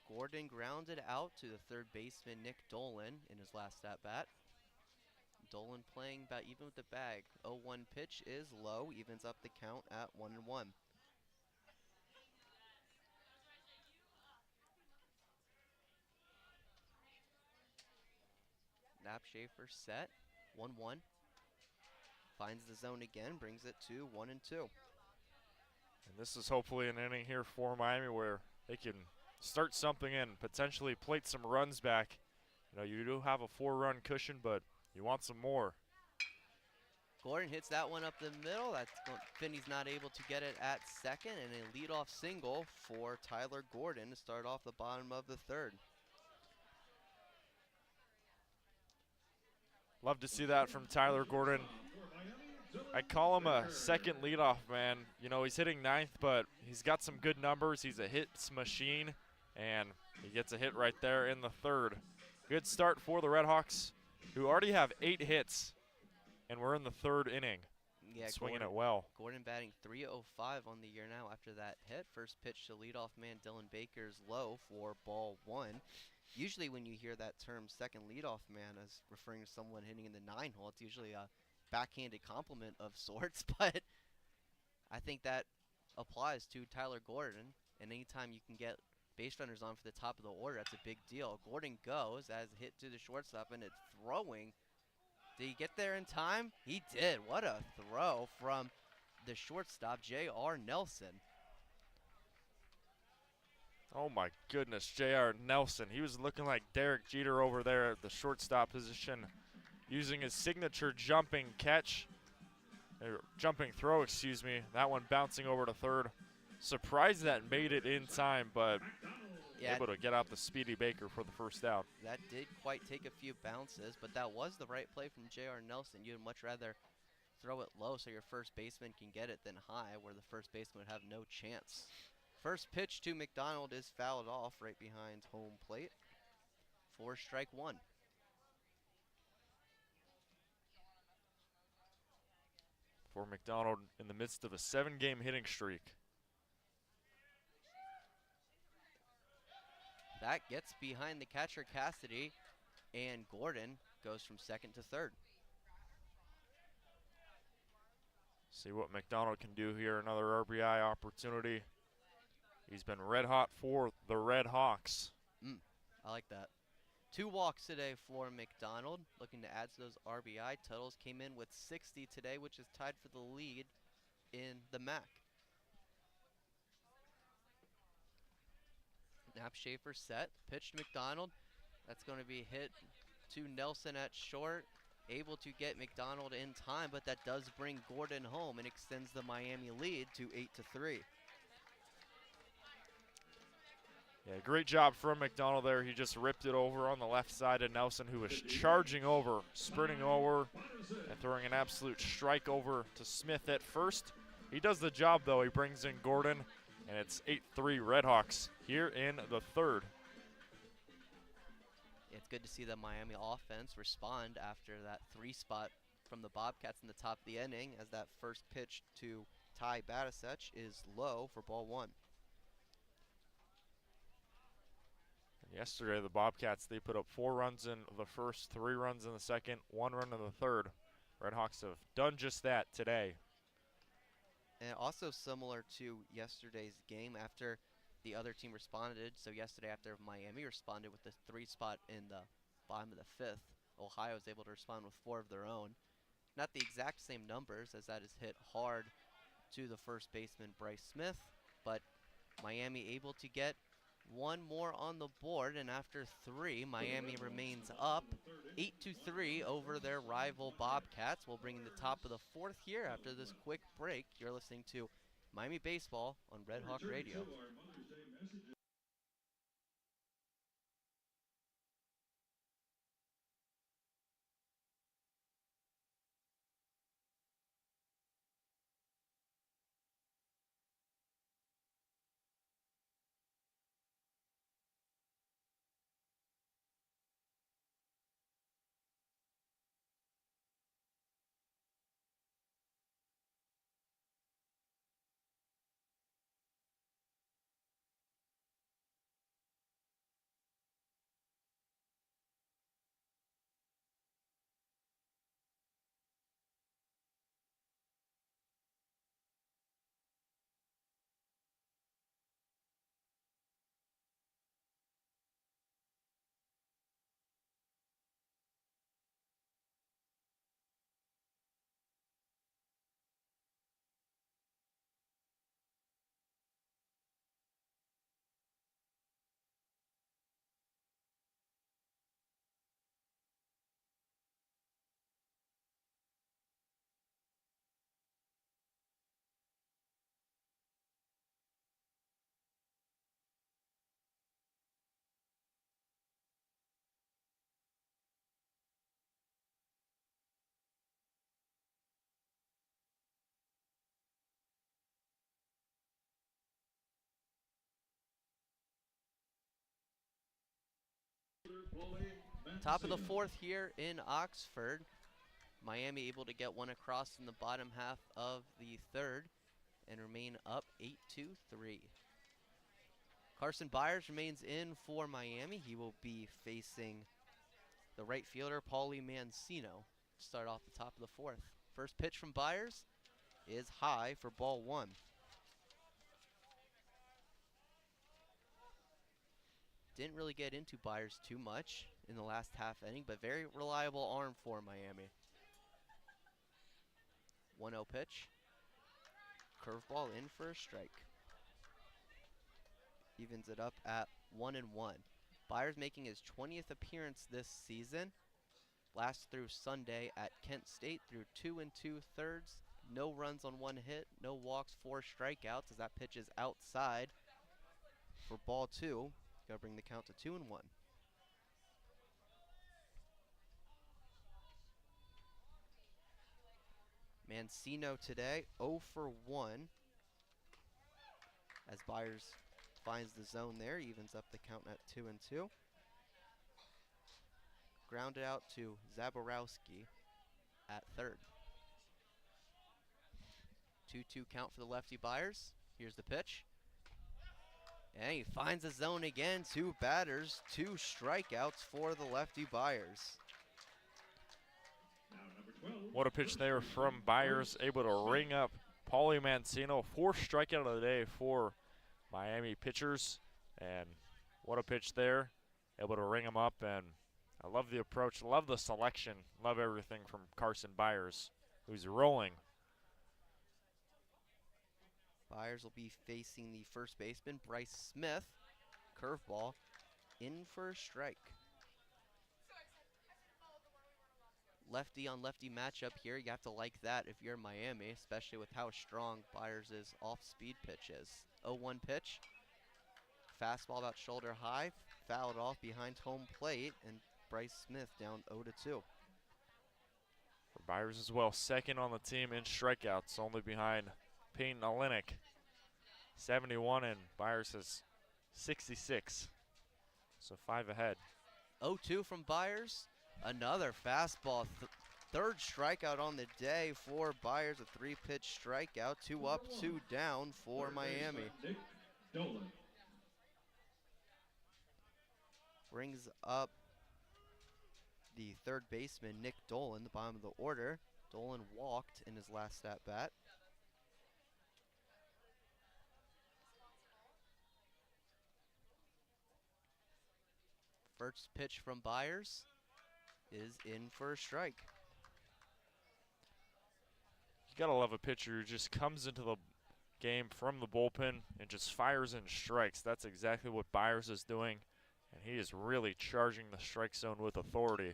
Gordon grounded out to the third baseman Nick Dolan in his last at-bat. Dolan playing about even with the bag. 0-1 pitch is low, evens up the count at 1-1. Knapschafer set, 1-1. Finds the zone again, brings it to 1-2. And this is hopefully an inning here for Miami where they can start something in, potentially plate some runs back. You know, you do have a 4-run cushion, but you want some more. Gordon hits that one up the middle. Finney's not able to get it at second, and a leadoff single for Tyler Gordon to start off the bottom of the third. Love to see that from Tyler Gordon. I call him a second leadoff man. You know, he's hitting 9th, but he's got some good numbers. He's a hits machine, and he gets a hit right there in the third. Good start for the RedHawks, who already have 8 hits, and we're in the third inning. Yeah, swinging it well. Gordon batting .305 on the year now after that hit. First pitch to leadoff man Dylan Baker's low for ball 1. Usually when you hear that term second leadoff man as referring to someone hitting in the 9 hole, it's usually a backhanded compliment of sorts, but I think that applies to Tyler Gordon, and anytime you can get base runners on for the top of the order, that's a big deal. Gordon goes as a hit to the shortstop, and it's throwing. Did he get there in time? He did. What a throw from the shortstop, J.R. Nelson. Oh my goodness, J.R. Nelson. He was looking like Derek Jeter over there at the shortstop position, using his signature jumping catch, or jumping throw, excuse me. That one bouncing over to third. surprised that made it in time, but Yeah, able to get out the Speedy Baker for the first out. that did quite take a few bounces, but that was the right play from J.R. Nelson. You'd much rather throw it low so your first baseman can get it than high, where the first baseman would have no chance. First pitch to McDonald is fouled off right behind home plate for strike one. For McDonald in the midst of a 7-game hitting streak. That gets behind the catcher Cassidy, and Gordon goes from second to third. See what McDonald can do here. Another RBI opportunity. He's been red hot for the RedHawks. I like that. 2 walks today for McDonald, looking to add to those RBI totals. Came in with 60 today, which is tied for the lead in the MAC. Nap Schaefer set, pitch to McDonald. That's going to be hit to Nelson at short. Able to get McDonald in time, but that does bring Gordon home and extends the Miami lead to 8-3. Yeah, great job from McDonald there. He just ripped it over on the left side of Nelson, who was charging over, sprinting over, and throwing an absolute strike over to Smith at first. He does the job, though. He brings in Gordon, and it's 8-3 RedHawks here in the third. It's good to see the Miami offense respond after that 3 spot from the Bobcats in the top of the inning, as that first pitch to Ty Batisech is low for ball 1. Yesterday, the Bobcats, they put up 4 runs in the first, 3 runs in the second, 1 run in the third. RedHawks have done just that today. And also similar to yesterday's game, after the other team responded. So yesterday, after Miami responded with the 3 spot in the bottom of the 5th, Ohio was able to respond with 4 of their own. Not the exact same numbers, as that is hit hard to the first baseman, Bryce Smith, but Miami able to get 1 more on the board, and after 3, Miami remains up 8-3 over their rival Bobcats. We'll bring in the top of the 4th here after this quick break. You're listening to Miami Baseball on Red Hawk Radio. Top of the 4th here in Oxford. Miami able to get 1 across in the bottom half of the 3rd and remain up 8-3. Carson Byers remains in for Miami. He will be facing the right fielder, Paulie Mancino, to start off the top of the 4th. First pitch from Byers is high for ball 1. Didn't really get into Byers too much in the last half inning, but very reliable arm for Miami. 1-0 pitch. Curveball in for a strike. Evens it up at 1-1. Byers making his 20th appearance this season. Last through Sunday at Kent State through 2 2/3, No runs on 1 hit, no walks, 4 strikeouts as that pitch is outside for ball 2. Gotta bring the count to 2-1. Mancino today 0 for 1 as Byers finds the zone there, evens up the count at 2-2. Grounded out to Zaborowski at third. 2-2 count for the lefty Byers. Here's the pitch. And he finds the zone again. 2 batters, 2 strikeouts for the lefty Byers. Now number 12. What a pitch there from Byers, able to ring up Paulie Mancino. 4th strikeout of the day for Miami pitchers. And what a pitch there, able to ring him up. And I love the approach, love the selection, love everything from Carson Byers, who's rolling. Byers will be facing the first baseman, Bryce Smith. Curveball in for a strike. Lefty on lefty matchup here. You have to like that if you're Miami, especially with how strong Byers' off-speed pitch is. 0-1 pitch. Fastball about shoulder high. Fouled off behind home plate, and Bryce Smith down 0-2. For Byers as well, 2nd on the team in strikeouts, only behind Peyton Olenek. 71, and Byers has 66. So 5 ahead. 0-2 from Byers. Another fastball. 3rd strikeout on the day for Byers. A 3-pitch strikeout. 2 up, 2 down for Miami. Nick Dolan. Brings up the 3rd baseman, Nick Dolan, the bottom of the order. Dolan walked in his last at-bat. First pitch from Byers is in for a strike. You gotta love a pitcher who just comes into the game from the bullpen and just fires in strikes. That's exactly what Byers is doing, and he is really charging the strike zone with authority.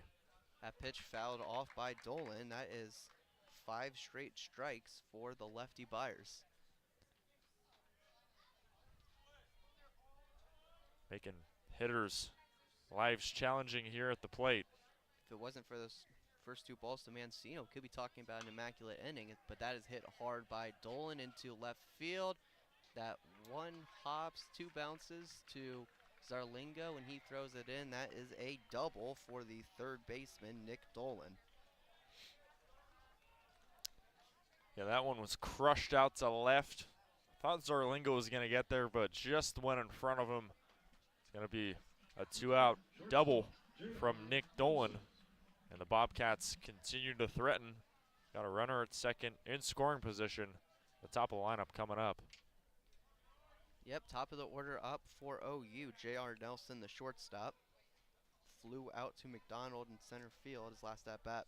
That pitch fouled off by Dolan. That is 5 straight strikes for the lefty Byers. Making hitters' lives challenging here at the plate. If it wasn't for those first 2 balls to Mancino, could be talking about an immaculate inning, but that is hit hard by Dolan into left field. That 1 hops, 2 bounces to Zarlingo, and he throws it in. That is a double for the 3rd baseman, Nick Dolan. Yeah, that one was crushed out to left. Thought Zarlingo was going to get there, but just went in front of him. It's going to be a 2-out double from Nick Dolan. And the Bobcats continue to threaten. Got a runner at 2nd in scoring position. The top of the lineup coming up. Yep, top of the order up for OU. J.R. Nelson, the shortstop, flew out to McDonald in center field his last at-bat.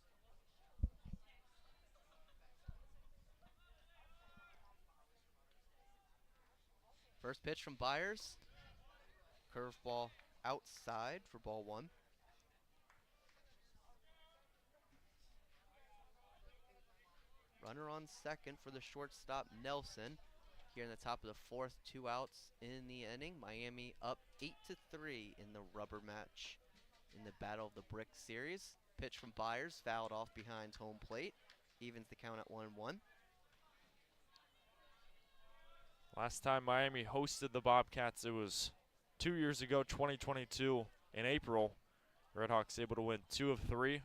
First pitch from Byers. Curveball outside for ball 1. Runner on 2nd for the shortstop, Nelson. Here in the top of the 4th, 2 outs in the inning. Miami up 8-3 in the rubber match in the Battle of the Brick series. Pitch from Byers, fouled off behind home plate. Evens the count at 1-1. Last time Miami hosted the Bobcats, it was 2 years ago, 2022, in April. RedHawks able to win 2 of 3.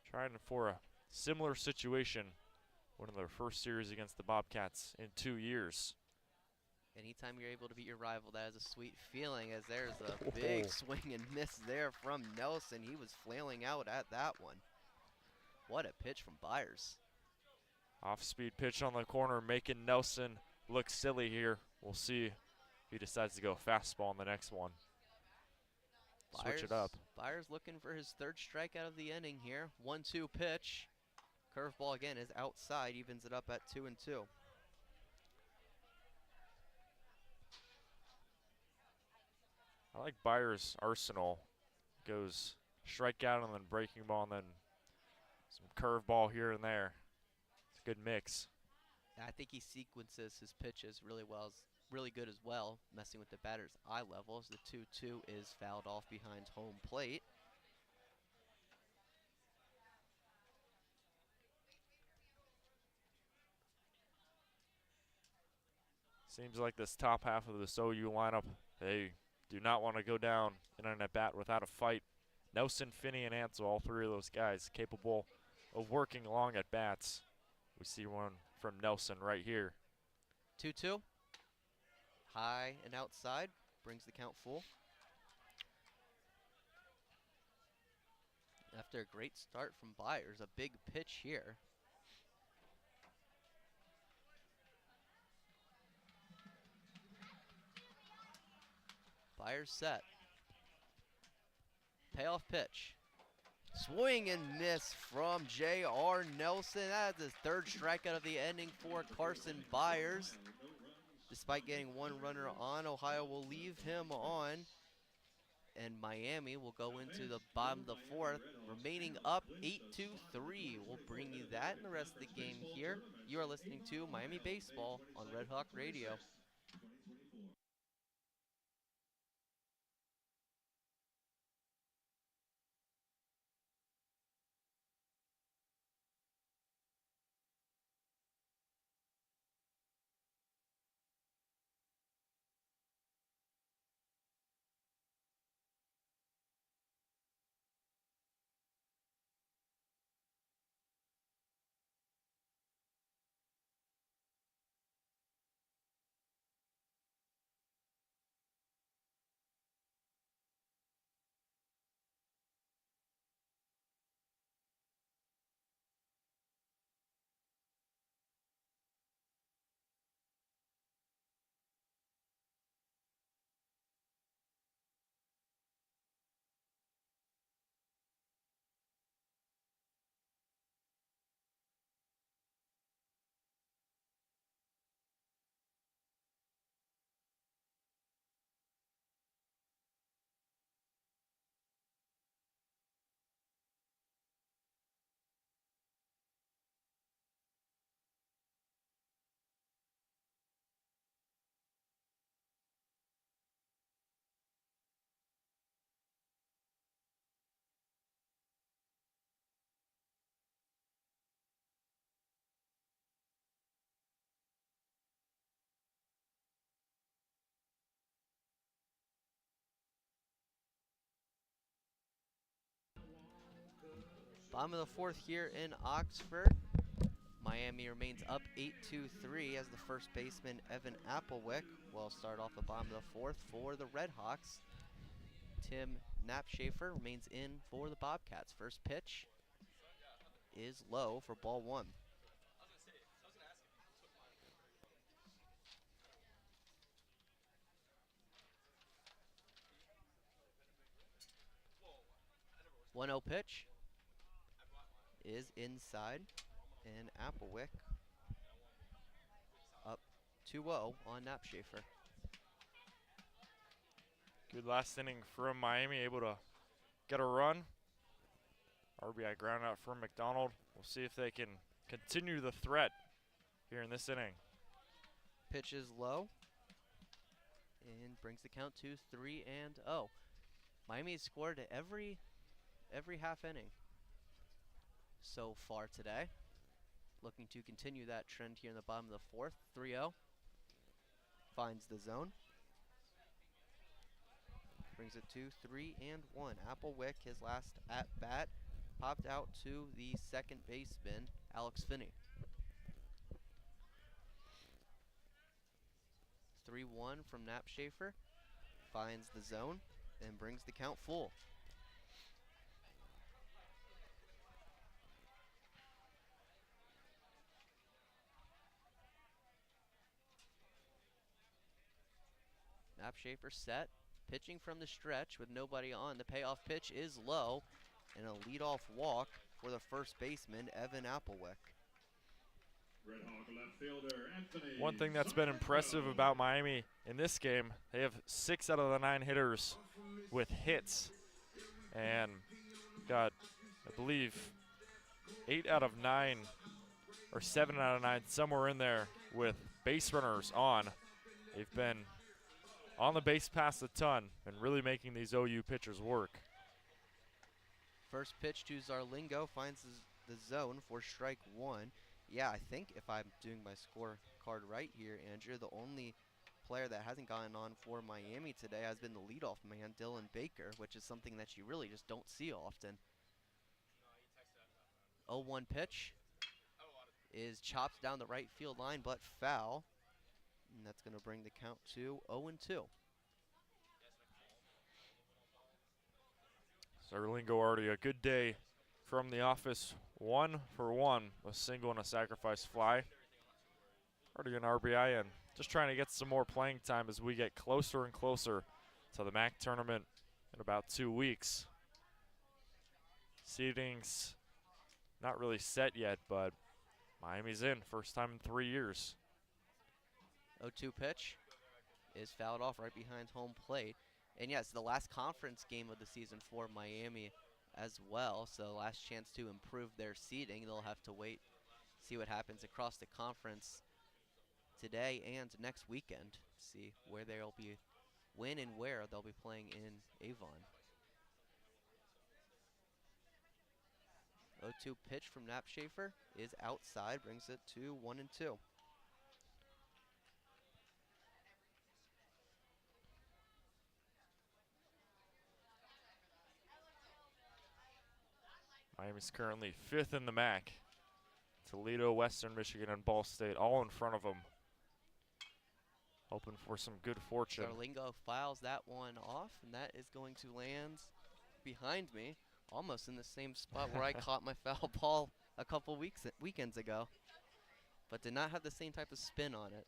Trying for a similar situation. One of their first series against the Bobcats in 2 years. Anytime you're able to beat your rival, that is a sweet feeling, as there's a big swing and miss there from Nelson. He was flailing out at that one. What a pitch from Byers. Off-speed pitch on the corner, making Nelson look silly here. We'll see if he decides to go fastball on the next one. Switch it up. Byers looking for his 3rd strikeout of the inning here. 1-2 pitch. Curveball again is outside, evens it up at 2-2. I like Byers' arsenal. Goes strikeout and then breaking ball and then some curveball here and there. It's a good mix. I think he sequences his pitches really well, really good as well, messing with the batter's eye levels. The 2-2 is fouled off behind home plate. Seems like this top half of this OU lineup, they do not want to go down in an at-bat without a fight. Nelson, Finney, and Ansel, all three of those guys capable of working long at-bats. We see one from Nelson right here. 2-2. High and outside. Brings the count full. After a great start from Byers, a big pitch here. Byers set. Payoff pitch. Swing and miss from J.R. Nelson. That is his third strikeout of the inning for Carson Byers. Despite getting one runner on, Ohio will leave him on. And Miami will go into the bottom of the fourth, remaining up 8-3. We'll bring you that and the rest of the game here. You are listening to Miami Baseball on Red Hawk Radio. Bottom of the fourth here in Oxford. Miami remains up 8-3 as the first baseman, Evan Applewick, will start off the bottom of the fourth for the RedHawks. Tim Knapschafer remains in for the Bobcats. First pitch is low for ball one. One 0 pitch is inside, and Applewick up 2-0 on Knapschafer. Good last inning from Miami, able to get a run. RBI ground out from McDonald. We'll see if they can continue the threat here in this inning. Pitch is low and brings the count to 3-0. Miami has scored every half inning so far today. Looking to continue that trend here in the bottom of the fourth. 3-0. Finds the zone. Brings it to 3-1. Applewick, his last at bat, popped out to the second baseman, Alex Finney. 3-1 from Knapschafer. Finds the zone and brings the count full. Knapschafer set, pitching from the stretch with nobody on. The payoff pitch is low, and a leadoff walk for the first baseman, Evan Applewick. Red Hawk left fielder Anthony. One thing that's been impressive about Miami in this game, they have 6 out of the 9 hitters with hits, and got, I believe, 8 out of 9 or 7 out of 9, somewhere in there with base runners on. They've been on the base pass a ton and really making these OU pitchers work. First pitch to Zarlingo finds the zone for strike one. Yeah, I think if I'm doing my scorecard right here, Andrew, the only player that hasn't gotten on for Miami today has been the leadoff man, Dylan Baker, which is something that you really just don't see often. 0-1 pitch is chopped down the right field line, but foul. And that's going to bring the count to 0-2. Zarlingo already a good day from the office. 1 for 1, a single and a sacrifice fly. Already an RBI and just trying to get some more playing time as we get closer and closer to the MAC tournament in about 2 weeks. Seeding's not really set yet, but Miami's in, first time in 3 years. 0-2 pitch is fouled off right behind home plate. And yes, the last conference game of the season for Miami as well, so last chance to improve their seeding. They'll have to wait, see what happens across the conference today and next weekend. See where they'll be, when and where they'll be playing in Avon. 0-2 pitch from Napshafer is outside, brings it to 1-2. Miami's currently 5th in the MAC. Toledo, Western Michigan, and Ball State all in front of them. Hoping for some good fortune. Zarlingo files that one off, and that is going to land behind me, almost in the same spot where I caught my foul ball a couple weekends ago, but did not have the same type of spin on it.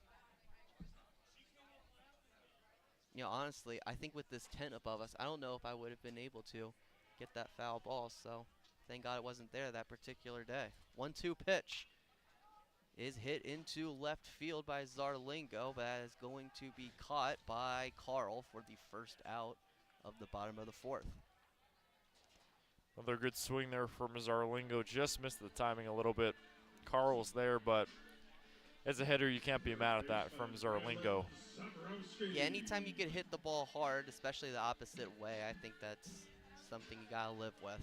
You know, honestly, I think with this tent above us, I don't know if I would have been able to get that foul ball, so thank God it wasn't there that particular day. 1-2 pitch is hit into left field by Zarlingo, but that is going to be caught by Carl for the first out of the bottom of the 4th. Another good swing there from Zarlingo. Just missed the timing a little bit. Carl's there, but as a hitter, you can't be mad at that from Zarlingo. Yeah, anytime you can hit the ball hard, especially the opposite way, I think that's something you gotta live with.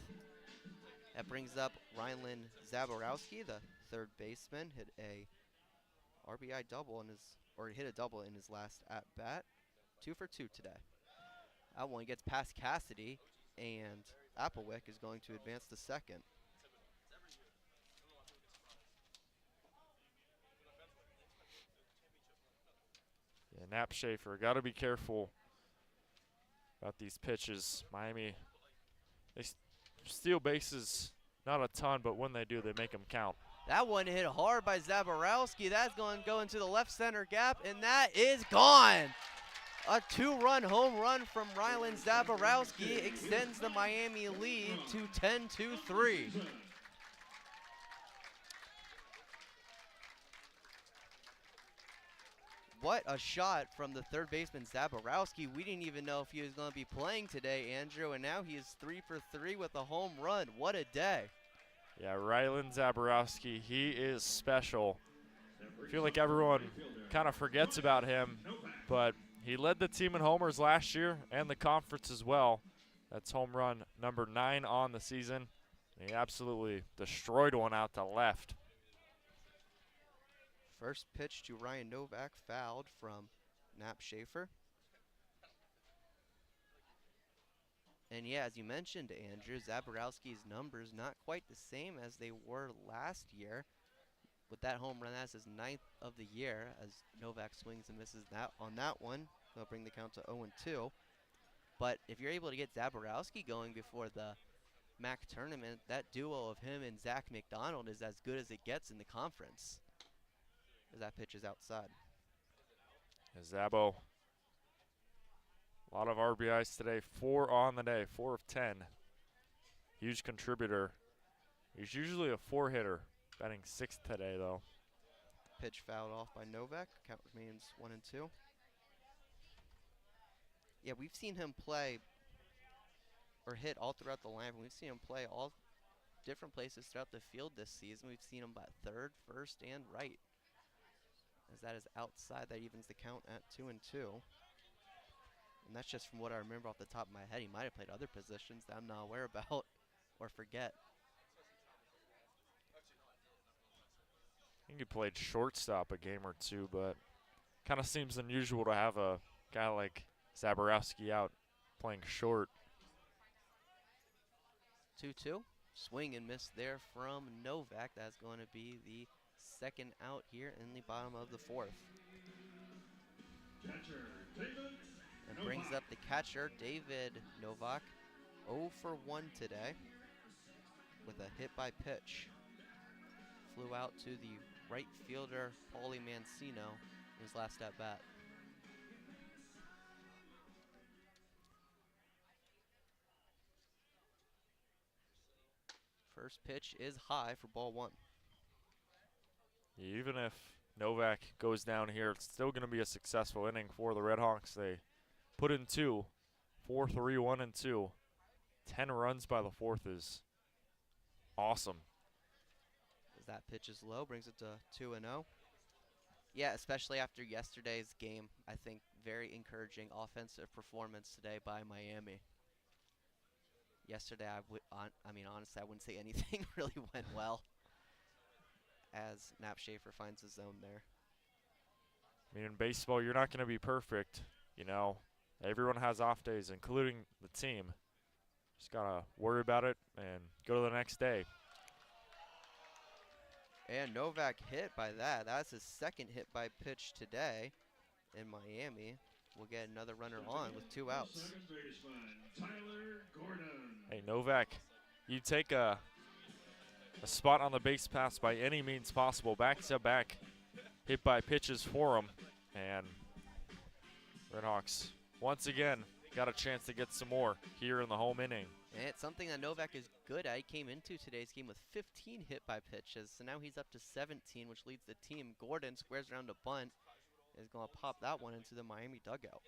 That brings up Rylan Zaborowski, the third baseman, hit a RBI double hit a double in his last at bat. 2 for 2 today. That one gets past Cassidy, and Applewick is going to advance to second. Yeah, Napshafer, got to be careful about these pitches. Miami, they steal bases, not a ton, but when they do, they make them count. That one hit hard by Zaborowski. That's going to go into the left center gap, and that is gone. A 2-run home run from Rylan Zaborowski extends the Miami lead to 10-3. What a shot from the third baseman Zaborowski. We didn't even know if he was going to be playing today, Andrew, and now he is 3 for 3 with a home run. What a day. Yeah, Rylan Zaborowski, he is special. I feel like everyone kind of forgets about him, but he led the team in homers last year and the conference as well. That's home run number 9 on the season. He absolutely destroyed one out to left. First pitch to Ryan Novak, fouled from Napshafer. And yeah, as you mentioned, Andrew, Zaborowski's numbers not quite the same as they were last year. With that home run, that's his 9th of the year, as Novak swings and misses that on that one. They'll bring the count to 0-2. But if you're able to get Zaborowski going before the MAC tournament, that duo of him and Zach McDonald is as good as it gets in the conference. As that pitch is outside. Zabo, a lot of RBIs today, 4 on the day, 4 of 10. Huge contributor. He's usually a 4-hitter, batting 6th today though. Pitch fouled off by Novak. Count remains 1-2. Yeah, we've seen him play or hit all throughout the lineup. We've seen him play all different places throughout the field this season. We've seen him at third, first, and right. As that is outside, that evens the count at 2-2. And that's just from what I remember off the top of my head. He might have played other positions that I'm not aware about or forget. I think he played shortstop a game or two, but kind of seems unusual to have a guy like Zaborowski out playing short. 2-2. Swing and miss there from Novak. That's going to be the second out here in the bottom of the fourth. Catcher, David And brings up the catcher, David Novak. 0 for 1 today with a hit by pitch. Flew out to the right fielder, Paulie Mancino, in his last at bat. First pitch is high for ball 1. Even if Novak goes down here, it's still going to be a successful inning for the RedHawks. They put in 2, 4, 3, 1, and 2. 10 runs by the fourth is awesome. As that pitch is low, brings it to 2-0. Yeah, especially after yesterday's game, I think very encouraging offensive performance today by Miami. Yesterday, honestly, I wouldn't say anything really went well as Nap Schaefer finds his zone there. I mean, in baseball, you're not going to be perfect. You know, everyone has off days, including the team. Just got to worry about it and go to the next day. And Novak hit by that. That's his second hit by pitch today in Miami. We'll get another runner on with 2 outs. second baseman, Tyler Gordon. Hey, Novak, you take a spot on the base pass by any means possible. Back-to-back hit by pitches for him. And RedHawks, once again, got a chance to get some more here in the home inning. And it's something that Novak is good at. He came into today's game with 15 hit by pitches, so now he's up to 17, which leads the team. Gordon squares around a bunt, is going to pop that one into the Miami dugout.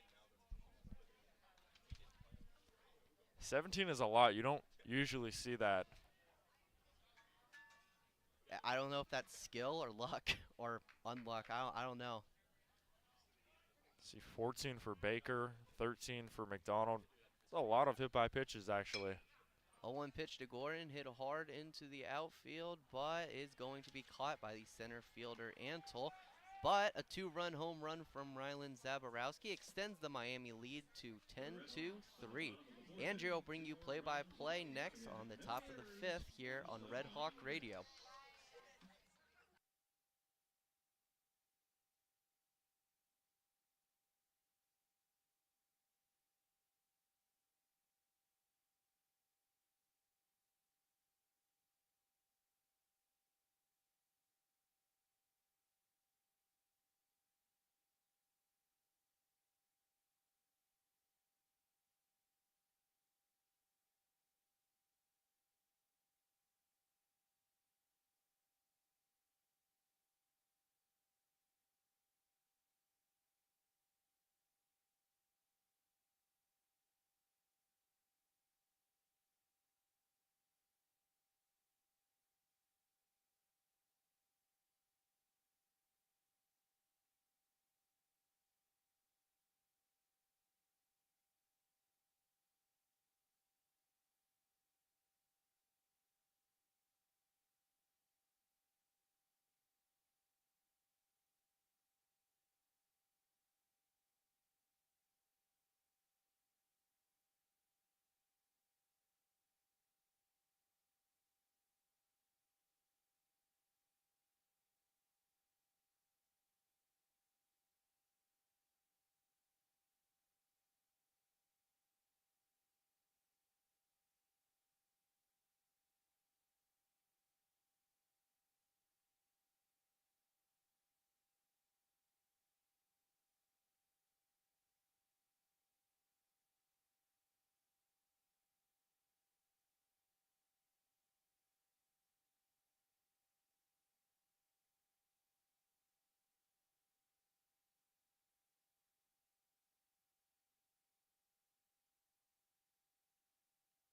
17 is a lot. You don't usually see that. I don't know if that's skill or luck or unluck. I don't know. See, 14 for Baker, 13 for McDonald. It's a lot of hit by pitches, actually. 0-1 pitch to Gordon, hit hard into the outfield, but is going to be caught by the center fielder Antle. But a 2-run home run from Rylan Zaborowski extends the Miami lead to 10-3. Andrew will bring you play-by-play next on the top of the 5th here on Red Hawk Radio.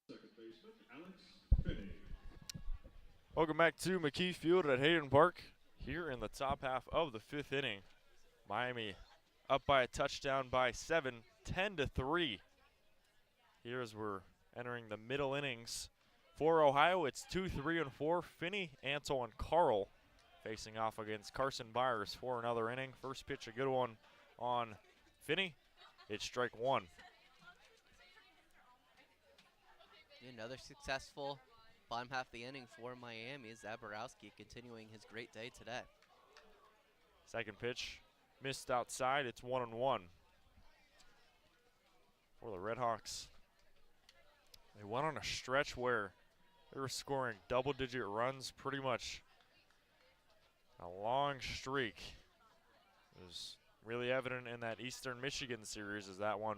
Second baseman, Alex Finney. Welcome back to McKie Field at Hayden Park. Here in the top half of the 5th inning, Miami up by a touchdown by 7, 10-3. Here as we're entering the middle innings. For Ohio, it's 2, 3, and 4. Finney, Ansel, and Carl facing off against Carson Byers for another inning. First pitch, a good one on Finney. It's strike 1. Another successful bottom half of the inning for Miami is Zaborowski continuing his great day today. Second pitch, missed outside. It's 1-1 for the RedHawks. They went on a stretch where they were scoring double-digit runs pretty much a long streak. It was really evident in that Eastern Michigan series as that one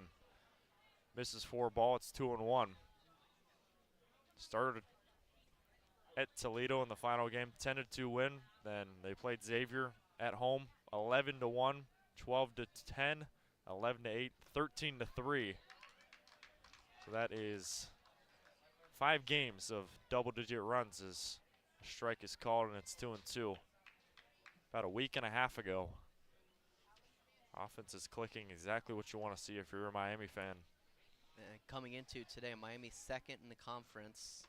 misses for a ball. It's 2-1. Started at Toledo in the final game, 10-2 win. Then they played Xavier at home, 11-1, 12-10, 11-8, 13-3. So that is 5 games of double-digit runs as a strike is called, and it's 2-2. About a week and a half ago. Offense is clicking exactly what you want to see if you're a Miami fan. Coming into today, Miami second in the conference.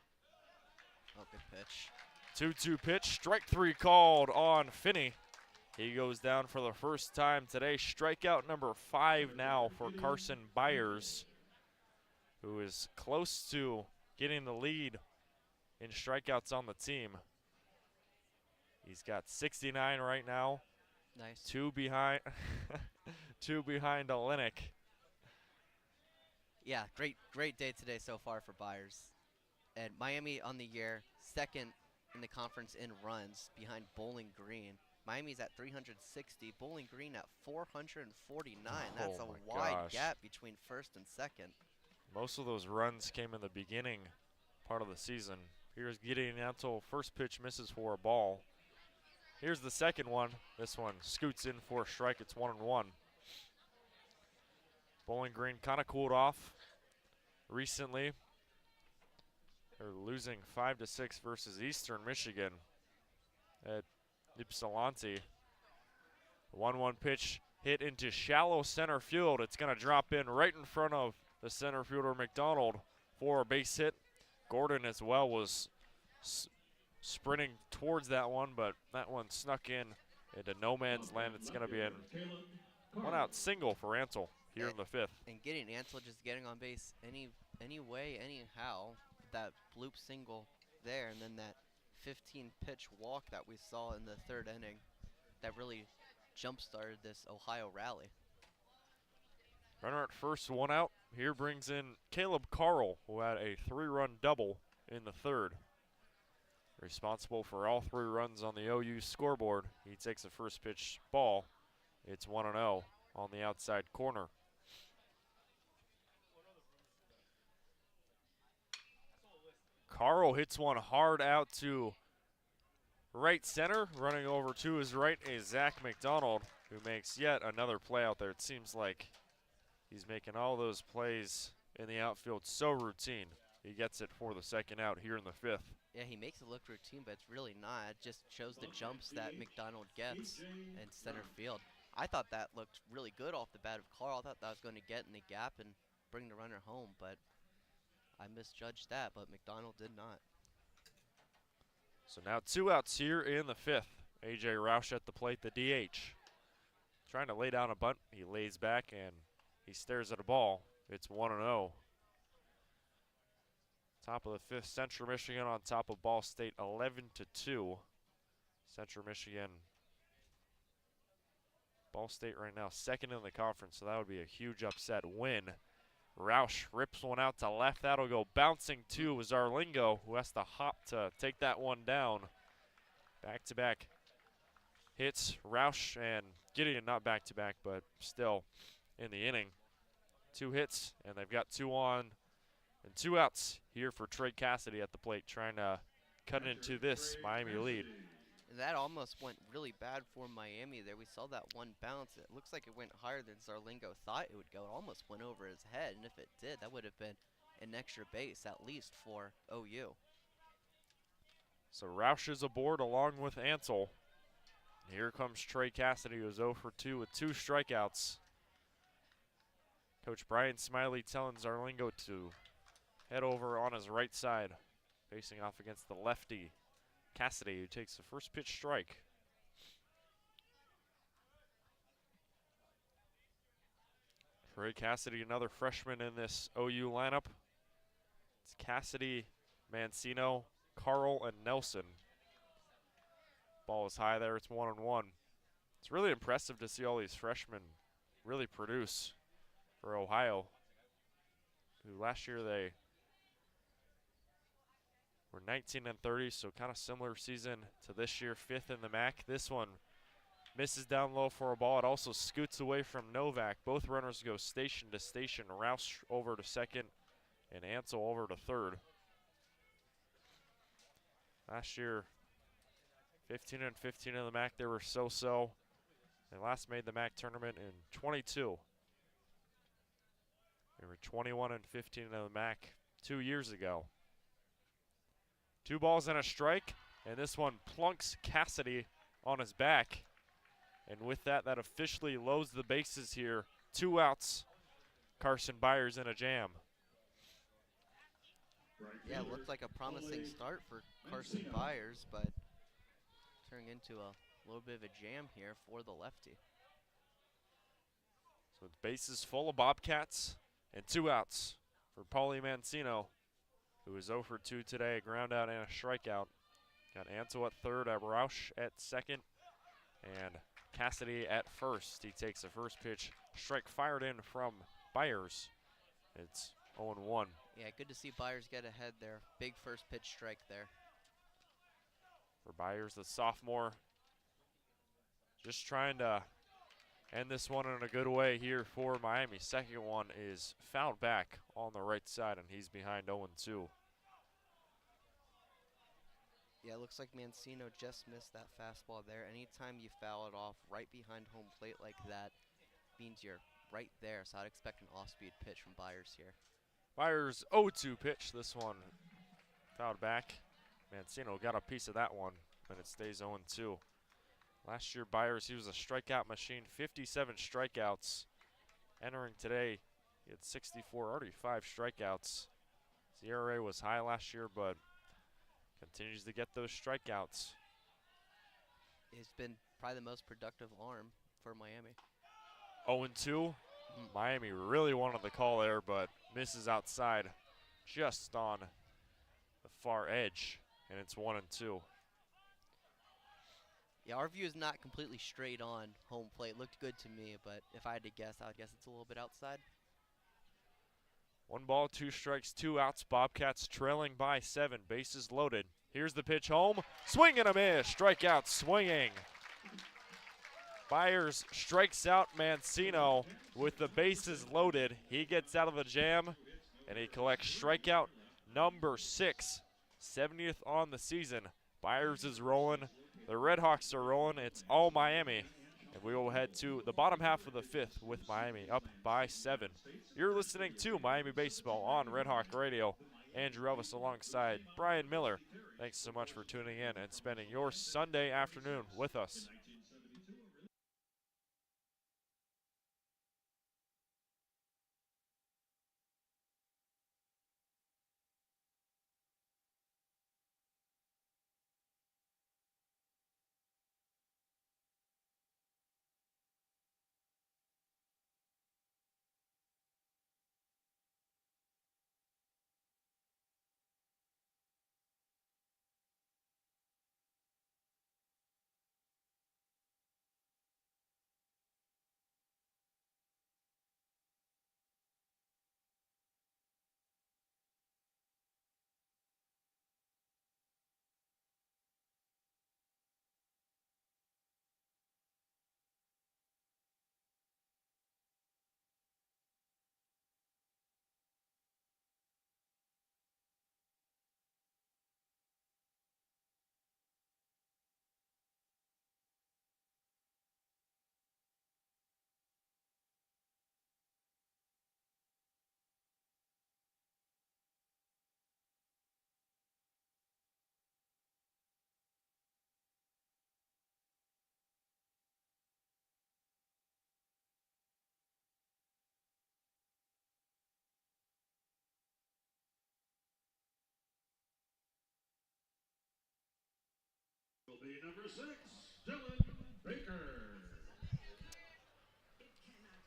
Oh, good pitch. 2-2 pitch, strike 3 called on Finney. He goes down for the first time today. Strikeout number 5 now for Carson Byers, who is close to getting the lead in strikeouts on the team. He's got 69 right now. Nice. 2 behind, 2 behind Olenek. Yeah, great day today so far for Byers. And Miami on the year, second in the conference in runs behind Bowling Green. Miami's at 360, Bowling Green at 449. That's a wide gap between first and second. Most of those runs came in the beginning part of the season. Here's Gideon Antle, first pitch misses for a ball. Here's the second one. This one scoots in for a strike. It's 1-1. Bowling Green kind of cooled off recently. They're losing 5-6 versus Eastern Michigan at Ypsilanti. 1-1 pitch hit into shallow center field. It's going to drop in right in front of the center fielder McDonald for a base hit. Gordon as well was sprinting towards that one, but that one snuck in into no man's land. It's going to be a 1-out single for Ansel here in the 5th. And getting Ansel just getting on base any way, anyhow. That bloop single there, and then that 15-pitch walk that we saw in the 3rd inning that really jump-started this Ohio rally. Runner at first, 1 out. Here brings in Caleb Carl, who had a 3-run double in the 3rd. Responsible for all 3 runs on the OU scoreboard. He takes the first pitch ball. It's 1-0 on the outside corner. Carl hits one hard out to right center. Running over to his right is Zach McDonald, who makes yet another play out there. It seems like he's making all those plays in the outfield so routine. He gets it for the 2nd out here in the 5th. Yeah, he makes it look routine, but it's really not. It just shows the jumps that McDonald gets in center field. I thought that looked really good off the bat of Carl. I thought that was going to get in the gap and bring the runner home, but I misjudged that, but McDonald did not. So now 2 outs here in the 5th. A.J. Roush at the plate, the DH. Trying to lay down a bunt. He lays back and he stares at a ball. It's 1-0. Top of the 5th, Central Michigan on top of Ball State, 11-2. Central Michigan. Ball State right now 2nd in the conference, so that would be a huge upset win. Roush rips one out to left. That'll go bouncing to Zarlingo, who has to hop to take that one down. Back-to-back hits. Roush and Gideon, not back-to-back, but still in the inning. 2 hits, and they've got 2 on and 2 outs here for Trey Cassidy at the plate, trying to cut into this Miami lead. That almost went really bad for Miami there. We saw that one bounce. It looks like it went higher than Zarlingo thought it would go. It almost went over his head, and if it did, that would have been an extra base at least for OU. So Roush is aboard along with Ansel. Here comes Trey Cassidy, who's 0 for 2 with 2 strikeouts. Coach Brian Smiley telling Zarlingo to head over on his right side, facing off against the lefty Cassidy, who takes the first pitch strike. Trey Cassidy, another freshman in this OU lineup. It's Cassidy, Mancino, Carl, and Nelson. Ball is high there, it's 1-1. It's really impressive to see all these freshmen really produce for Ohio, who last year they were 19-30, so kind of similar season to this year, 5th in the MAC. This one misses down low for a ball. It also scoots away from Novak. Both runners go station to station. Rouse over to second and Ansel over to third. Last year, 15-15 in the MAC, they were so-so. They last made the MAC tournament in 22. They were 21-15 in the MAC 2 years ago. 2 balls and a strike, and this one plunks Cassidy on his back. And with that, that officially loads the bases here. 2 outs. Carson Byers in a jam. Yeah, it looked like a promising start for Carson Byers, but turning into a little bit of a jam here for the lefty. So it's bases full of Bobcats and 2 outs for Paulie Mancino, who is 0 for 2 today, a ground out and a strikeout. Got Ansel at third, Roush at second, and Cassidy at first. He takes the first pitch. Strike fired in from Byers. It's 0-1. Yeah, good to see Byers get ahead there. Big first pitch strike there. For Byers, the sophomore, just trying to end this one in a good way here for Miami. Second one is fouled back on the right side, and he's behind 0-2. Yeah, it looks like Mancino just missed that fastball there. Anytime you foul it off right behind home plate like that, means you're right there. So I'd expect an off-speed pitch from Byers here. Byers 0-2 pitch. This one fouled back. Mancino got a piece of that one, and it stays 0-2. Last year, Byers, he was a strikeout machine, 57 strikeouts. Entering today, he had 64, already 5 strikeouts. His ERA was high last year, but continues to get those strikeouts. He's been probably the most productive arm for Miami. 0-2. Miami really wanted the call there, but misses outside just on the far edge, and it's 1-2. Yeah, our view is not completely straight on home plate. Looked good to me, but if I had to guess, I would guess it's a little bit outside. 1 ball, 2 strikes, 2 outs. Bobcats trailing by 7. Bases loaded. Here's the pitch home. Swing and a miss. Strikeout swinging. Byers strikes out Mancino with the bases loaded. He gets out of the jam, and he collects strikeout number 6. 70th on the season. Byers is rolling. The RedHawks are rolling. It's all Miami. And we will head to the bottom half of the 5th with Miami up by 7. You're listening to Miami Baseball on RedHawk Radio. Andrew Relvas alongside Bryan Miller. Thanks so much for tuning in and spending your Sunday afternoon with us. The number 6, Dylan Baker.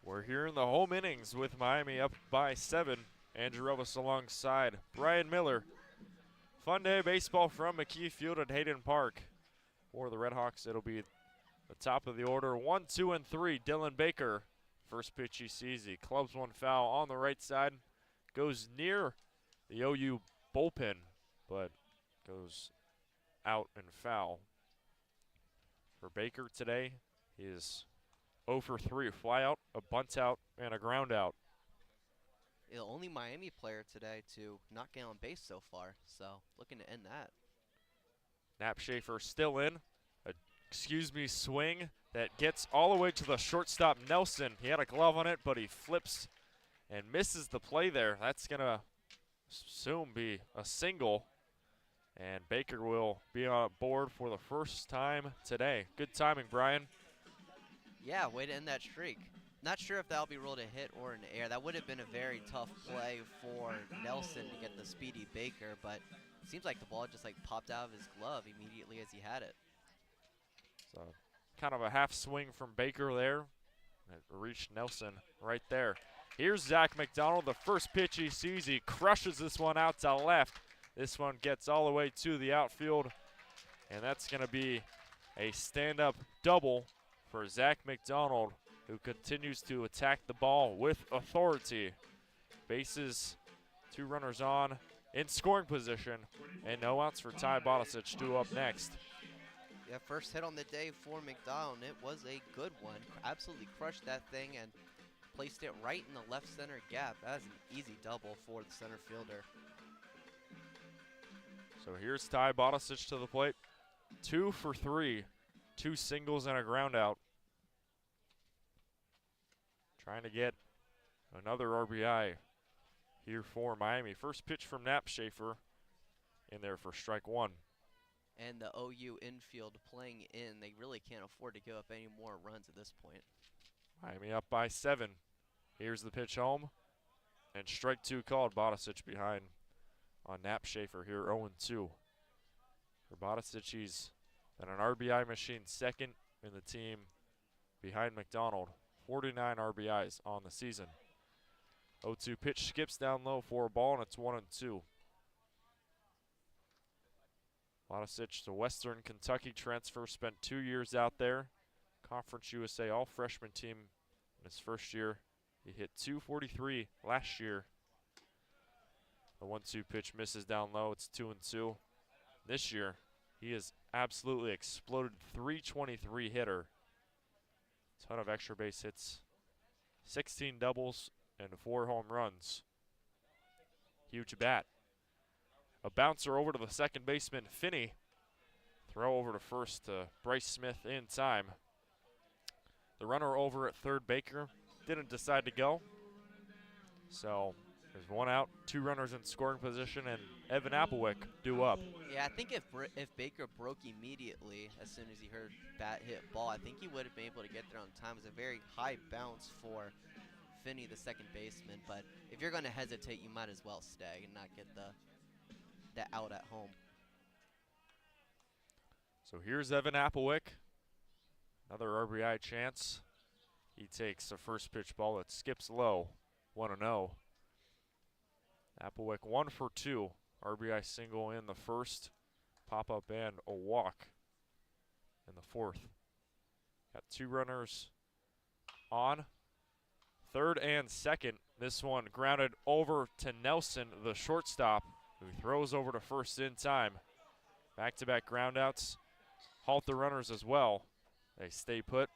We're here in the home innings with Miami up by 7. Andrew Relvas alongside Bryan Miller. Fun day of baseball from McKie Field at Hayden Park. For the RedHawks, it'll be the top of the order. 1, 2, and 3. Dylan Baker. First pitch he sees. He clubs one foul on the right side. Goes near the OU bullpen, but goes out and foul. For Baker today, he is 0 for 3. A fly out, a bunt out, and a ground out. The only Miami player today to not get on base so far, so looking to end that. Knapschafer still in. Swing that gets all the way to the shortstop, Nelson. He had a glove on it, but he flips and misses the play there. That's going to soon be a single, and Baker will be on board for the first time today. Good timing, Bryan. Yeah, way to end that streak. Not sure if that'll be ruled a hit or an error. That would have been a very tough play for Nelson to get the speedy Baker, but it seems like the ball just like popped out of his glove immediately as he had it. So kind of a half swing from Baker there. It reached Nelson right there. Here's Zach McDonald, the first pitch he sees. He crushes this one out to left. This one gets all the way to the outfield, and that's going to be a stand-up double for Zach McDonald, who continues to attack the ball with authority. Bases, 2 runners on, in scoring position, and no outs for Ty Bodicic, due up next. Yeah, first hit on the day for McDonald. It was a good one. Absolutely crushed that thing and placed it right in the left center gap. That is an easy double for the center fielder. So here's Ty Bodicic to the plate. 2 for 3. 2 singles and a ground out. Trying to get another RBI here for Miami. First pitch from Knapschafer in there for strike 1. And the OU infield playing in, they really can't afford to give up any more runs at this point. Miami up by 7. Here's the pitch home. And strike 2 called. Bodicic behind on Knapschafer here, 0-2. For Bodicic, he's been an RBI machine, second in the team behind McDonald. 49 RBIs on the season. 0-2 pitch skips down low for a ball, and it's 1-2. Bodicic, the Western Kentucky transfer, spent 2 years out there. Conference USA all-freshman team in his first year. He hit .243 last year. The 1-2 pitch misses down low. It's 2-2. This year, he has absolutely exploded. .323 hitter. Ton of extra base hits. 16 doubles and 4 home runs. Huge bat. A bouncer over to the second baseman, Finney. Throw over to first to Bryce Smith in time. The runner over at third, Baker, didn't decide to go. So there's 1 out, 2 runners in scoring position, and Evan Applewick due up. Yeah, I think if Baker broke immediately as soon as he heard bat hit ball, I think he would have been able to get there on time. It was a very high bounce for Finney, the second baseman. But if you're going to hesitate, you might as well stay and not get the out at home. So here's Evan Applewick. Another RBI chance. He takes a first pitch ball that skips low. 1-0. Applewick 1 for 2. RBI single in the first. Pop up and a walk in the fourth. Got 2 runners on. Third and second. This one grounded over to Nelson, the shortstop, who throws over to first in time. Back-to-back groundouts halt the runners as well. They stay put.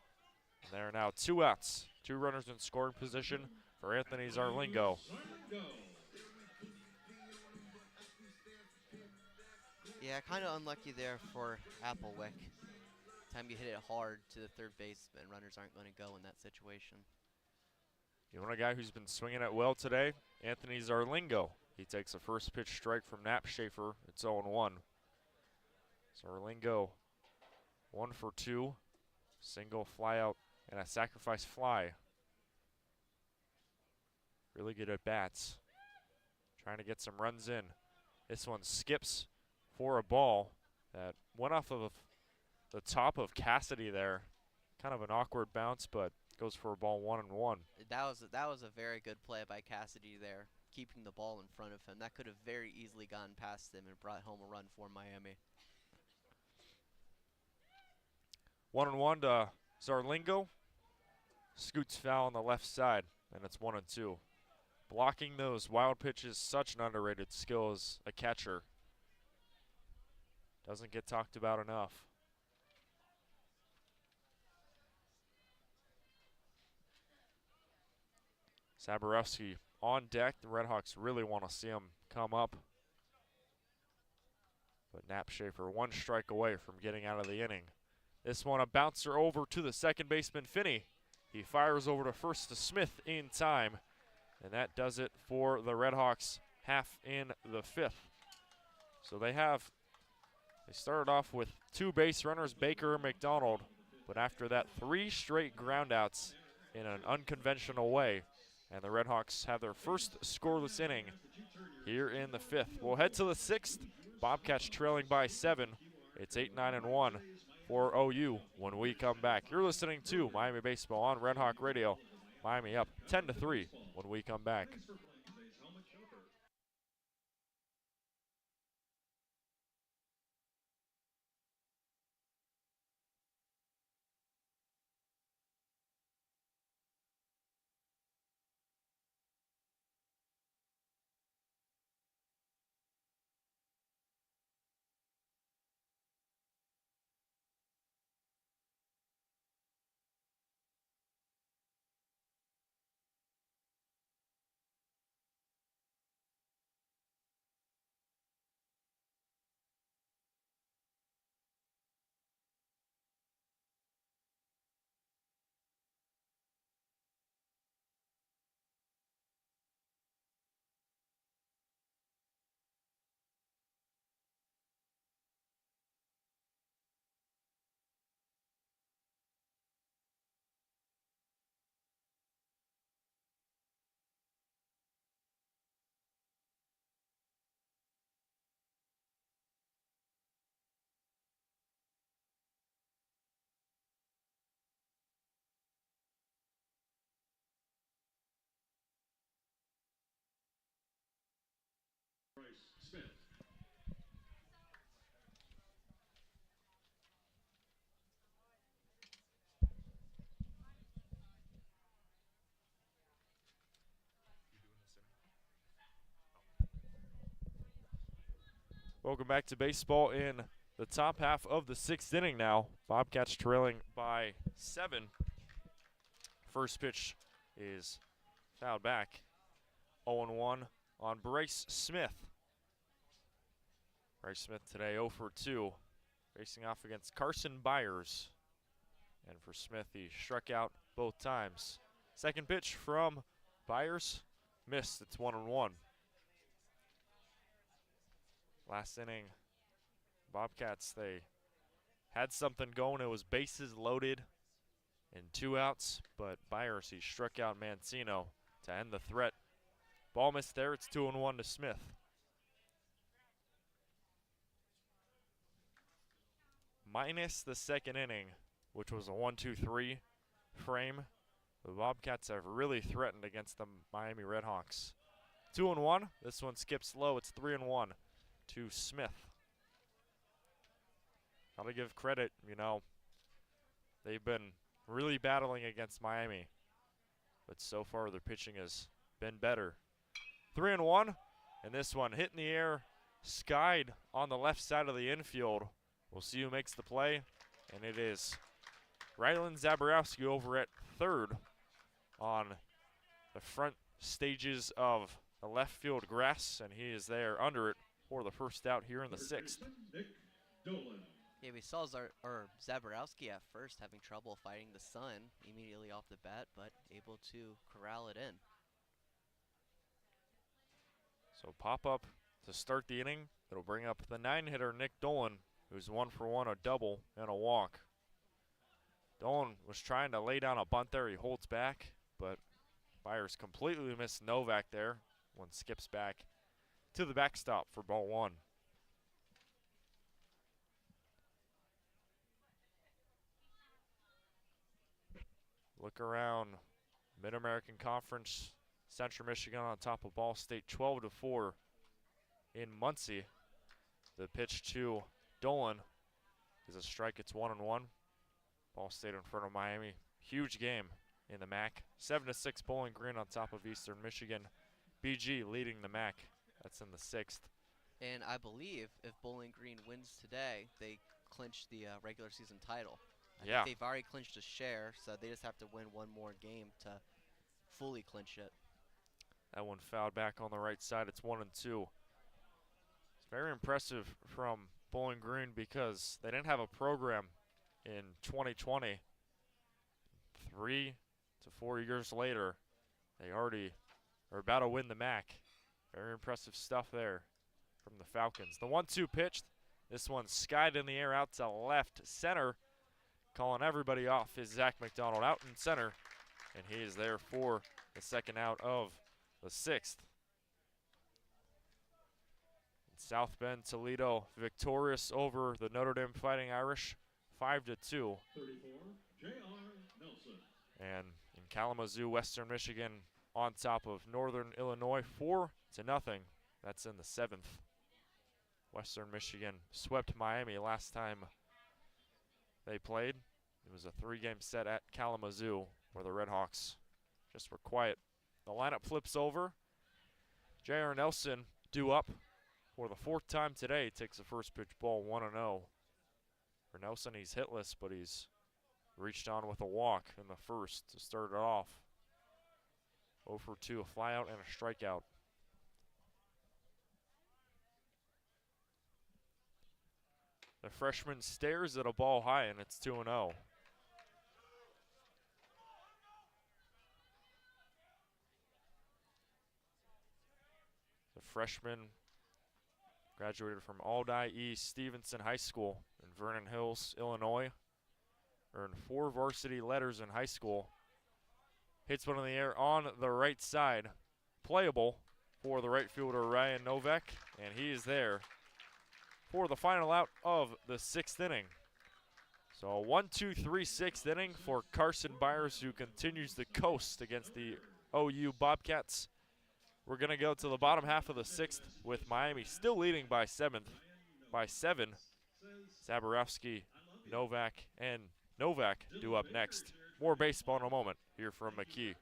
And there are now 2 outs. 2 runners in scoring position for Anthony Zarlingo. Yeah, kind of unlucky there for Applewick. Time you hit it hard to the third baseman, runners aren't going to go in that situation. You want a guy who's been swinging it well today? Anthony Zarlingo. He takes a first pitch strike from Knapschafer. It's 0-1. Zarlingo 1 for 2. Single, fly out, and a sacrifice fly. Really good at bats. Trying to get some runs in. This one skips for a ball that went off of the top of Cassidy there. Kind of an awkward bounce, but goes for a ball 1-1. That was a very good play by Cassidy there, keeping the ball in front of him. That could have very easily gone past him and brought home a run for Miami. 1-1 to Zarlingo. Scoots foul on the left side, and it's 1-2. Blocking those wild pitches, such an underrated skill as a catcher. Doesn't get talked about enough. Zaborowski on deck. The RedHawks really want to see him come up. But Knapp Schaefer 1 strike away from getting out of the inning. This one a bouncer over to the second baseman, Finney. He fires over to first to Smith in time. And that does it for the RedHawks half in the 5th. So they started off with 2 base runners, Baker and McDonald. But after that, 3 straight groundouts in an unconventional way. And the RedHawks have their first scoreless inning here in the 5th. We'll head to the 6th. Bobcats trailing by 7. It's 8-9-1 for OU when we come back. You're listening to Miami Baseball on RedHawk Radio. Miami up 10-3 when we come back. Welcome back to baseball in the top half of the 6th inning now. Bobcats trailing by 7. First pitch is fouled back. 0-1 on Bryce Smith. Bryce Smith today 0 for 2, facing off against Carson Byers. And for Smith, he struck out both times. Second pitch from Byers, missed. It's 1-1. Last inning, Bobcats, they had something going. It was bases loaded and 2 outs, but Byers, he struck out Mancino to end the threat. Ball missed there. It's 2-1 to Smith. Minus the second inning, which was a 1-2-3 frame, the Bobcats have really threatened against the Miami RedHawks. 2-1. This one skips low. It's 3-1 to Smith. Gotta give credit, they've been really battling against Miami, but so far their pitching has been better. 3-1, and this one hit in the air, skied on the left side of the infield. We'll see who makes the play, and it is Rylan Zaborowski over at third on the front stages of the left field grass, and he is there under it for the first out here in the 6th. Yeah, we saw Zaborowski at first having trouble fighting the sun immediately off the bat, but able to corral it in. So pop up to start the inning. It'll bring up the 9-hitter Nick Dolan, who's 1 for 1, a double and a walk. Dolan was trying to lay down a bunt there. He holds back, but Byers completely missed Novak there. One skips back to the backstop for ball 1. look around. Mid-American Conference, Central Michigan on top of Ball State 12-4 in Muncie. The pitch to Dolan is a strike. It's 1-1. Ball State in front of Miami. Huge game in the MAC. 7-6 Bowling Green on top of Eastern Michigan. BG leading the MAC. That's in the 6th. And I believe if Bowling Green wins today, they clinch the regular season title. I think they've already clinched a share, so they just have to win one more game to fully clinch it. That one fouled back on the right side. It's 1-2. It's very impressive from Bowling Green because they didn't have a program in 2020. 3 to 4 years later, they already are about to win the MAC. Very impressive stuff there from the Falcons. The 1-2 pitched. This one skied in the air out to left center. Calling everybody off is Zach McDonald out in center, and he is there for the second out of the 6th. South Bend Toledo victorious over the Notre Dame Fighting Irish 5-2. 34, J.R. Nelson. And in Kalamazoo, Western Michigan on top of Northern Illinois 4-0. That's in the 7th. Western Michigan swept Miami last time they played. It was a 3-game set at Kalamazoo where the RedHawks just were quiet. The lineup flips over. J.R. Nelson due up for the 4th time today. Takes the first pitch ball 1-0. For Nelson, he's hitless, but he's reached on with a walk in the first to start it off. 0 for 2, a flyout and a strikeout. The freshman stares at a ball high, and it's 2-0. The freshman graduated from Aldi East Stevenson High School in Vernon Hills, Illinois. Earned 4 varsity letters in high school. Hits one in the air on the right side. Playable for the right fielder Ryan Novak, and he is there for the final out of the 6th inning. So a 1-2-3 6th inning for Carson Byers, who continues to coast against the OU Bobcats. We're going to go to the bottom half of the 6th with Miami still leading by 7. Zaborowski, Novak, and Novak due up next. More baseball in a moment here from McKie.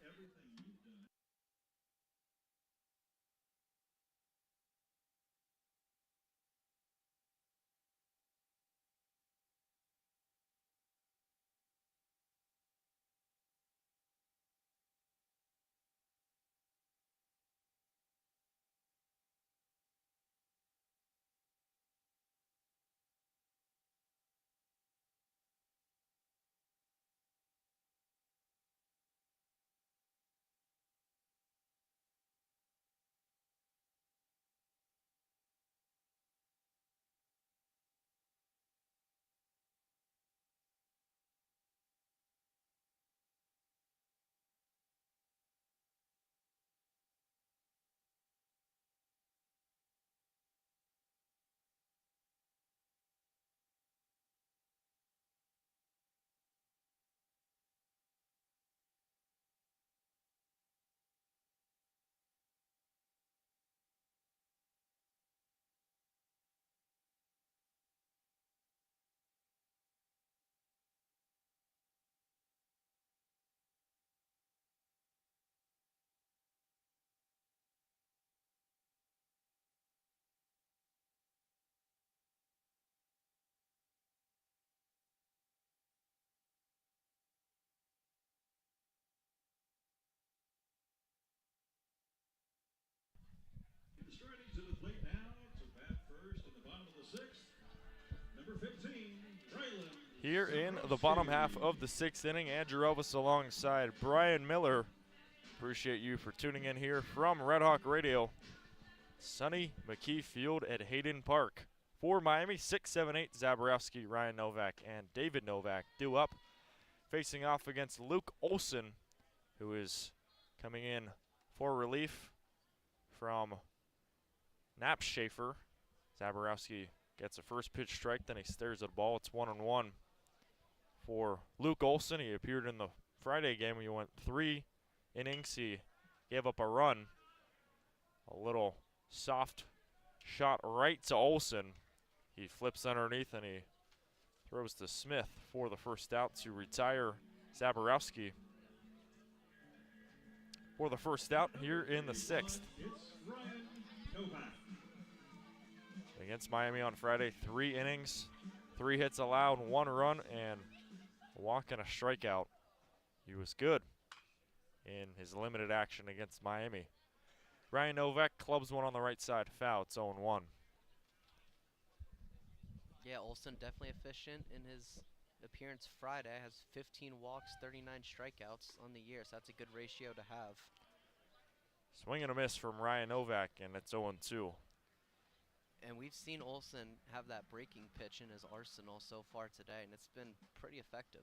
Striding to the plate now to bat first in the bottom of the 6th. Number 15, Bryan. Here in the bottom half of the 6th inning, Andrew Relvas alongside Bryan Miller. Appreciate you for tuning in here from Red Hawk Radio. Sunny McKie Field at Hayden Park. For Miami, 6, 7, 8, Zaborowski, Ryan Novak, and David Novak due up. Facing off against Luke Olson, who is coming in for relief from Knapp Schaefer. Zaborowski gets a first pitch strike, then he stares at the ball. It's 1-1 for Luke Olson. He appeared in the Friday game, he went 3 innings. He gave up a run. A little soft shot right to Olson. He flips underneath and he throws to Smith for the first out to retire Zaborowski for the first out here in the 6th. It's Bryan Novak. Against Miami on Friday, 3 innings, 3 hits allowed, 1 run, and a walk and a strikeout. He was good in his limited action against Miami. Bryan Novak clubs one on the right side, foul. It's 0-1. Yeah, Olson definitely efficient in his appearance Friday. Has 15 walks, 39 strikeouts on the year, so that's a good ratio to have. Swing and a miss from Bryan Novak, and it's 0-2. And we've seen Olson have that breaking pitch in his arsenal so far today, and it's been pretty effective.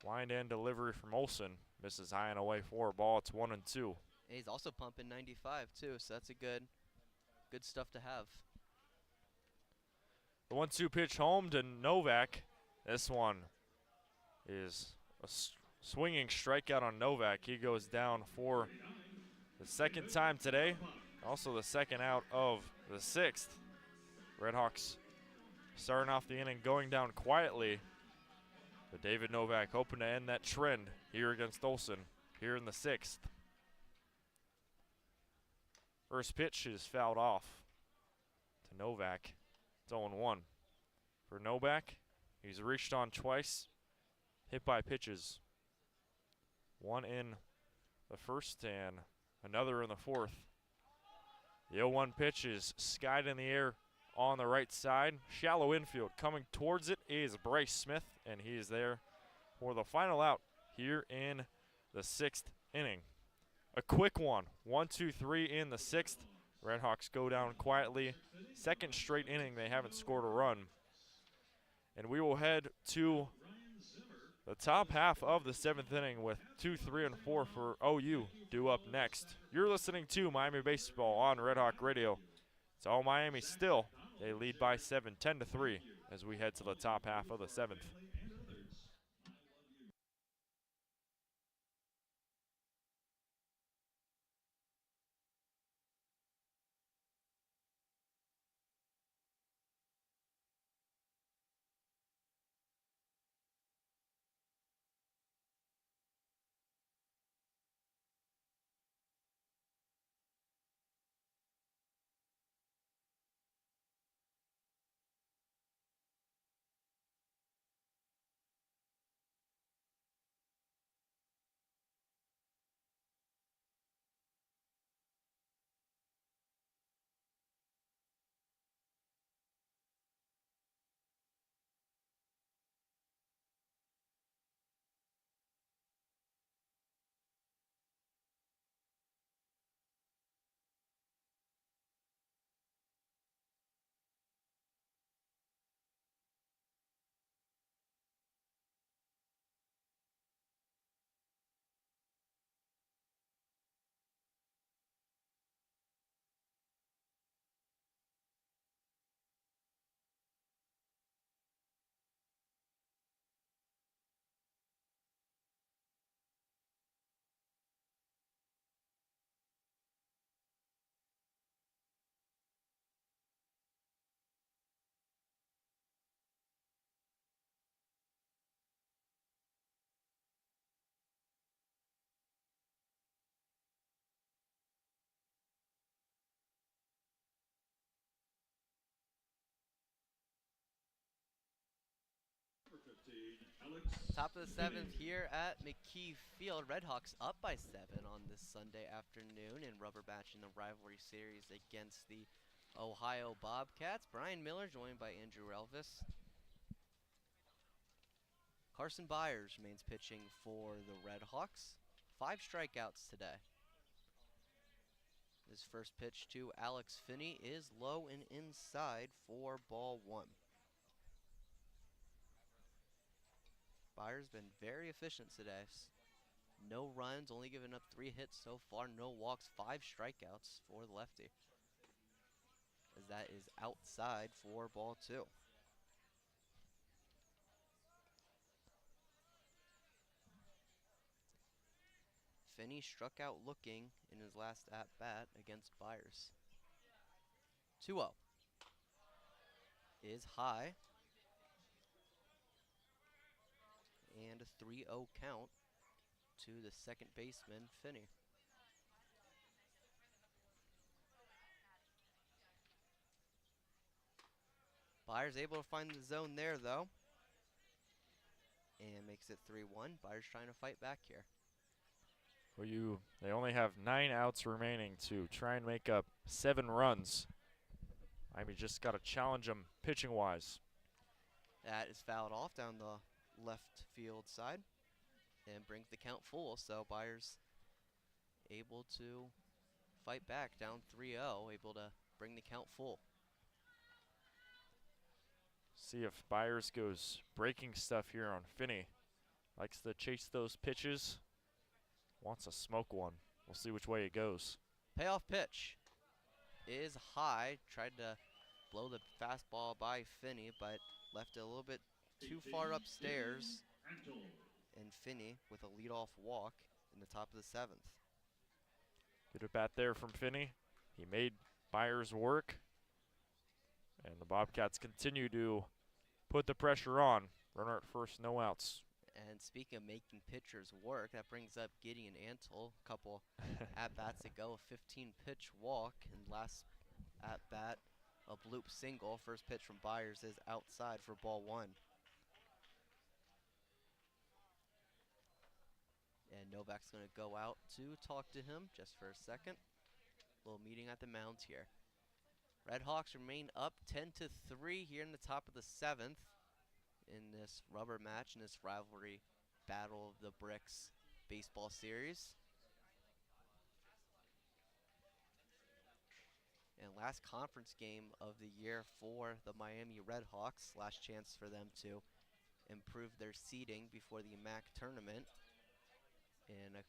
Wind and delivery from Olson. Misses high and away for a ball. It's 1-2. And he's also pumping 95 too, so that's a good stuff to have. The 1-2 pitch home to Novak. This one is a swinging strikeout on Novak. He goes down for the 2nd time today. Also the 2nd out of the 6th. RedHawks starting off the inning going down quietly. But David Novak hoping to end that trend here against Olson here in the 6th. First pitch is fouled off to Novak. It's 0-1. For Novak, he's reached on twice. Hit by pitches. One in the 1st and another in the 4th. The 0-1 pitch is skied in the air on the right side. Shallow infield. Coming towards it is Bryce Smith, and he is there for the final out here in the 6th inning. A quick one. 1-2-3 in the 6th. RedHawks go down quietly. 2nd straight inning they haven't scored a run. And we will head to the top half of the 7th inning with 2, 3, and 4 for OU due up next. You're listening to Miami Baseball on RedHawk Radio. It's all Miami still. They lead by 7, 10-3 as we head to the top half of the 7th. Top of the 7th here at McKie Field. RedHawks up by 7 on this Sunday afternoon in rubber matching the rivalry series against the Ohio Bobcats. Brian Miller joined by Andrew Relvas. Carson Byers remains pitching for the RedHawks. 5 strikeouts today. His first pitch to Alex Finney is low and inside for ball 1. Byers been very efficient today. No runs, only given up 3 hits so far, no walks, 5 strikeouts for the lefty. As that is outside for ball 2. Finney struck out looking in his last at-bat against Byers. 2-0 is high. And a 3-0 count to the second baseman, Finney. Byers able to find the zone there, though. And makes it 3-1. Byers trying to fight back here. Well, they only have 9 outs remaining to try and make up 7 runs. Miami just got to challenge them pitching-wise. That is fouled off down the left field side and brings the count full. So Byers able to fight back down 3-0, able to bring the count full. See if Byers goes breaking stuff here on Finney. Likes to chase those pitches. Wants to smoke one. We'll see which way it goes. Payoff pitch is high. Tried to blow the fastball by Finney, but left it a little bit too far upstairs. And Finney with a leadoff walk in the top of the 7th. Good at bat there from Finney. He made Byers work. And the Bobcats continue to put the pressure on. Runner at first, no outs. And speaking of making pitchers work, that brings up Gideon Antle. A couple at-bats ago, a 15-pitch walk. And last at-bat, a bloop single. First pitch from Byers is outside for ball 1. And Novak's going to go out to talk to him just for a second. Little meeting at the mound here. RedHawks remain up 10-3 here in the top of the 7th in this rubber match, in this rivalry battle of the Bricks baseball series. And last conference game of the year for the Miami RedHawks. Last chance for them to improve their seeding before the MAC tournament in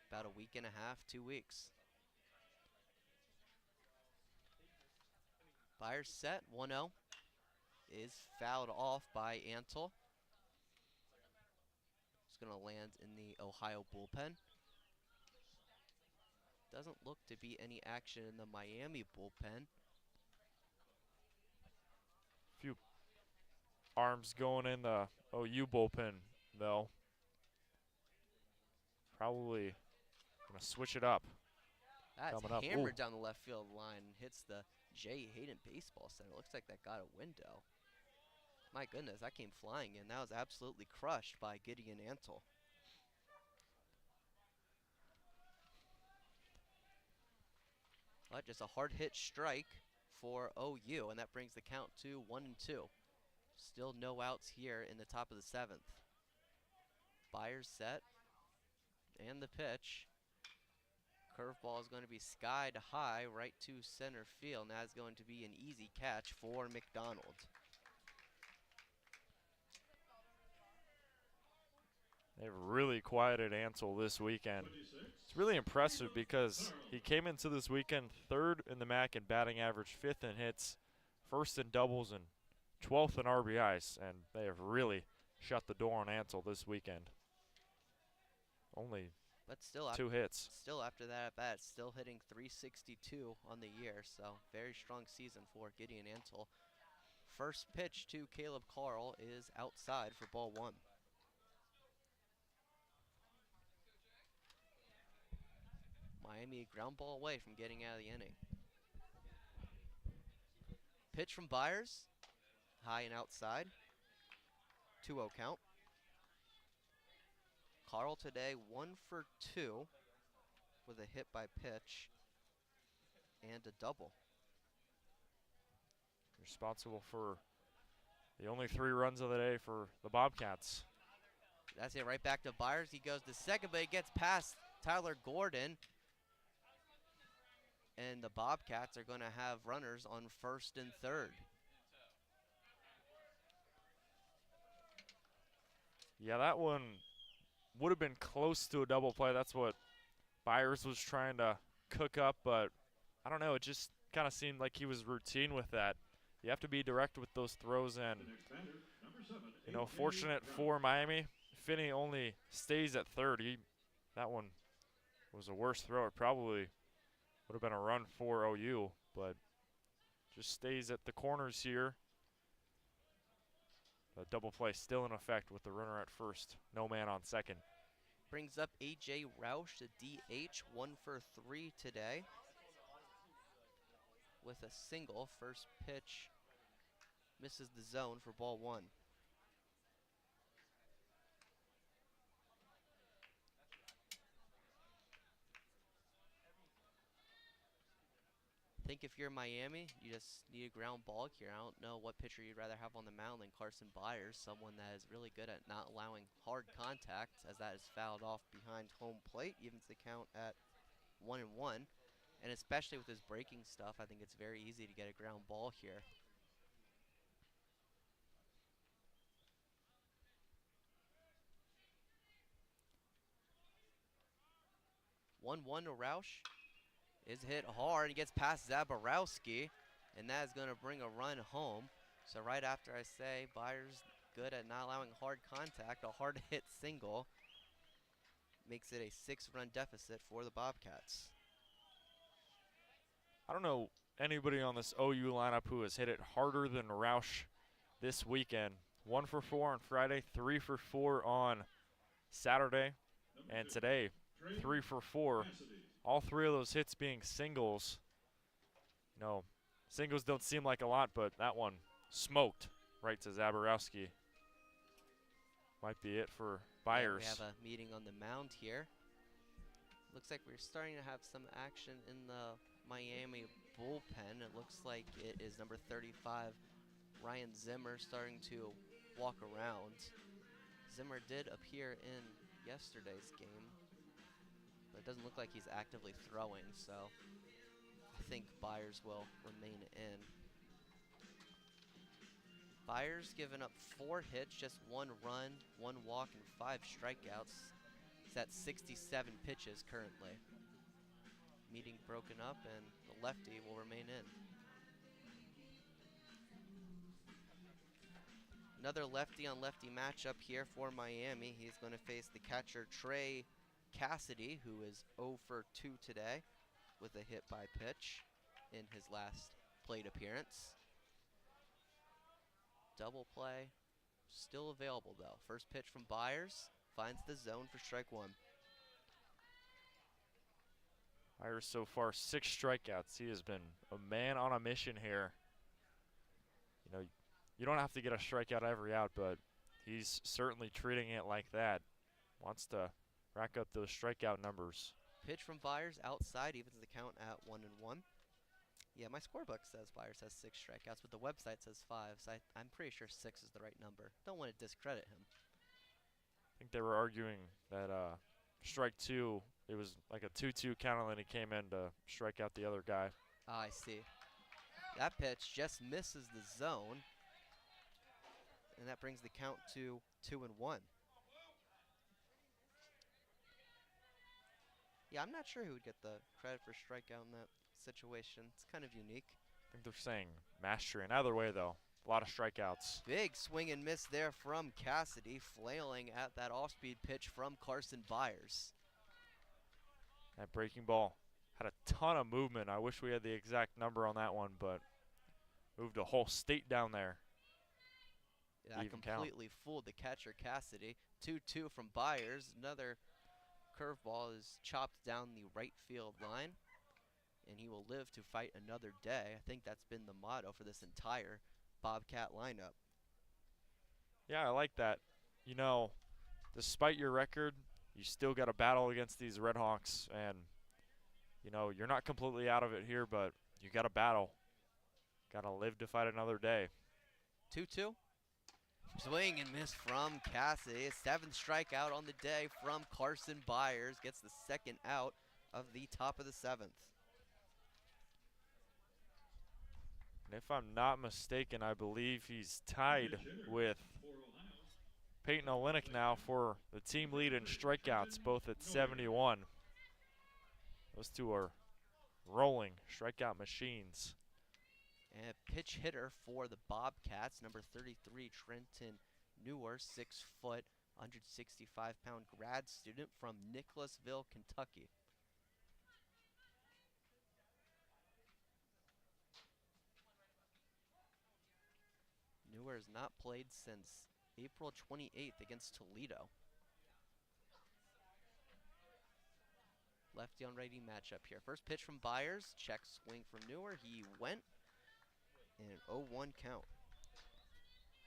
about a week and a half, 2 weeks. Byers set, 1-0, is fouled off by Antle. It's going to land in the Ohio bullpen. Doesn't look to be any action in the Miami bullpen. Few arms going in the OU bullpen, though. Probably going to switch it up. That's Coming up. hammered Ooh. down the left field line and hits the J. Hayden Baseball Center. Looks like that got a window. My goodness, that came flying in. That was absolutely crushed by Gideon Antle. But just a hard hit strike for OU, and that brings the count to 1-2. Still no outs here in the top of the 7th. Byers set, and the pitch. Curveball is going to be skied high right to center field, and that's going to be an easy catch for McDonald. They've really quieted Ansel this weekend. It's really impressive because he came into this weekend 3rd in the MAC in batting average, 5th in hits, 1st in doubles, and 12th in RBIs, and they have really shut the door on Ansel this weekend. Only But still, 2 hits. Still after that at bat, still hitting .362 on the year, so very strong season for Gideon Antle. First pitch to Caleb Carl is outside for ball 1. Miami ground ball away from getting out of the inning. Pitch from Byers, high and outside. 2-0 count. Carl today 1 for 2 with a hit by pitch and a double. Responsible for the only 3 runs of the day for the Bobcats. That's it, right back to Byers. He goes to second, but he gets past Tyler Gordon. And the Bobcats are going to have runners on 1st and 3rd. Yeah, that one would have been close to a double play. That's what Byers was trying to cook up, but I don't know. It just kind of seemed like he was routine with that. You have to be direct with those throws, and fortunate for Miami, Finney only stays at 3rd. That one was a worse throw, it probably would have been a run for OU, but just stays at the corners here. The double play still in effect with the runner at first. No man on second. Brings up A.J. Roush, the DH, 1 for 3 today with a single. First pitch misses the zone for ball 1. I think if you're Miami, you just need a ground ball here. I don't know what pitcher you'd rather have on the mound than Carson Byers, someone that is really good at not allowing hard contact, as that is fouled off behind home plate, evens the count at 1-1. And especially with his breaking stuff, I think it's very easy to get a ground ball here. 1-1 to Roush. Is hit hard. He gets past Zaborowski, and that is going to bring a run home. So right after I say Byers good at not allowing hard contact, a hard hit single makes it a 6-run deficit for the Bobcats. I don't know anybody on this OU lineup who has hit it harder than Roush this weekend. 1 for 4 on Friday, 3 for 4 on Saturday, and today 3 for 4. All 3 of those hits being singles. You know, singles don't seem like a lot, but that one smoked right to Zaborowski. Might be it for Byers. Yeah, we have a meeting on the mound here. Looks like we're starting to have some action in the Miami bullpen. It looks like it is number 35, Ryan Zimmer, starting to walk around. Zimmer did appear in yesterday's game, but it doesn't look like he's actively throwing, so I think Byers will remain in. Byers given up 4 hits, just 1 run, 1 walk, and 5 strikeouts. He's at 67 pitches currently. Meeting broken up, and the lefty will remain in. Another lefty-on-lefty matchup here for Miami. He's going to face the catcher Trey Cassidy, who is 0 for 2 today with a hit by pitch in his last plate appearance. Double play still available though. First pitch from Byers finds the zone for strike 1. Byers so far 6 strikeouts. He has been a man on a mission here. You know, you don't have to get a strikeout every out, but he's certainly treating it like that. Wants to rack up those strikeout numbers. Pitch from Byers outside, evens the count at 1-1. Yeah, my scorebook says Byers has 6 strikeouts, but the website says 5, so I'm pretty sure 6 is the right number. Don't want to discredit him. I think they were arguing that strike 2, it was like a 2-2 count, and then he came in to strike out the other guy. Ah, I see. That pitch just misses the zone, and that brings the count to 2-1. Yeah, I'm not sure who would get the credit for strikeout in that situation. It's kind of unique. I think they're saying Mastery. Either way, though, a lot of strikeouts. Big swing and miss there from Cassidy, flailing at that off-speed pitch from Carson Byers. That breaking ball had a ton of movement. I wish we had the exact number on that one, but moved a whole state down there. Yeah, that completely fooled the catcher Cassidy. 2-2 from Byers. Another curveball is chopped down the right field line, and he will live to fight another day. I think that's been the motto for this entire Bobcat lineup. Yeah, I like that. You know, despite your record, you still got to battle against these RedHawks, and you know, you're not completely out of it here, but you got to battle. Got to live to fight another day. 2-2. Swing and miss from Cassidy. 7th strikeout on the day from Carson Byers. Gets the 2nd out of the top of the 7th. And if I'm not mistaken, I believe he's tied with Peyton Olenek now for the team lead in strikeouts, both at 71. Those two are rolling strikeout machines. And a pitch hitter for the Bobcats, number 33, Trenton Newer, 6 foot, 165-pound grad student from Nicholasville, Kentucky. Newer has not played since April 28th against Toledo. Lefty on righty matchup here. First pitch from Byers. Check swing from Newer. He went. And an 0-1 count.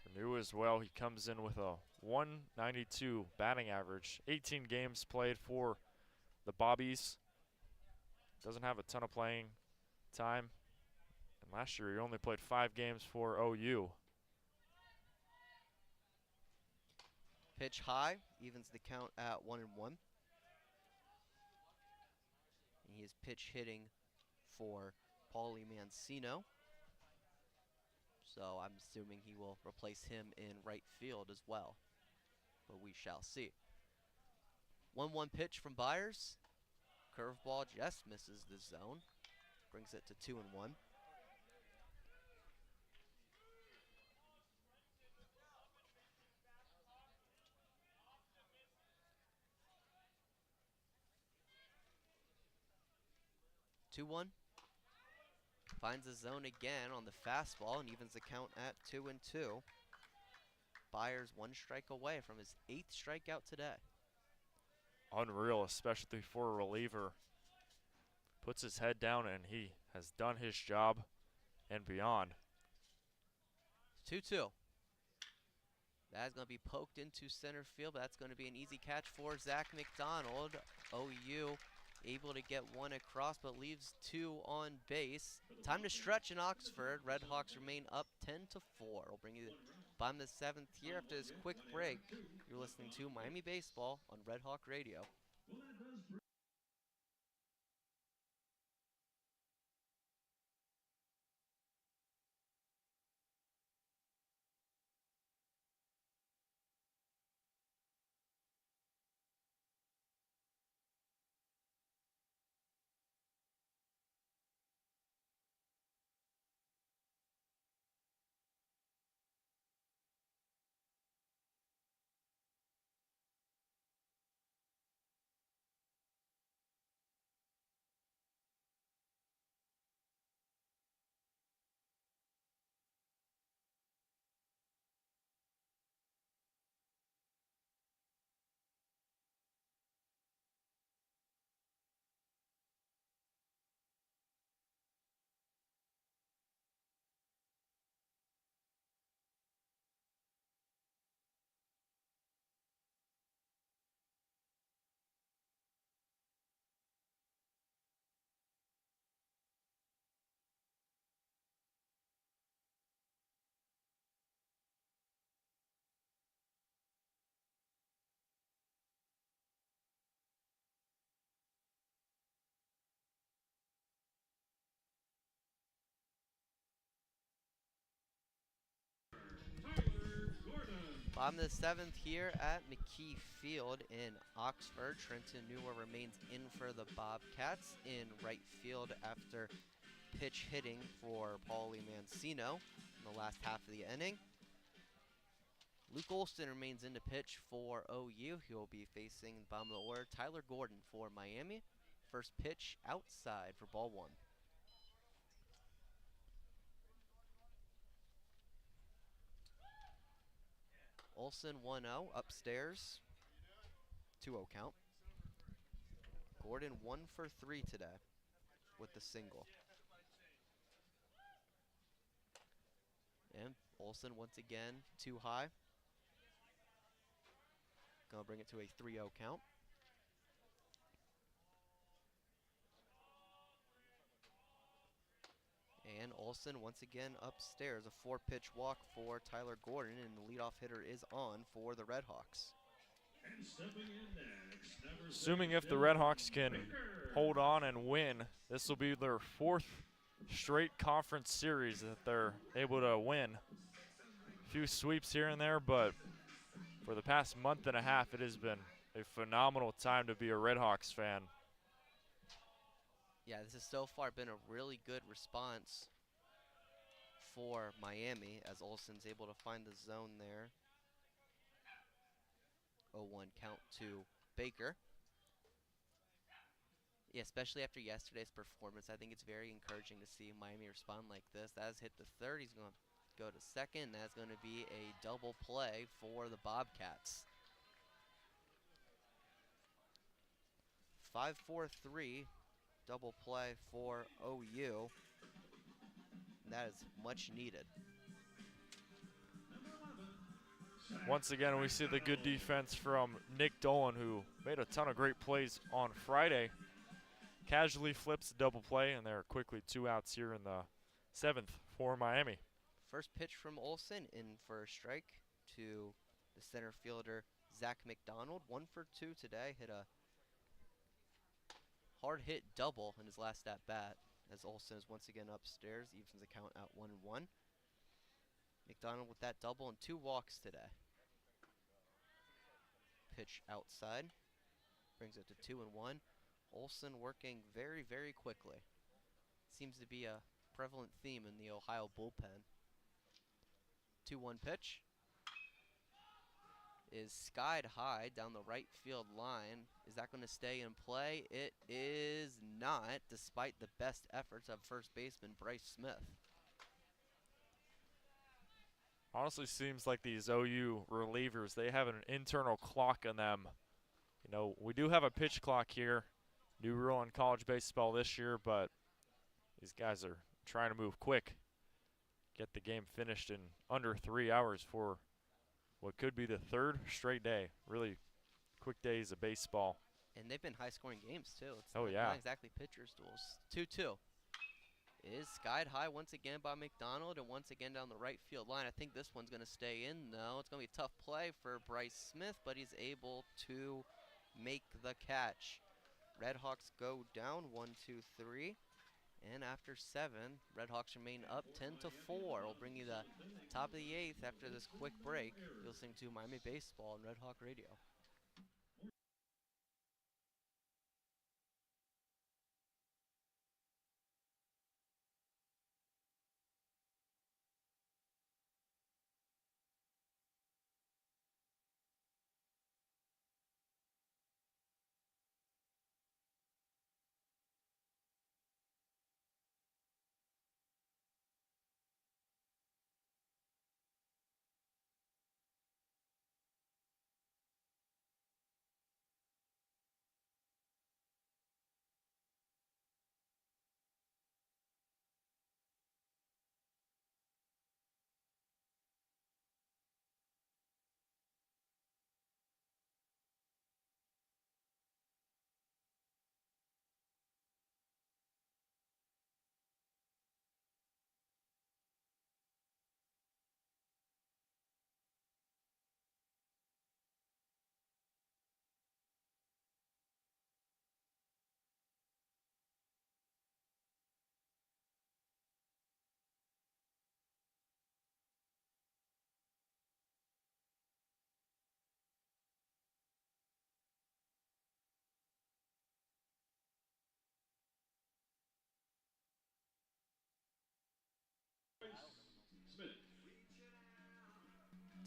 For New as well, he comes in with a 192 batting average. 18 games played for the Bobbies. Doesn't have a ton of playing time. And last year he only played 5 games for OU. Pitch high, evens the count at 1-1. And he is pitch hitting for Paulie Mancino. So I'm assuming he will replace him in right field as well. But we shall see. 1-1 pitch from Byers. Curveball just misses the zone. Brings it to 2-1. Finds the zone again on the fastball and evens the count at 2-2. Byers 1 strike away from his 8th strikeout today. Unreal, especially for a reliever. Puts his head down and he has done his job and beyond. 2-2. That's going to be poked into center field, but that's going to be an easy catch for Zach McDonald. OU able to get 1 across, but leaves 2 on base. Time to stretch in Oxford. RedHawks remain up 10-4. We'll bring you the bottom of the 7th here after this quick break. You're listening to Miami Baseball on Red Hawk Radio. Bottom of the 7th here at McKie Field in Oxford. Trenton Newer remains in for the Bobcats in right field after pitch hitting for Paulie Mancino in the last half of the inning. Luke Olson remains in to pitch for OU. He'll be facing bottom of the order Tyler Gordon for Miami. First pitch outside for ball 1. Olson 1-0 upstairs. 2-0 count. Gordon 1 for 3 today with the single. And Olson once again too high. Gonna bring it to a 3-0 count. And Olson once again upstairs. A 4-pitch walk for Tyler Gordon, and the leadoff hitter is on for the RedHawks. Assuming if the RedHawks can hold on and win, this will be their 4th straight conference series that they're able to win. A few sweeps here and there, but for the past month and a half, it has been a phenomenal time to be a RedHawks fan. Yeah, this has so far been a really good response for Miami as Olson's able to find the zone there. 0-1 count to Baker. Yeah, especially after yesterday's performance, I think it's very encouraging to see Miami respond like this. That has hit the 3rd. He's going to go to second. That's going to be a double play for the Bobcats. 5-4-3 double play for OU. And that is much needed. Once again, we see the good defense from Nick Dolan, who made a ton of great plays on Friday. Casually flips the double play, and there are quickly 2 outs here in the 7th for Miami. First pitch from Olsen in for a strike to the center fielder, Zach McDonald. 1 for 2 today. Hit a hard hit double in his last at bat as Olsen is once again upstairs, evens the count at 1-1. McDonald with that double and 2 walks today. Pitch outside, brings it to 2-1. Olsen working very, very quickly. Seems to be a prevalent theme in the Ohio bullpen. 2-1 pitch is skied high down the right field line. Is that going to stay in play? It is not, despite the best efforts of first baseman Bryce Smith. Honestly, seems like these OU relievers, they have an internal clock on them. You know, we do have a pitch clock here. New rule in college baseball this year, but these guys are trying to move quick. Get the game finished in under 3 hours for what could be the 3rd straight day. Really quick days of baseball. And they've been high-scoring games, too. It's Oh, not, yeah. not exactly pitcher's duels. 2-2. Is skied high once again by McDonald and once again down the right field line. I think this one's going to stay in, though. It's going to be a tough play for Bryce Smith, but he's able to make the catch. RedHawks go down 1-2-3. And after 7, RedHawks remain up 10-4. We'll bring you the top of the 8th after this quick break. You're listening to Miami Baseball on Red Hawk Radio.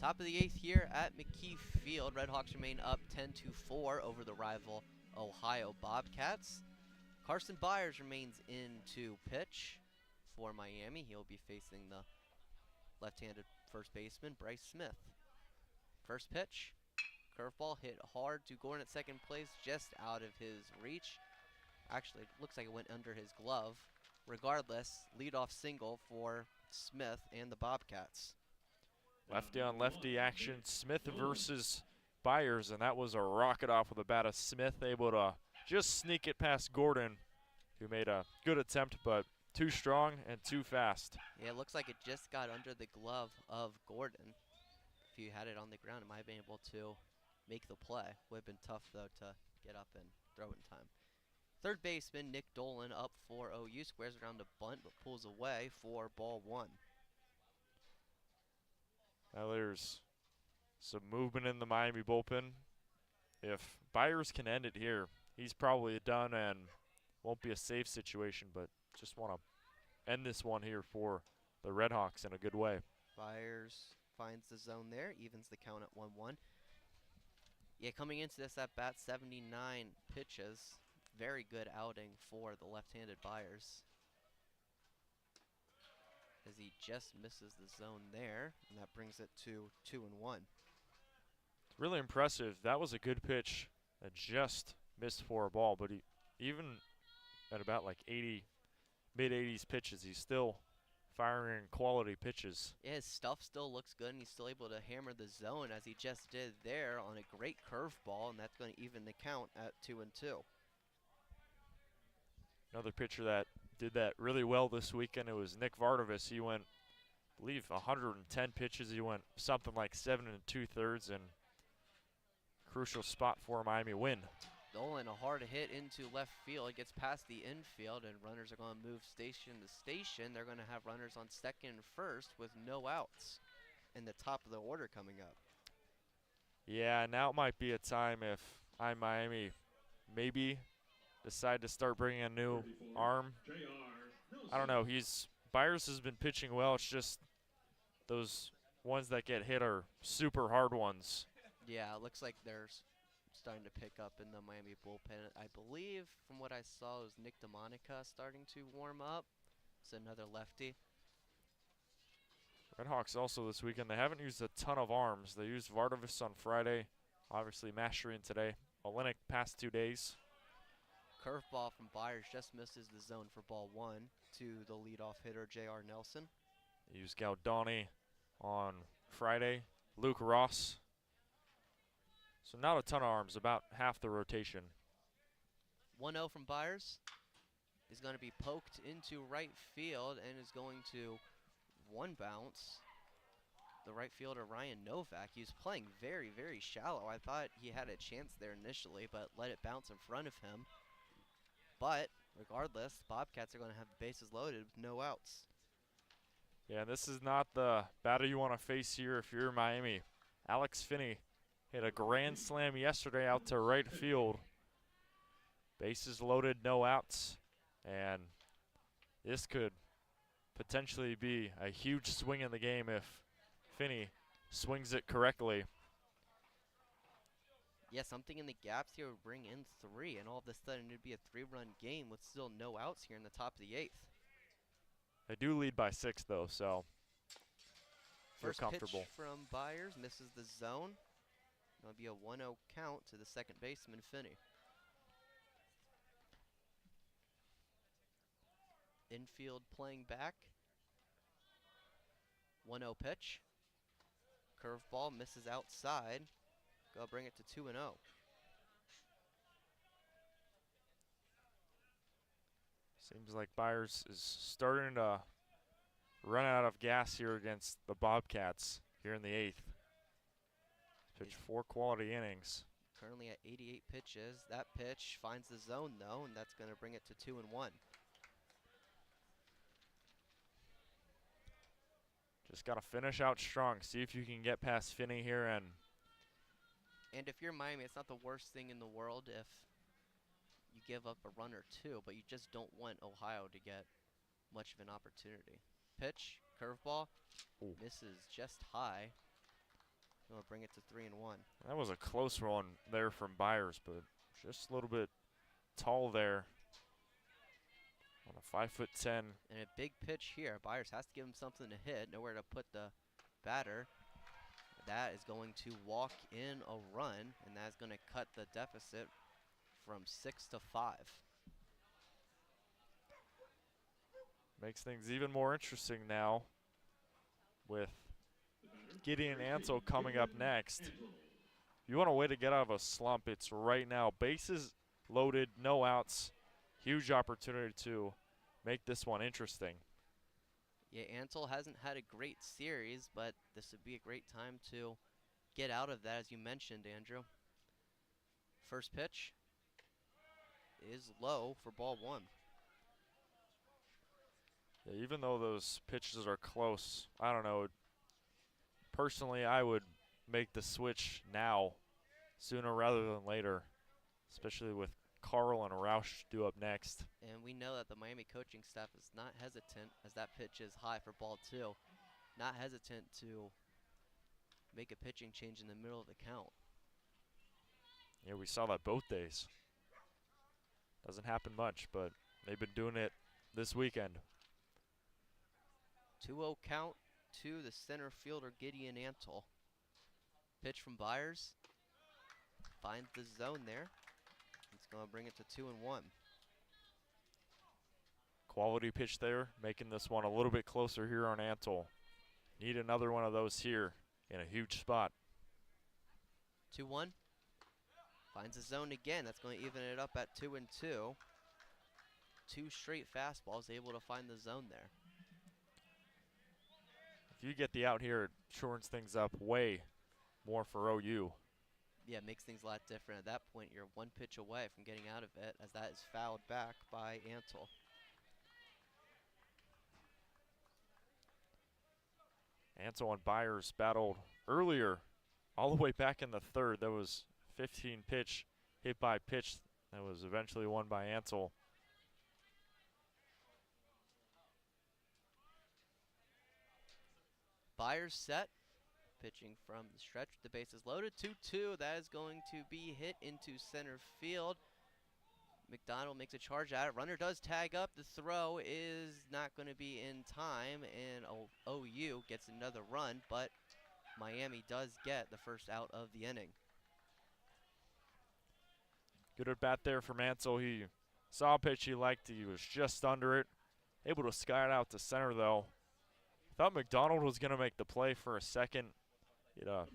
Top of the 8th here at McKie Field. RedHawks remain up 10-4 over the rival Ohio Bobcats. Carson Byers remains in to pitch for Miami. He'll be facing the left-handed first baseman, Bryce Smith. First pitch, curveball hit hard to Gordon at second place, just out of his reach. Actually, it looks like it went under his glove. Regardless, leadoff single for Smith and the Bobcats. Lefty on lefty action, Smith versus Byers, and that was a rocket off with a bat of Smith, able to just sneak it past Gordon, who made a good attempt, but too strong and too fast. Yeah, it looks like it just got under the glove of Gordon. If you had it on the ground, it might have been able to make the play. Would have been tough, though, to get up and throw it in time. Third baseman Nick Dolan up for OU, squares around to bunt, but pulls away for ball 1. Now there's some movement in the Miami bullpen. If Byers can end it here, he's probably done and won't be a safe situation, but just want to end this one here for the RedHawks in a good way. Byers finds the zone there, evens the count at 1-1. Yeah, coming into this at bat, 79 pitches. Very good outing for the left-handed Byers. as he just misses the zone there, and that brings it to 2-1. It's really impressive. That was a good pitch that just missed for a ball, but he, even at about like 80, mid-80s pitches, he's still firing quality pitches. Yeah, his stuff still looks good, and he's still able to hammer the zone as he just did there on a great curveball, and that's going to even the count at 2-2. Another pitcher that did that really well this weekend, it was Nick Vardavis. He went, I believe, 110 pitches. He went something like 7 2/3, and crucial spot for a Miami win. Dolan, a hard hit into left field. It gets past the infield, and runners are going to move station to station. They're going to have runners on second and first with no outs in the top of the order coming up. Yeah, now it might be a time if I'm Miami, maybe decide to start bringing a new arm. I don't know. Byers has been pitching well. It's just those ones that get hit are super hard ones. Yeah, it looks like there's starting to pick up in the Miami bullpen. I believe from what I saw it was Nick DeMonica starting to warm up. It's another lefty. RedHawks also this weekend, they haven't used a ton of arms. They used Vardavis on Friday, obviously Mastrian today, Olenek past 2 days. Curveball from Byers just misses the zone for ball 1 to the leadoff hitter, J.R. Nelson. They used Galdani on Friday, Luke Ross. So not a ton of arms, about half the rotation. 1-0 from Byers is going to be poked into right field and is going to one bounce. The right fielder, Ryan Novak, he was playing very, very shallow. I thought he had a chance there initially, but let it bounce in front of him. But regardless, Bobcats are going to have the bases loaded with no outs. Yeah, this is not the batter you want to face here if you're Miami. Alex Finney hit a grand slam yesterday out to right field. Bases loaded, no outs. And this could potentially be a huge swing in the game if Finney swings it correctly. Yeah, something in the gaps here would bring in 3, and all of a sudden it'd be a 3-run game with still no outs here in the top of the 8th. They do lead by 6 though, so feel First comfortable. pitch from Byers misses the zone. It'll be a 1-0 count to the second baseman, Finney. Infield playing back. 1-0 pitch. Curveball misses outside. Go bring it to 2-0. Seems like Byers is starting to run out of gas here against the Bobcats here in the 8th. Pitched 4 quality innings. Currently at 88 pitches. That pitch finds the zone though, and that's going to bring it to 2-1. Just got to finish out strong. See if you can get past Finney here. And if you're Miami, it's not the worst thing in the world if you give up a run or 2, but you just don't want Ohio to get much of an opportunity. Pitch, curveball, misses just high. We'll bring it to 3-1. That was a close one there from Byers, but just a little bit tall there on a 5'10". And a big pitch here. Byers has to give him something to hit. Nowhere to put the batter. That is going to walk in a run, and that's going to cut the deficit from 6 to 5. Makes things even more interesting now with Gideon Ansel coming up next. If you want a way to get out of a slump, it's right now. Bases loaded, no outs. Huge opportunity to make this one interesting. Yeah, Ansel hasn't had a great series, but this would be a great time to get out of that, as you mentioned, Andrew. First pitch is low for ball 1. Yeah, even though those pitches are close, I don't know. Personally, I would make the switch now, sooner rather than later, especially with Carl and Roush due up next. And we know that the Miami coaching staff is not hesitant, as that pitch is high for ball 2, not hesitant to make a pitching change in the middle of the count. Yeah, we saw that both days. Doesn't happen much, but they've been doing it this weekend. 2-0 count to the center fielder, Gideon Antle. Pitch from Byers. Finds the zone there. It's going to bring it to 2-1. Quality pitch there, making this one a little bit closer here on Antle. Need another one of those here in a huge spot. 2-1. Finds the zone again. That's going to even it up at 2-2. Two straight fastballs, able to find the zone there. If you get the out here, it shortens things up way more for OU. Yeah, it makes things a lot different. At that point, you're one pitch away from getting out of it, as that is fouled back by Antle. Antle and Byers battled earlier, all the way back in the third. There was 15 pitch, hit by pitch, that was eventually won by Antle. Byers set, pitching from the stretch with the bases loaded. 2-2, that is going to be hit into center field. McDonald makes a charge at it. Runner does tag up. The throw is not going to be in time, and OU gets another run, but Miami does get the first out of the inning. Good at bat there from Antle. He saw a pitch he liked. He was just under it. Able to sky it out to center, though. Thought McDonald was going to make the play for a second. He had a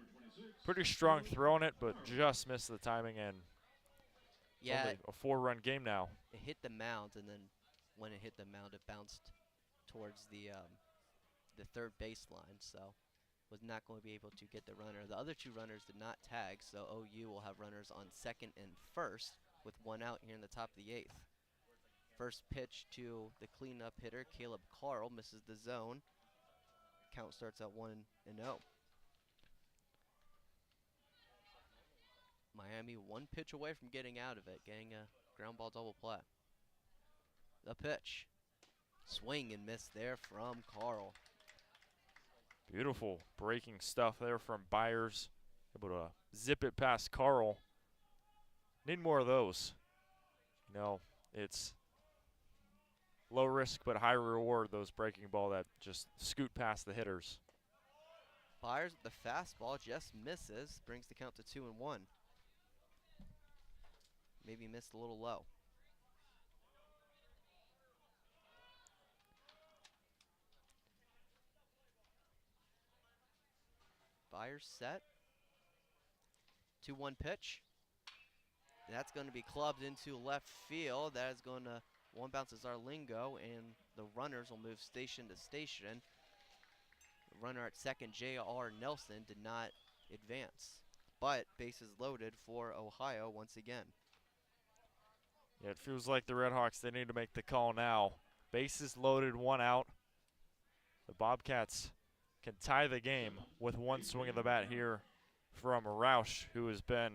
pretty strong throw on it, but just missed the timing, and yeah, only a 4-run game now. It hit the mound, and then when it hit the mound, it bounced towards the third baseline, so was not going to be able to get the runner. The other two runners did not tag, so OU will have runners on second and first with one out here in the top of the 8th. First pitch to the cleanup hitter, Caleb Carl, misses the zone. Count starts at 1-0. Miami one pitch away from getting out of it, getting a ground ball double play. The pitch. Swing and miss there from Carl. Beautiful breaking stuff there from Byers. Able to zip it past Carl. Need more of those. You know, it's low risk but high reward, those breaking ball that just scoot past the hitters. Byers with the fastball just misses, brings the count to 2-1. Maybe missed a little low. Byers set. 2-1 pitch. That's going to be clubbed into left field. That is going to, one bounces Arlingo, and the runners will move station to station. The runner at second, J.R. Nelson, did not advance, but bases loaded for Ohio once again. Yeah, it feels like the RedHawks, they need to make the call now. Bases loaded, one out. The Bobcats can tie the game with one swing of the bat here from Roush, who has been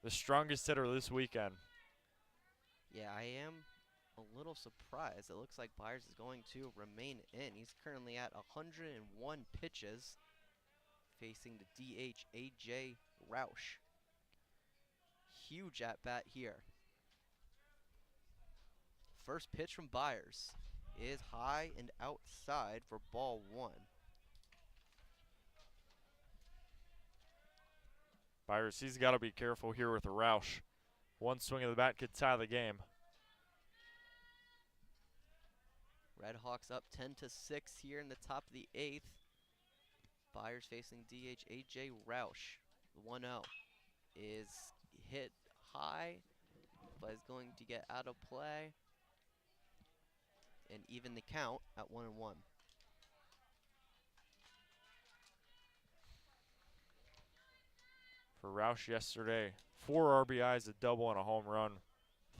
the strongest hitter this weekend. Yeah, I am a little surprised. It looks like Byers is going to remain in. He's currently at 101 pitches, facing the DH A.J. Roush. Huge at-bat here. First pitch from Byers is high and outside for ball 1. Byers, he's got to be careful here with the Roush. One swing of the bat could tie the game. RedHawks up 10-6 here in the top of the 8th. Byers facing DH A.J. Roush. The 1-0 is hit high, but is going to get out of play and even the count at 1-1. For Roush yesterday, 4 RBIs, a double, and a home run.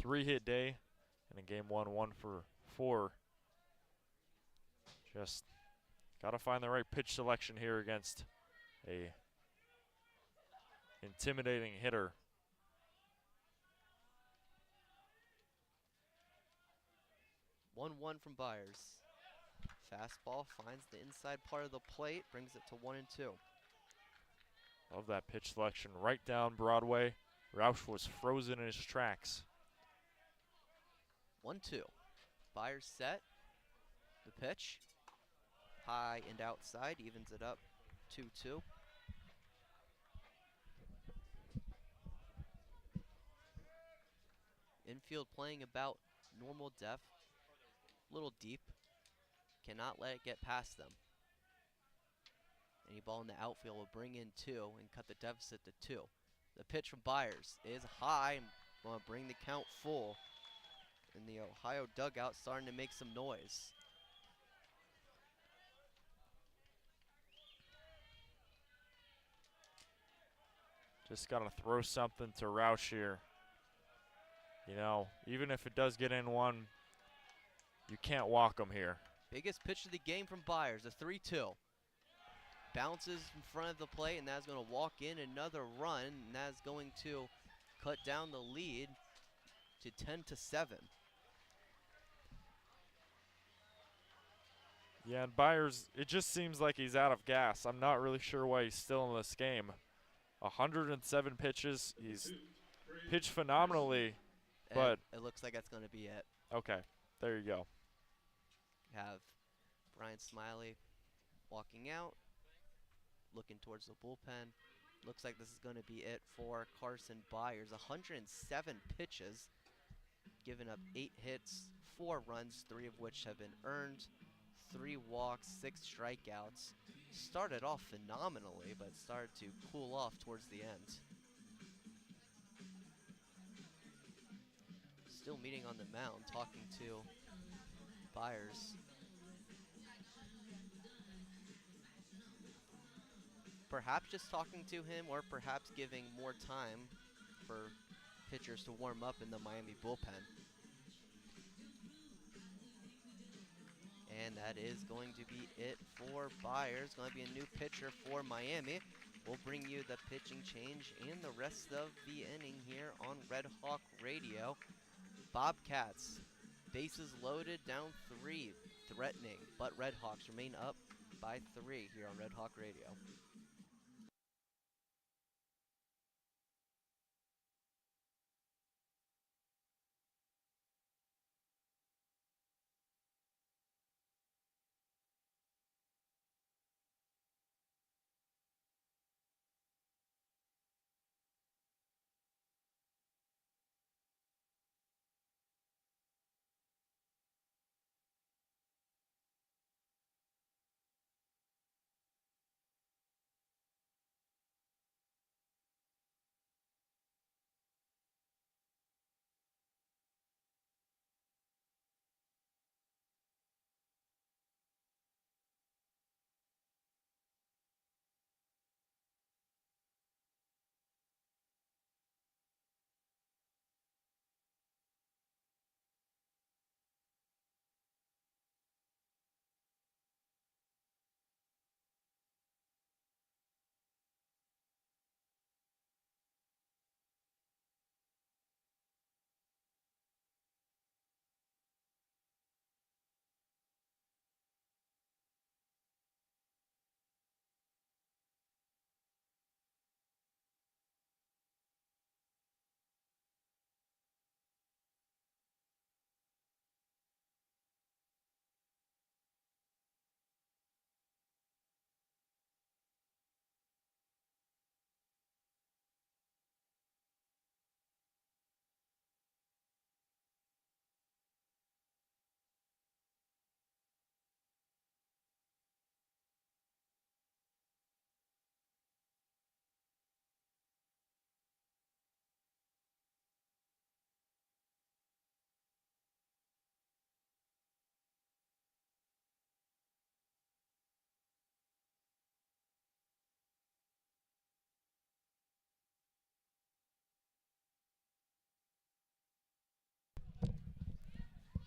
3-hit day, and in game 1, 1 for 4. Just got to find the right pitch selection here against a intimidating hitter. One from Byers. Fastball finds the inside part of the plate, brings it to 1-2. Love that pitch selection right down Broadway. Roush was frozen in his tracks. 1-2. Byers set. The pitch. high and outside, evens it up 2-2. Infield playing about normal depth, a little deep. Cannot let it get past them. Any ball in the outfield will bring in 2 and cut the deficit to 2. The pitch from Byers is high and going to bring the count full. And the Ohio dugout starting to make some noise. Just got to throw something to Roush here. You know, even if it does get in one, you can't walk him here. Biggest pitch of the game from Byers, a 3-2. Bounces in front of the plate, and that's going to walk in another run, and that's going to cut down the lead to 10-7. Yeah, and Byers, it just seems like he's out of gas. I'm not really sure why he's still in this game. 107 pitches. He's pitched phenomenally, but it looks like that's going to be it. okay, there you go. Have Bryan Smiley walking out, looking towards the bullpen. Looks like this is going to be it for Carson Byers. 107 pitches, giving up 8 hits, 4 runs, 3 of which have been earned, 3 walks, 6 strikeouts. Started off phenomenally, but started to cool off towards the end. Still meeting on the mound, talking to Byers. Perhaps just talking to him, or perhaps giving more time for pitchers to warm up in the Miami bullpen. And that is going to be it for Byers. Going to be a new pitcher for Miami. We'll bring you the pitching change and the rest of the inning here on Red Hawk Radio. Bobcats, bases loaded, down 3, threatening, but Red Hawks remain up by 3 here on Red Hawk Radio.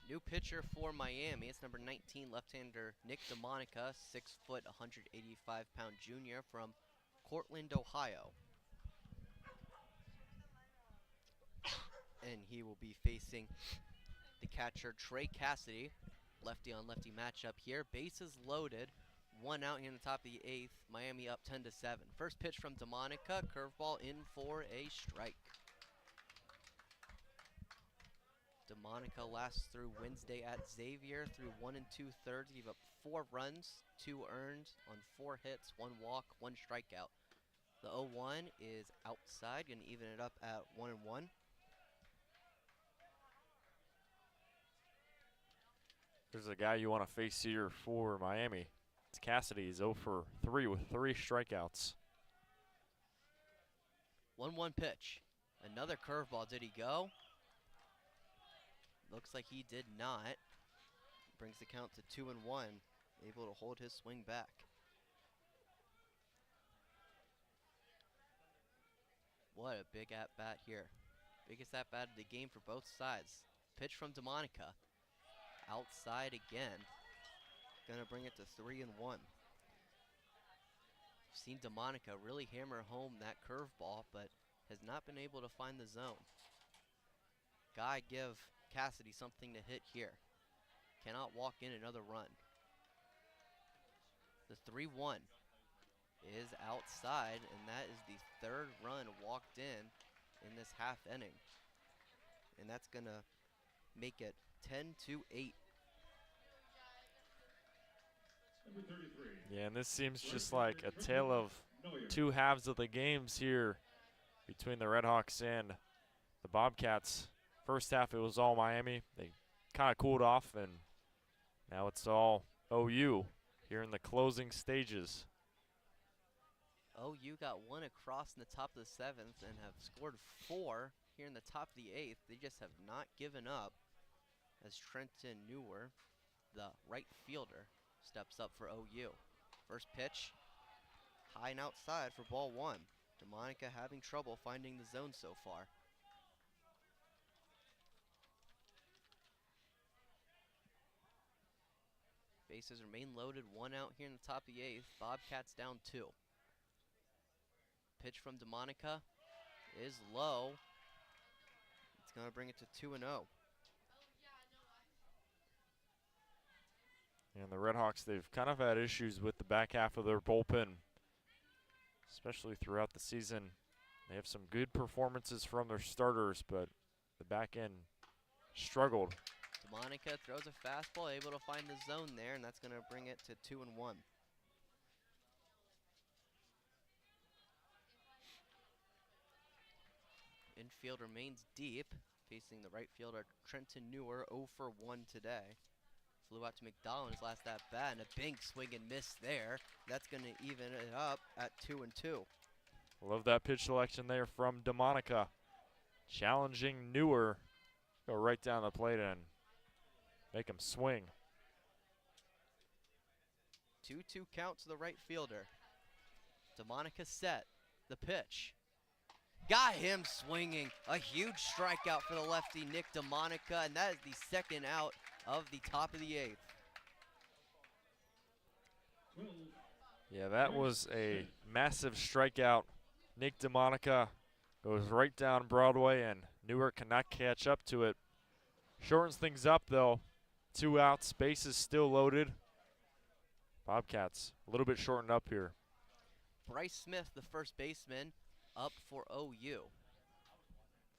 New pitcher for Miami. It's number 19, left-hander Nick DeMonica, 6 foot, 185-pound junior from Cortland, Ohio. And he will be facing the catcher Trey Cassidy. Lefty on lefty matchup here. Bases loaded. 1 out here in the top of the 8th. Miami up 10-7. First pitch from DeMonica. Curveball in for a strike. DeMonica last through Wednesday at Xavier through 1 2/3, gave up 4 runs, 2 earned on 4 hits, 1 walk, 1 strikeout. The 0-1 is outside, gonna even it up at 1-1. There's a guy you want to face here for Miami. It's Cassidy. He's 0 for 3 with 3 strikeouts. 1-1 pitch. Another curveball. Did he go? Looks like he did not. Brings the count to 2-1. Able to hold his swing back. What a big at-bat here. Biggest at-bat of the game for both sides. Pitch from DeMonica. Outside again. Gonna bring it to 3-1. Seen DeMonica really hammer home that curveball, but has not been able to find the zone. Gotta give Cassidy something to hit here. Cannot walk in another run. The 3-1 is outside, and that is the 3rd run walked in this half inning. And that's gonna make it 10-8. Number 33. Yeah, and this seems just like a tale of 2 halves of the games here between the RedHawks and the Bobcats. First half, it was all Miami. They kind of cooled off, and now it's all OU here in the closing stages. OU got 1 across in the top of the 7th and have scored 4 here in the top of the 8th. They just have not given up as Trenton Newer, the right fielder, steps up for OU. First pitch, high and outside for ball 1. DeMonica having trouble finding the zone so far. Bases remain loaded, 1 out here in the top of the 8th. Bobcats down 2. Pitch from DeMonica is low. It's going to bring it to 2-0. And the RedHawks, they've kind of had issues with the back half of their bullpen, especially throughout the season. They have some good performances from their starters, but the back end struggled. DeMonica throws a fastball, able to find the zone there, and that's going to bring it to 2-1. Infield remains deep, facing the right fielder Trenton Newer, 0 for 1 today. Flew out to McDowell in his last at-bat, and a big swing and miss there. That's going to even it up at 2-2. Love that pitch selection there from DeMonica. Challenging Newer. Go right down the plate and make him swing. 2-2 count to the right fielder. DeMonica set. The pitch. Got him swinging. A huge strikeout for the lefty, Nick DeMonica, and that is the 2nd out of the top of the 8th. Yeah, that was a massive strikeout. Nick DeMonica goes right down Broadway, and Newark cannot catch up to it. Shortens things up, though. 2 outs, bases still loaded. Bobcats a little bit shortened up here. Bryce Smith, the first baseman, up for OU.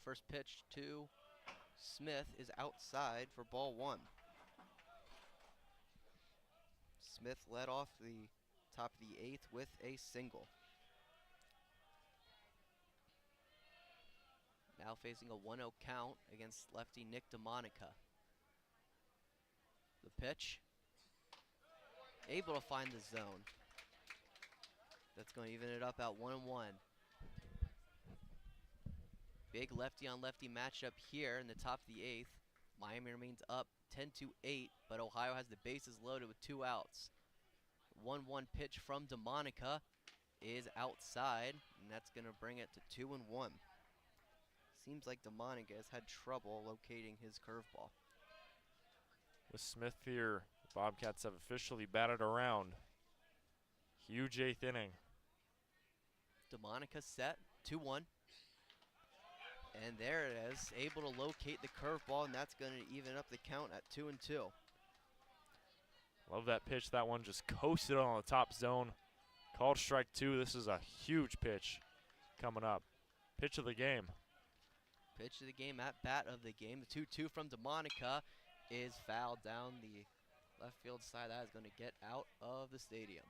First pitch to Smith is outside for ball 1. Smith led off the top of the 8th with a single. Now facing a 1-0 count against lefty Nick DeMonica. The pitch. Able to find the zone. That's going to even it up at 1-1. Big lefty on lefty matchup here in the top of the 8th. Miami remains up 10-8, but Ohio has the bases loaded with 2 outs. 1-1 pitch from DeMonica is outside, and that's going to bring it to 2-1. Seems like DeMonica has had trouble locating his curveball. With Smith here, the Bobcats have officially batted around. Huge 8th inning. DeMonica set, 2-1. And there it is, able to locate the curveball, and that's going to even up the count at 2-2. Love that pitch. That one just coasted on the top zone. Called strike 2. This is a huge pitch coming up. Pitch of the game. Pitch of the game, at bat of the game. The 2-2 from DeMonica is fouled down the left field side. That is going to get out of the stadium.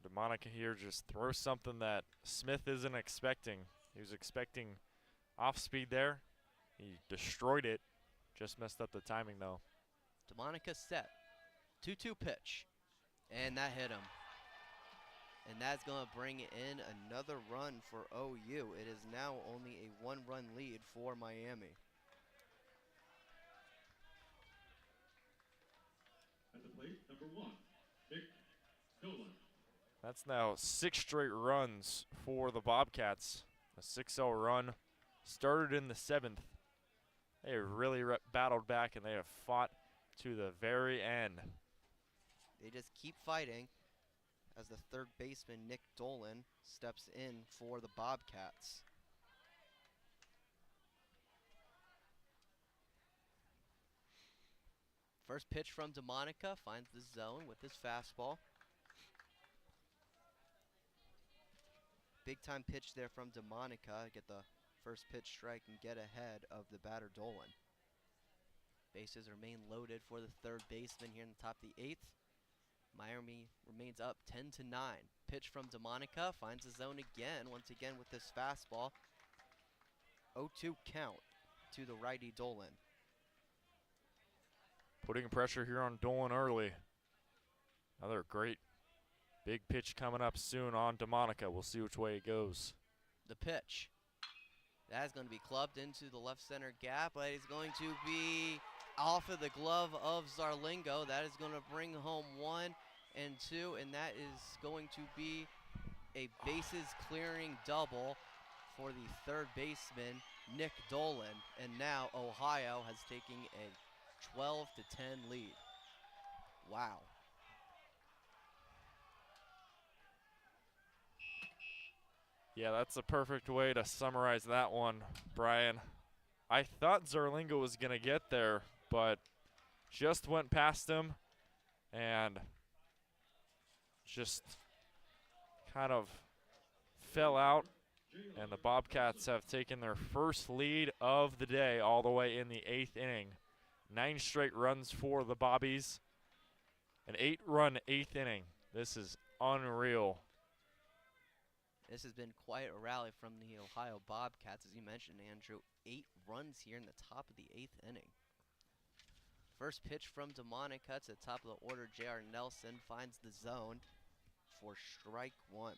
DeMonica here just throws something that Smith isn't expecting. He was expecting off speed there. He destroyed it. Just messed up the timing though. DeMonica set. 2-2 pitch. And that hit him. And that's going to bring in another run for OU. It is now only a 1-run lead for Miami. At the plate, number 1, Nick Dolan. That's now 6 straight runs for the Bobcats. A 6-0 run. Started in the 7th. They have really battled back and they have fought to the very end. They just keep fighting as the third baseman, Nick Dolan, steps in for the Bobcats. First pitch from DeMonica finds the zone with his fastball. Big time pitch there from DeMonica. Get the first pitch strike and get ahead of the batter Dolan. Bases remain loaded for the third baseman here in the top of the 8th. Miami remains up 10-9. Pitch from DeMonica finds the zone again, once again with this fastball. 0-2 count to the righty Dolan. Putting pressure here on Dolan early. Another great big pitch coming up soon on DeMonica. We'll see which way it goes. The pitch. That is going to be clubbed into the left center gap, but it's going to be off of the glove of Zarlingo. That is going to bring home 1 and 2, and that is going to be a bases clearing double for the third baseman, Nick Dolan. And now Ohio has taken a 12-10 lead. Wow. Yeah, that's a perfect way to summarize that one, Brian. I thought Zarlingo was going to get there, but just went past him and just kind of fell out. And the Bobcats have taken their first lead of the day all the way in the 8th inning. 9 straight runs for the Bobbies. An 8-run 8th inning. This is unreal. This has been quite a rally from the Ohio Bobcats, as you mentioned, Andrew. 8 runs here in the top of the 8th inning. First pitch from DeMonica to the top of the order. J.R. Nelson finds the zone for strike 1.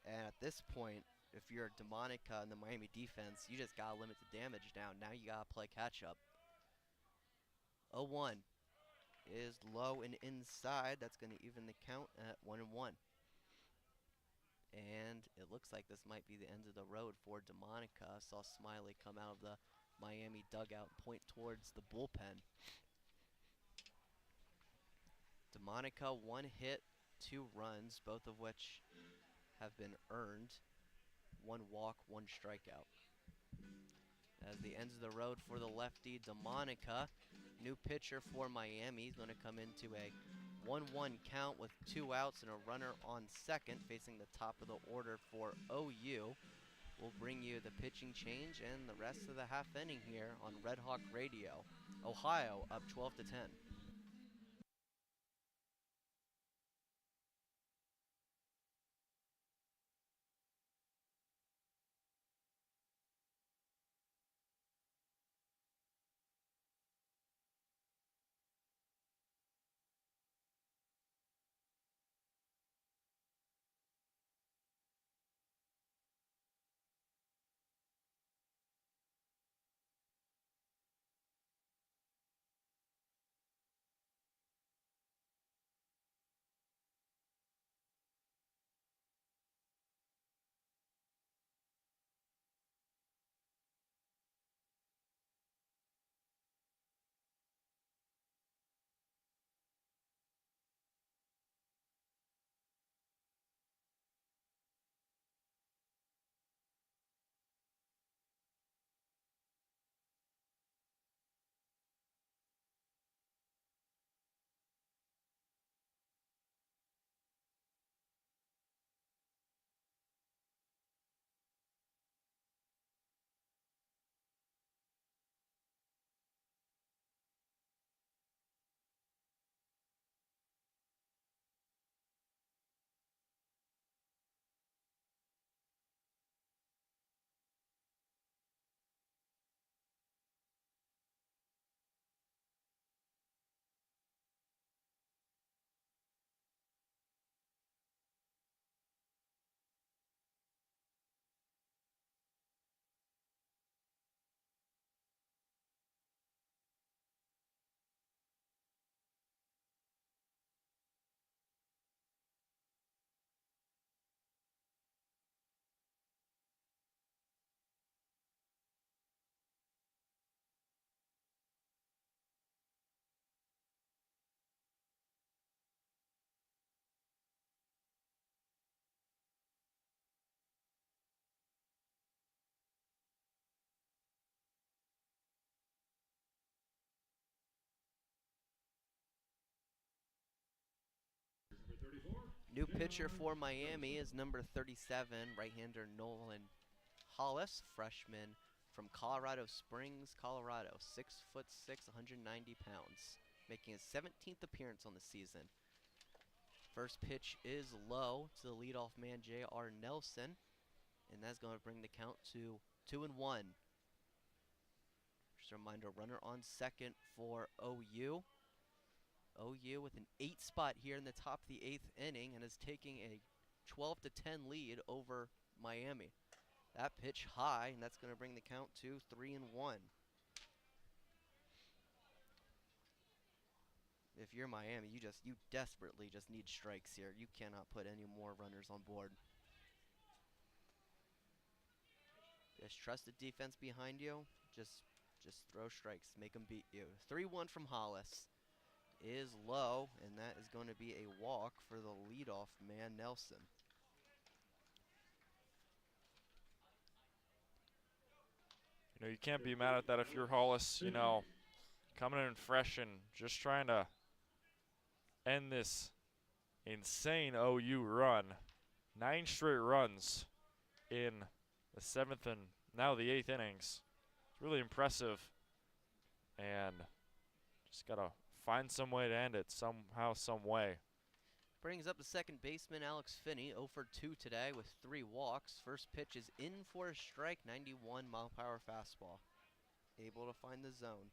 And at this point, if you're DeMonica and the Miami defense, you just got to limit the damage down. Now you got to play catch-up. 0-1 is low and inside. That's going to even the count at 1-1. And it looks like this might be the end of the road for DeMonica. I saw Smiley come out of the Miami dugout and point towards the bullpen. DeMonica 1 hit, 2 runs, both of which have been earned. 1 walk, 1 strikeout. As the ends of the road for the lefty, DeMonica. New pitcher for Miami. He's going to come into a 1-1 count with 2 outs and a runner on second, facing the top of the order for OU. We'll bring you the pitching change and the rest of the half inning here on Red Hawk Radio. Ohio up 12-10. New pitcher for Miami is number 37, right-hander Nolan Hollis, freshman from Colorado Springs, Colorado. 6'6", 190 pounds, making his 17th appearance on the season. First pitch is low to the leadoff man, J.R. Nelson, and that's going to bring the count to 2-1. Just a reminder, runner on second for OU. OU with an 8 spot here in the top of the 8th inning and is taking a 12-10 lead over Miami. That pitch high, and that's going to bring the count to 3-1. If you're Miami, you desperately just need strikes here. You cannot put any more runners on board. Just trust the defense behind you. Just throw strikes, make them beat you. 3-1 from Hollis is low, and that is going to be a walk for the leadoff man, Nelson. You know, you can't be mad at that if you're Hollis, you know, coming in fresh and just trying to end this insane OU run. 9 straight runs in the 7th and now the 8th innings. It's really impressive, and just got to find some way to end it somehow, some way. Brings up the second baseman, Alex Finney, 0 for 2 today with 3 walks. First pitch is in for a strike, 91-mile-per-hour fastball. Able to find the zone.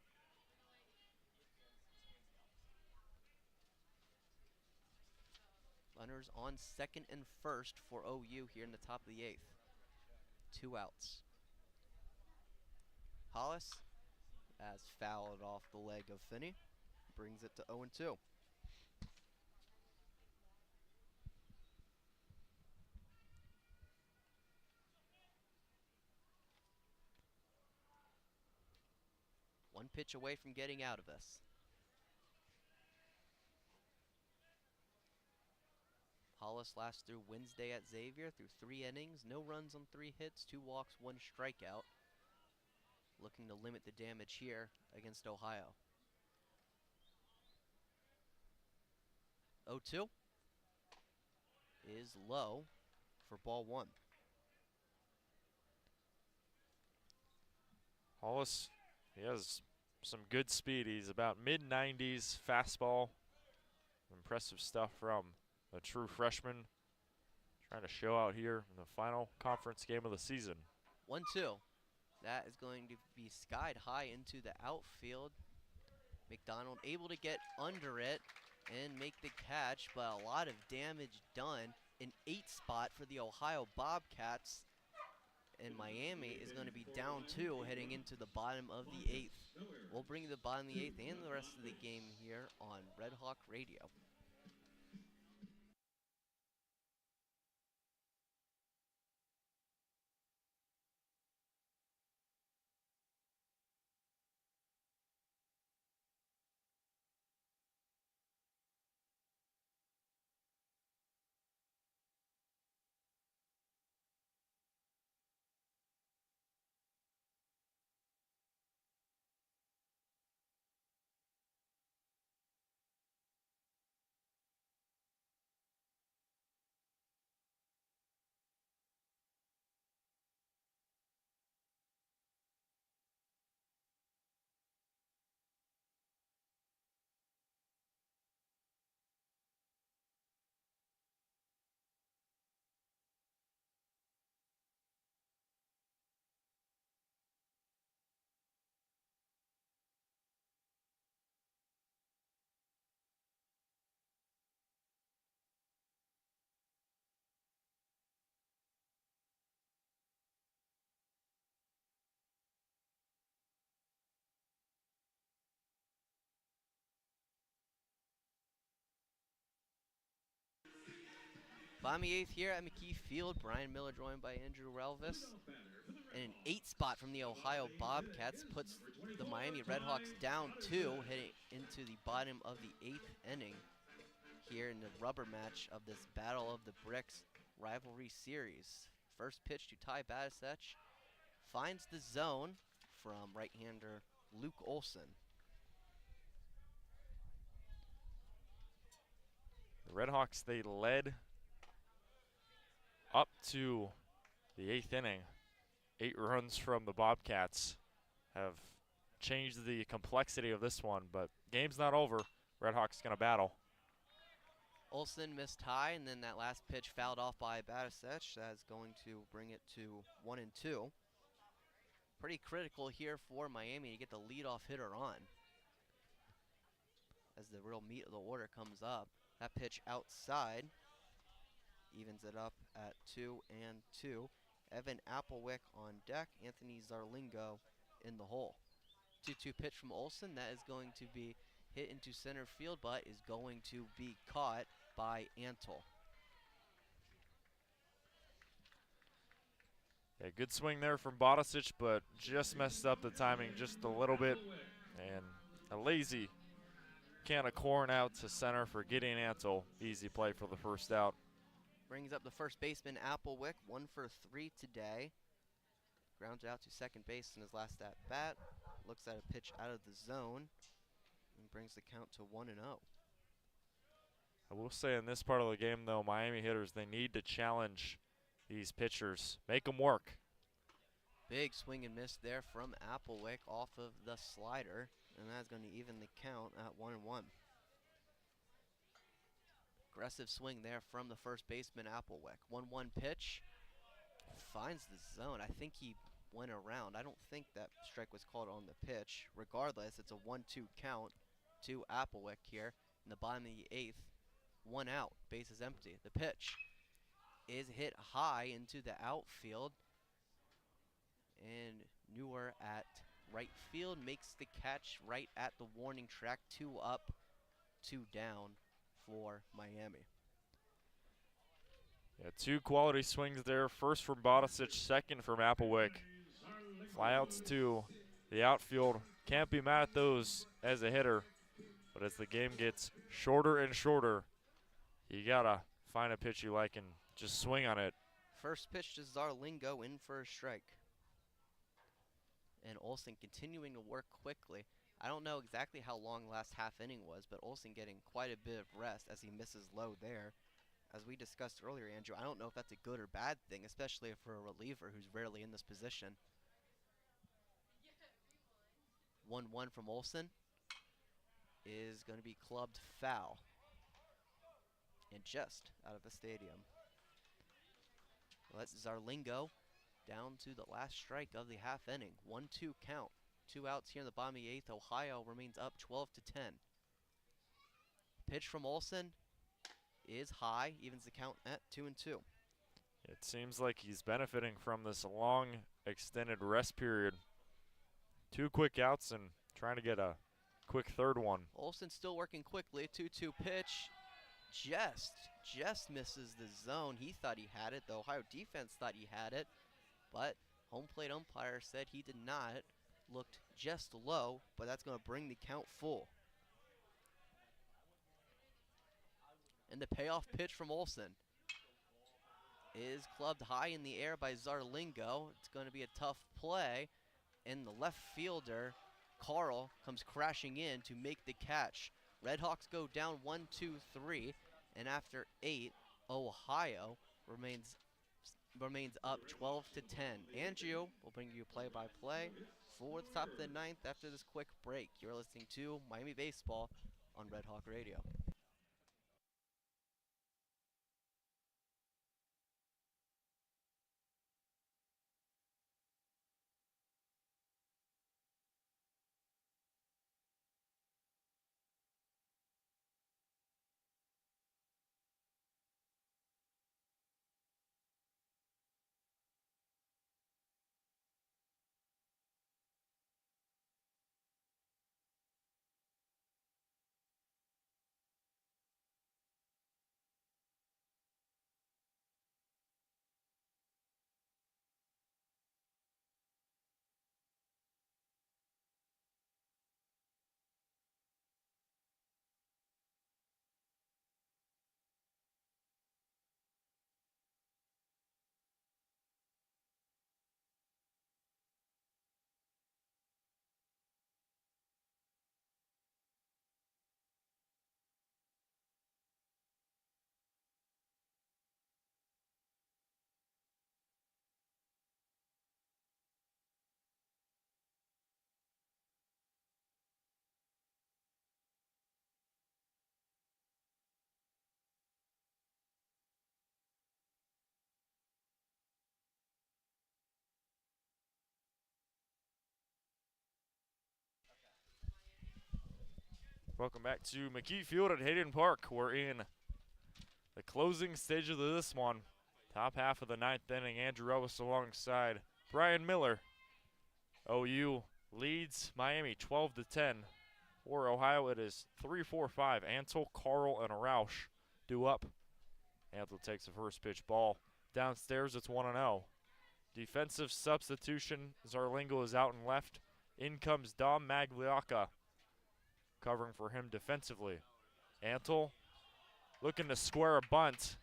Runners on second and first for OU here in the top of the 8th. 2 outs. Hollis has fouled off the leg of Finney. Brings it to 0-2. One pitch away from getting out of this. Hollis last through Wednesday at Xavier through 3 innings, no runs on 3 hits, 2 walks, 1 strikeout. Looking to limit the damage here against Ohio. 0-2 is low for ball 1. Hollis, he has some good speed. He's about mid-90s fastball. Impressive stuff from a true freshman. Trying to show out here in the final conference game of the season. 1-2. That is going to be skied high into the outfield. McDonald able to get under it and make the catch, but a lot of damage done. An 8 spot for the Ohio Bobcats. And Miami is going to be down 2 heading into the bottom of the 8th. We'll bring you the bottom of the 8th and the rest of the game here on Red Hawk Radio. Bottom of the 8th here at McKie Field. Bryan Miller joined by Andrew Relvas. And an 8 spot from the Ohio Bobcats puts the Miami RedHawks down 2, heading into the bottom of the 8th inning here in the rubber match of this Battle of the Bricks rivalry series. First pitch to Ty Badisech finds the zone from right-hander Luke Olson. The RedHawks, they led up to the 8th inning. 8 runs from the Bobcats have changed the complexity of this one, but game's not over. RedHawks gonna battle. Olsen missed high, and then that last pitch fouled off by Batisech. That's going to bring it to 1-2. Pretty critical here for Miami to get the leadoff hitter on as the real meat of the order comes up. That pitch outside evens it up at 2-2. Evan Applewick on deck, Anthony Zarlingo in the hole. 2-2 pitch from Olsen. That is going to be hit into center field, but is going to be caught by Antle. Yeah, good swing there from Bodicic, but just messed up the timing just a little bit. And a lazy can of corn out to center for Gideon Antle. Easy play for the first out. Brings up the first baseman, Applewick, 1 for 3 today. Grounds out to second base in his last at bat. Looks at a pitch out of the zone and brings the count to 1-0. I will say in this part of the game, though, Miami hitters, they need to challenge these pitchers. Make them work. Big swing and miss there from Applewick off of the slider, and that's going to even the count at 1-1. Aggressive swing there from the first baseman, Applewick. 1-1 pitch. Finds the zone. I think he went around. I don't think that strike was called on the pitch. Regardless, it's a 1-2 count to Applewick here in the bottom of the 8th. 1 out. Base is empty. The pitch is hit high into the outfield. And Newer at right field makes the catch right at the warning track. 2 up, 2 down for Miami. Yeah, 2 quality swings there. First from Bodicic, second from Applewick. Flyouts to the outfield. Can't be mad at those as a hitter. But as the game gets shorter and shorter, you gotta find a pitch you like and just swing on it. First pitch to Zarlingo, in for a strike. And Olsen continuing to work quickly. I don't know exactly how long the last half inning was, but Olsen getting quite a bit of rest as he misses low there. As we discussed earlier, Andrew, I don't know if that's a good or bad thing, especially for a reliever who's rarely in this position. 1-1 from Olsen is going to be clubbed foul and just out of the stadium. Well, that's Zarlingo down to the last strike of the half inning. 1-2 count. 2 outs here in the bottom of the 8th. Ohio remains up 12-10. Pitch from Olsen is high, evens the count at 2-2. It seems like he's benefiting from this long extended rest period. 2 quick outs and trying to get a quick third one. Olsen still working quickly. 2-2 pitch. Just misses the zone. He thought he had it. The Ohio defense thought he had it, but home plate umpire said he did not. Looked just low, but that's going to bring the count full. And the payoff pitch from Olsen is clubbed high in the air by Zarlingo. It's going to be a tough play, and the left fielder, Carl, comes crashing in to make the catch. RedHawks go down 1-2-3, and after 8, Ohio remains up 12-10. Andrew will bring you play-by-play for the top of the 9th after this quick break. You're listening to Miami Baseball on Red Hawk Radio. Welcome back to McKie Field at Hayden Park. We're in the closing stage of this one. Top half of the ninth inning. Andrew Relvas alongside Bryan Miller. OU leads Miami 12-10. For Ohio, it is 3-4-5. Antle, Carl, and Roush due up. Antle takes the first pitch ball. Downstairs, it's 1-0. Defensive substitution. Zarlingo is out and left. In comes Dom Magliocca, covering for him defensively. Antle looking to square a bunt.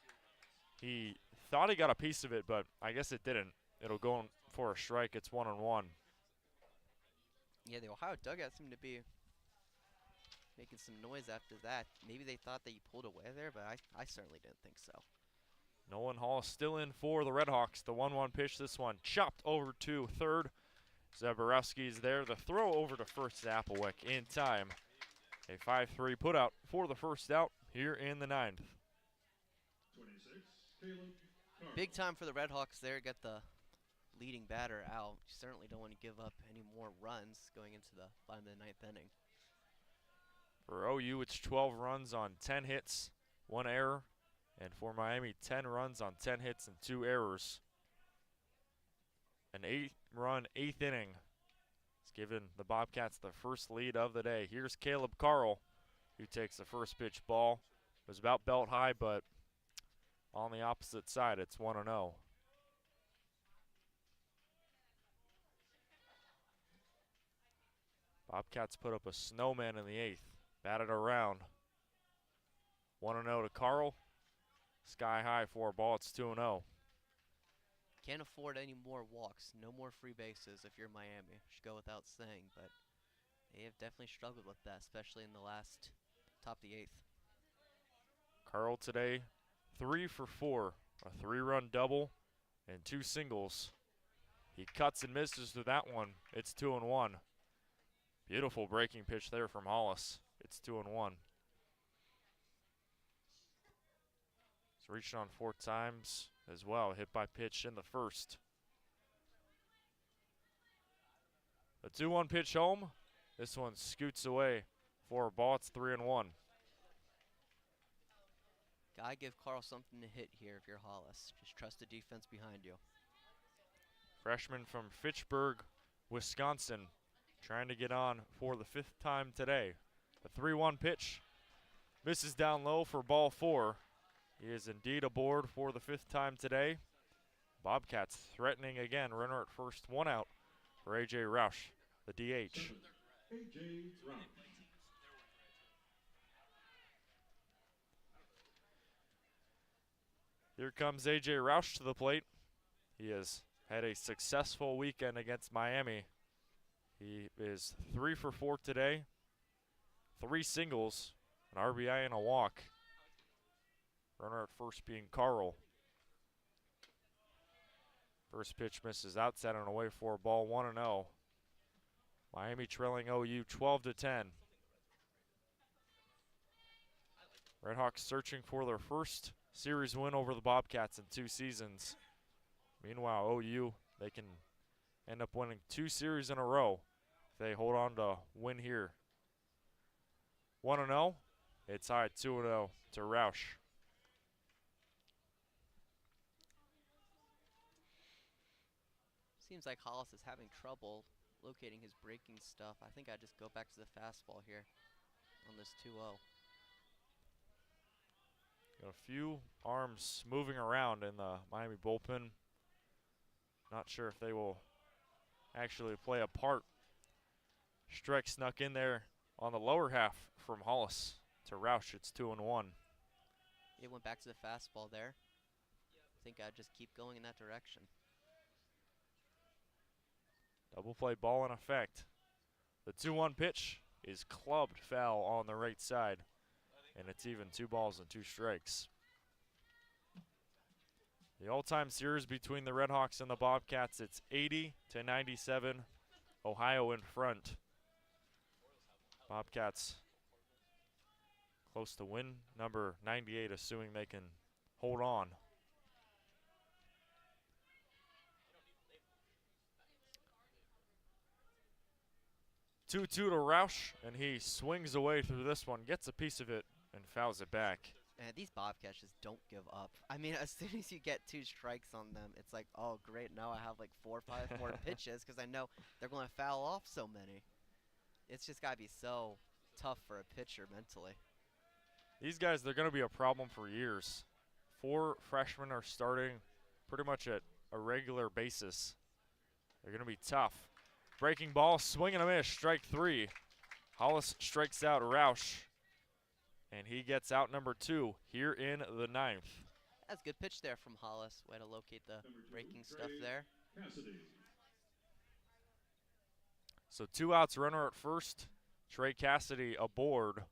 He thought he got a piece of it, but I guess it didn't. It'll go for a strike. It's 1-1. Yeah, the Ohio dugout seemed to be making some noise after that. Maybe they thought that you pulled away there, but I certainly didn't think so. Nolan Hall still in for the RedHawks. The 1-1 pitch, this one chopped over to third. Zaborowski's there. The throw over to first, Zapelwick in time. A 5-3 putout for the first out here in the ninth. 26, Caleb Carl. Big time for the RedHawks there. Get the leading batter out. You certainly don't want to give up any more runs going into the bottom of the ninth inning. For OU, it's 12 runs on 10 hits, 1 error. And for Miami, 10 runs on 10 hits and 2 errors. An 8-run 8th inning. It's given the Bobcats the first lead of the day. Here's Caleb Carl, who takes the first pitch ball. It was about belt high, but on the opposite side, it's 1-0. Bobcats put up a snowman in the 8th. Batted around. 1-0 to Carl. Sky high for a ball. It's 2-0. Can't afford any more walks. No more free bases if you're Miami. Should go without saying, but they have definitely struggled with that, especially in the last top of the 8th. Carl today, 3 for 4. A 3-run double and 2 singles. He cuts and misses with that one. It's 2-1. Beautiful breaking pitch there from Hollis. It's 2-1. He's reached on 4 times as well. Hit by pitch in the first. The 2-1 pitch home. This one scoots away for a ball. It's 3-1. Gotta give Carl something to hit here if you're Hollis. Just trust the defense behind you. Freshman from Fitchburg, Wisconsin, trying to get on for the 5th time today. The 3-1 pitch misses down low for ball 4. He is indeed aboard for the 5th time today. Bobcats threatening again. Runner at first, 1 out for A.J. Roush, the DH. A.J. Roush. Here comes A.J. Roush to the plate. He has had a successful weekend against Miami. He is 3 for 4 today. 3 singles, an RBI and a walk. Runner at first being Carl. First pitch misses outside and away for a ball, 1-0. Miami trailing OU 12-10. RedHawks searching for their first series win over the Bobcats in 2 seasons. Meanwhile, OU, they can end up winning 2 series in a row if they hold on to win here. 1-0. It's high 2-0 to Roush. Seems like Hollis is having trouble locating his breaking stuff. I think I just go back to the fastball here on this 2-0. Got a few arms moving around in the Miami bullpen. Not sure if they will actually play a part. Strike snuck in there on the lower half from Hollis to Roush. It's 2-1. It went back to the fastball there. I think I'd just keep going in that direction. Double play ball in effect. The 2-1 pitch is clubbed foul on the right side. And it's even 2 balls and 2 strikes. The all-time series between the RedHawks and the Bobcats, it's 80-97. Ohio in front. Bobcats close to win number 98, assuming they can hold on. 2-2 to Roush, and he swings away through this one, gets a piece of it, and fouls it back. And these Bobcats just don't give up. I mean, as soon as you get 2 strikes on them, it's like, oh, great, now I have like 4 or 5 more pitches because I know they're going to foul off so many. It's just got to be so tough for a pitcher mentally. These guys, they're going to be a problem for years. 4 freshmen are starting pretty much at a regular basis. They're going to be tough. Breaking ball, swing and a miss, strike 3. Hollis strikes out Roush, and he gets out number 2 here in the 9th. That's a good pitch there from Hollis. Way to locate the breaking stuff there. Cassidy. So 2 outs, runner at first. Trey Cassidy aboard,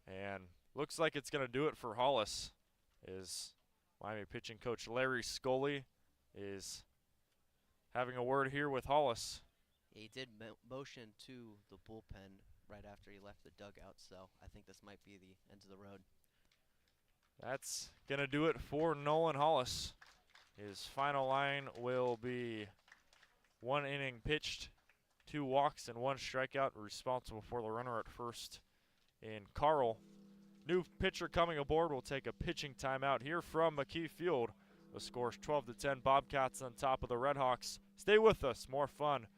and looks like it's going to do it for Hollis. Is Miami pitching coach Larry Scully is having a word here with Hollis. He did motion to the bullpen right after he left the dugout, so I think this might be the end of the road. That's going to do it for Nolan Hollis. His final line will be 1 inning pitched, 2 walks, and 1 strikeout, responsible for the runner at first in Carl. New pitcher coming aboard will take a pitching timeout here from McKie Field. The score is 12-10, Bobcats on top of the RedHawks. Stay with us, more fun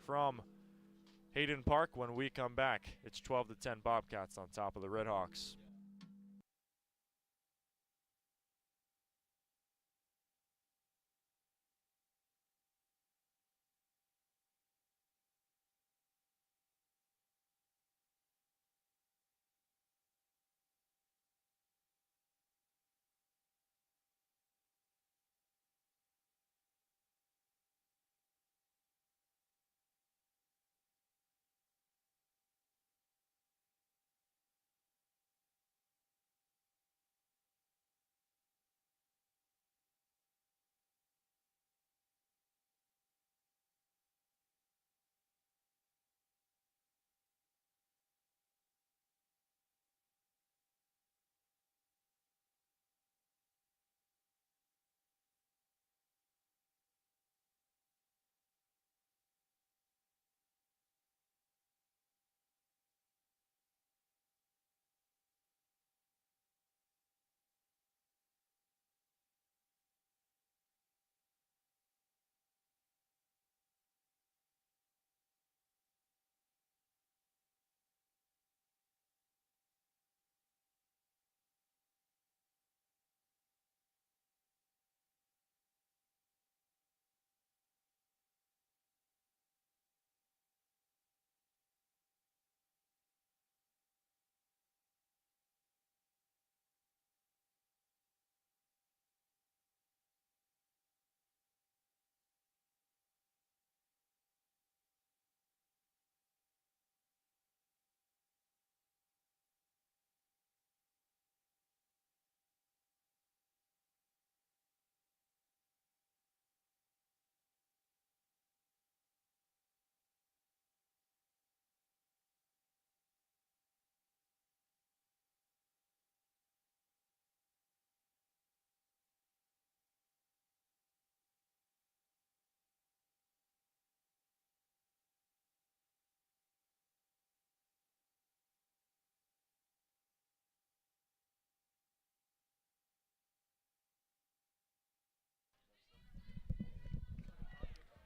from Hayden Park when we come back. It's 12-10, Bobcats on top of the RedHawks.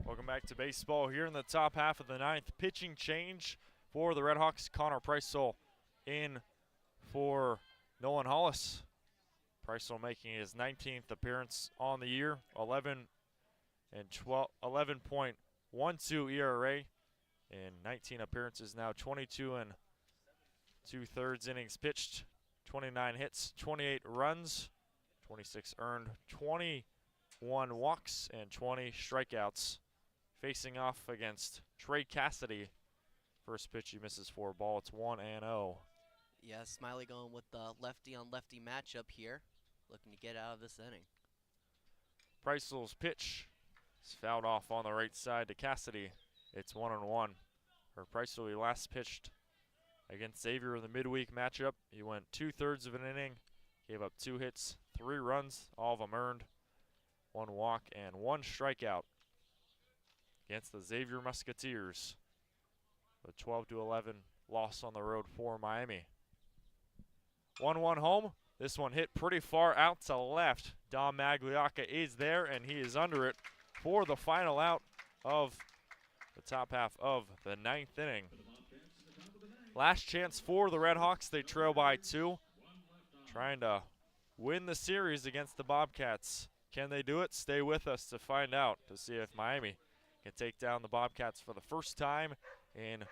Welcome back to baseball here in the top half of the 9th. Pitching change for the RedHawks. Connor Preissel in for Nolan Hollis. Preissel making his 19th appearance on the year. 11.12 ERA in 19 appearances now. 22 and 2/3 innings pitched. 29 hits, 28 runs, 26 earned, 21 walks, and 20 strikeouts. Facing off against Trey Cassidy. First pitch he misses for a ball. It's 1-0. Yeah, Smiley going with the lefty-on-lefty matchup here, looking to get out of this inning. Preisel's pitch is fouled off on the right side to Cassidy. It's 1-1. Preissel, he last pitched against Xavier in the midweek matchup. He went 2/3 of an inning, gave up 2 hits, 3 runs, all of them earned, 1 walk, and 1 strikeout against the Xavier Musketeers. A 12-11 loss on the road for Miami. 1-1 home. This one hit pretty far out to left. Dom Magliocca is there, and he is under it for the final out of the top half of the 9th inning. Last chance for the RedHawks. They trail by 2, trying to win the series against the Bobcats. Can they do it? Stay with us to find out, to see if Miami can take down the Bobcats for the first time in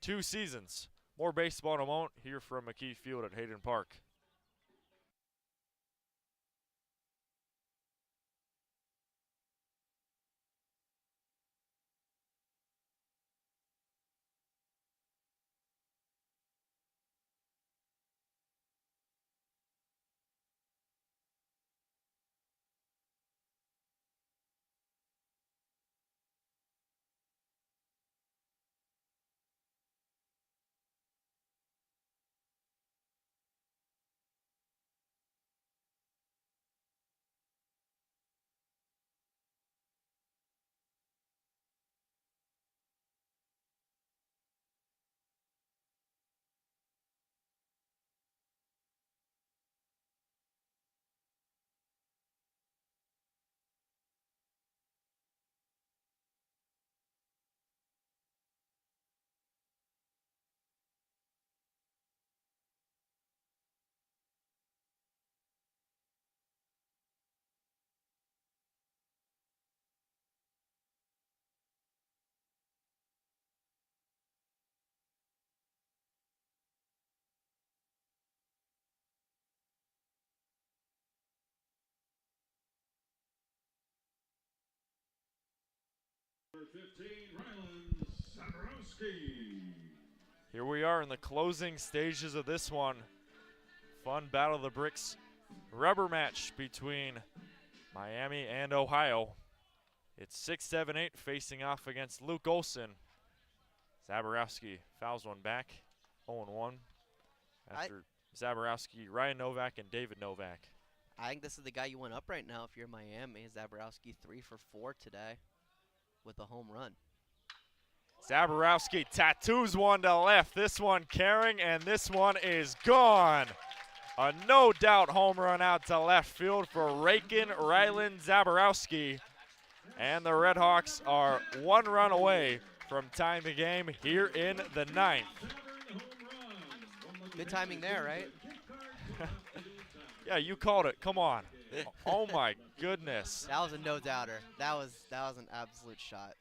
2 seasons. More baseball in a moment here from McKie Field at Hayden Park. Number 15, Rylan Zaborowski. Here we are in the closing stages of this one. Fun Battle of the Bricks rubber match between Miami and Ohio. It's 6-7-8 facing off against Luke Olson. Zaborowski fouls one back, 0-1. After Zaborowski, Ryan Novak, and David Novak. I think this is the guy you want up right now if you're Miami. Zaborowski 3 for 4 today with a home run. Zaborowski tattoos one to left. This one carrying, and this one is gone. A no-doubt home run out to left field for Rakin Rylan Zaborowski. And the RedHawks are 1 run away from tying the game here in the 9th. Good timing there, right? Yeah, you called it. Come on. Oh my goodness. That was a no-doubter. That was an absolute shot.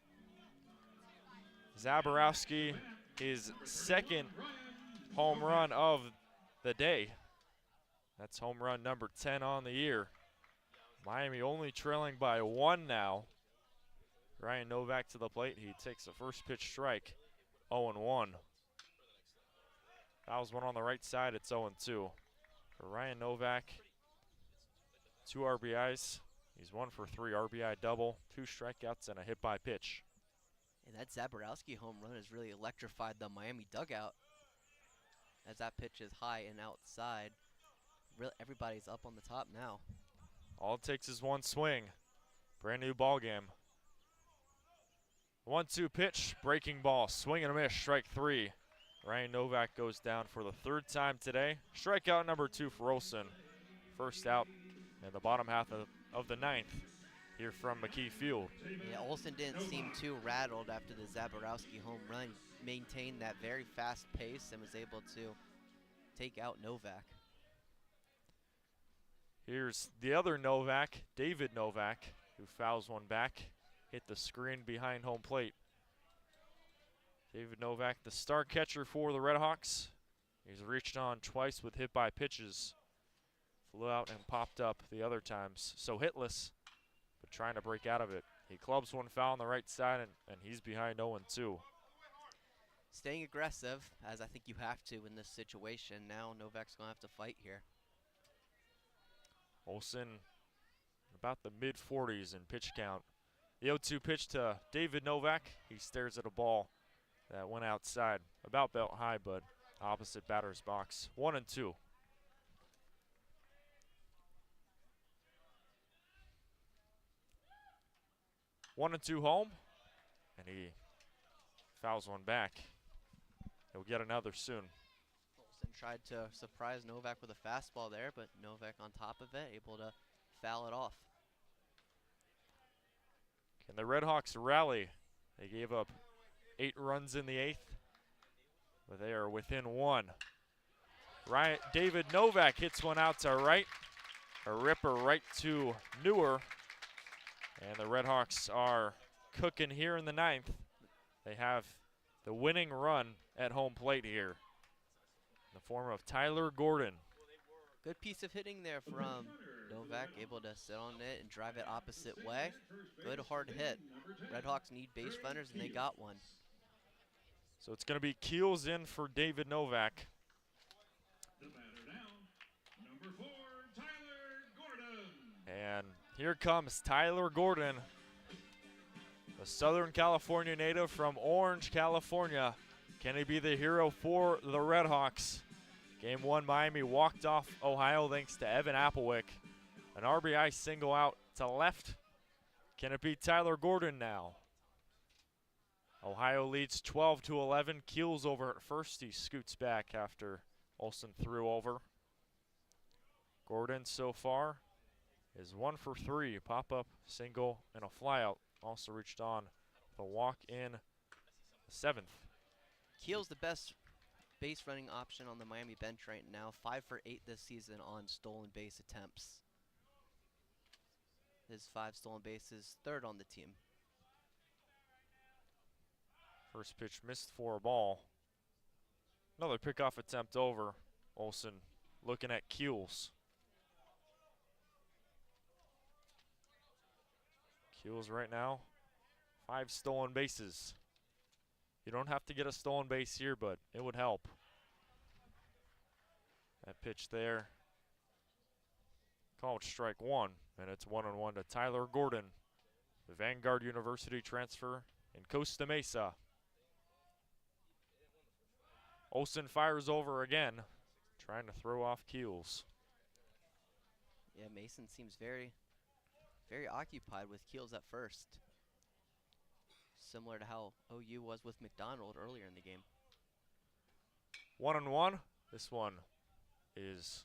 Zaborowski, his 2nd home run of the day. That's home run number 10 on the year. Miami only trailing by 1 now. Ryan Novak to the plate. He takes the first pitch strike, 0-1. Fouls one on the right side. It's 0-2. For Ryan Novak, 2 RBIs. He's 1 for 3 RBI double, 2 strikeouts, and a hit by pitch. And that Zaborowski home run has really electrified the Miami dugout. As that pitch is high and outside, really everybody's up on the top now. All it takes is one swing. Brand new ball game. 1-2 pitch, breaking ball, swing and a miss, strike 3. Ryan Novak goes down for the 3rd time today. Strikeout number 2 for Olson. First out in the bottom half of the 9th here from McKie Field. Yeah, Olson didn't seem too rattled after the Zaborowski home run. Maintained that very fast pace and was able to take out Novak. Here's the other Novak, David Novak, who fouls one back. Hit the screen behind home plate. David Novak, the star catcher for the RedHawks. He's reached on twice with hit by pitches. Flew out and popped up the other times. So hitless, but trying to break out of it. He clubs one foul on the right side, and he's behind 0-2. Staying aggressive, as I think you have to in this situation. Now Novak's going to have to fight here. Olson about the mid-40s in pitch count. The 0-2 pitch to David Novak. He stares at a ball that went outside, about belt high, but opposite batter's box. 1-2. 1-2 home, and he fouls one back. He'll get another soon. Olsen tried to surprise Novak with a fastball there, but Novak on top of it, able to foul it off. Can the RedHawks rally? They gave up 8 runs in the 8th, but they are within 1. David Novak hits one out to right. A ripper right to Newer. And the RedHawks are cooking here in the 9th. They have the winning run at home plate here in the form of Tyler Gordon. Good piece of hitting there from Novak, able to sit on it and drive it opposite way. Good hard hit. RedHawks need base runners, and they got one. So it's going to be Keels in for David Novak. The batter now, number 4, Tyler Gordon. And here comes Tyler Gordon, a Southern California native from Orange, California. Can he be the hero for the RedHawks? Game 1, Miami walked off Ohio thanks to Evan Applewick. An RBI single out to left. Can it be Tyler Gordon now? Ohio leads 12-11. Keels over at first. He scoots back after Olsen threw over. Gordon so far is 1 for 3. Pop-up, single, and a flyout. Also reached on the walk in the 7th. Keel's the best base running option on the Miami bench right now. 5 for 8 this season on stolen base attempts. His 5 stolen bases, 3rd on the team. First pitch missed for a ball. Another pickoff attempt over. Olsen looking at Keels. Keels right now, 5 stolen bases. You don't have to get a stolen base here, but it would help. That pitch there, called strike 1, and it's 1-1 to Tyler Gordon, the Vanguard University transfer in Costa Mesa. Olsen fires over again, trying to throw off Keels. Yeah, Mason seems very occupied with Keels at first. Similar to how OU was with McDonald earlier in the game. 1-1. This one is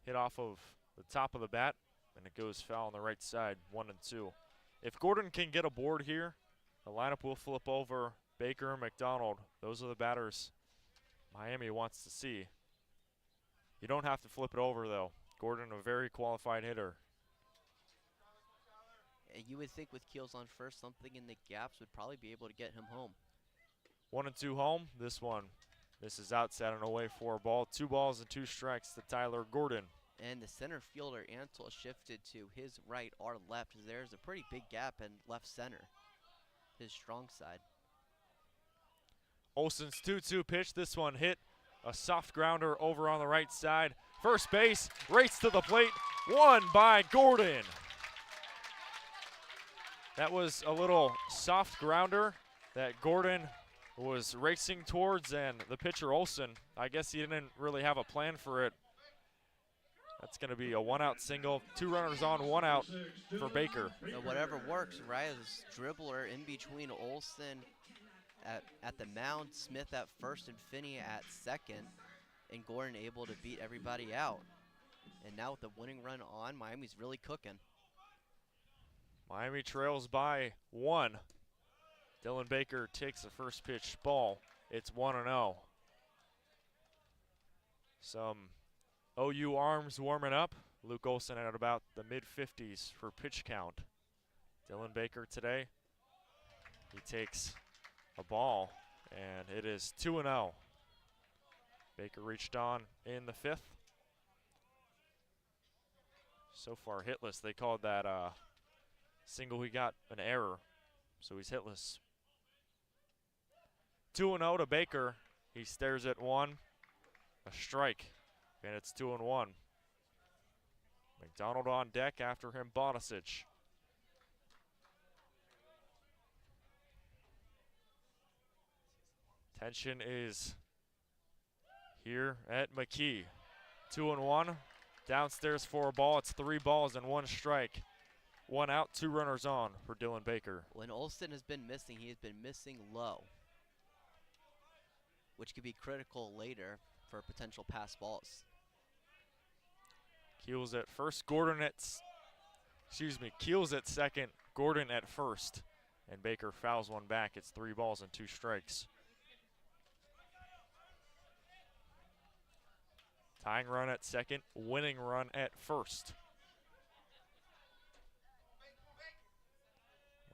hit off of the top of the bat, and it goes foul on the right side, 1-2. If Gordon can get a board here, the lineup will flip over Baker and McDonald. Those are the batters Miami wants to see. You don't have to flip it over, though. Gordon, a very qualified hitter. You would think with Keels on first, something in the gaps would probably be able to get him home. 1-2 home. This one misses outside and away for a ball. 2 balls and 2 strikes to Tyler Gordon. And the center fielder, Antle, shifted to his right or left. There's a pretty big gap in left center, his strong side. Olsen's 2-2 pitch. This one hit a soft grounder over on the right side. First base, race to the plate, won by Gordon. That was a little soft grounder that Gordon was racing towards, and the pitcher Olsen, I guess he didn't really have a plan for it. That's going to be a 1-out single, 2 runners on, 1 out for Baker. So whatever works, right? This dribbler in between Olsen at the mound, Smith at first, and Finney at second, and Gordon able to beat everybody out. And now with the winning run on, Miami's really cooking. Miami trails by 1. Dylan Baker takes the first pitch ball. It's 1-0. Some OU arms warming up. Luke Olsen at about the mid-50s for pitch count. Dylan Baker today, he takes a ball, and it is 2-0. Baker reached on in the 5th. So far hitless. They called that single he got an error, so he's hitless. 2-0 to Baker. He stares at 1, a strike, and it's 2-1. McDonald on deck, after him Bonisic. Tension is here at McKie. 2-1, downstairs for a ball. It's 3 balls and 1 strike. 1 out, 2 runners on for Dylan Baker. When Olsen has been missing, he has been missing low. which could be critical later for potential pass balls. Keels at first, Keels at second, Gordon at first. And Baker fouls one back. It's 3 balls and 2 strikes. Tying run at second, winning run at first.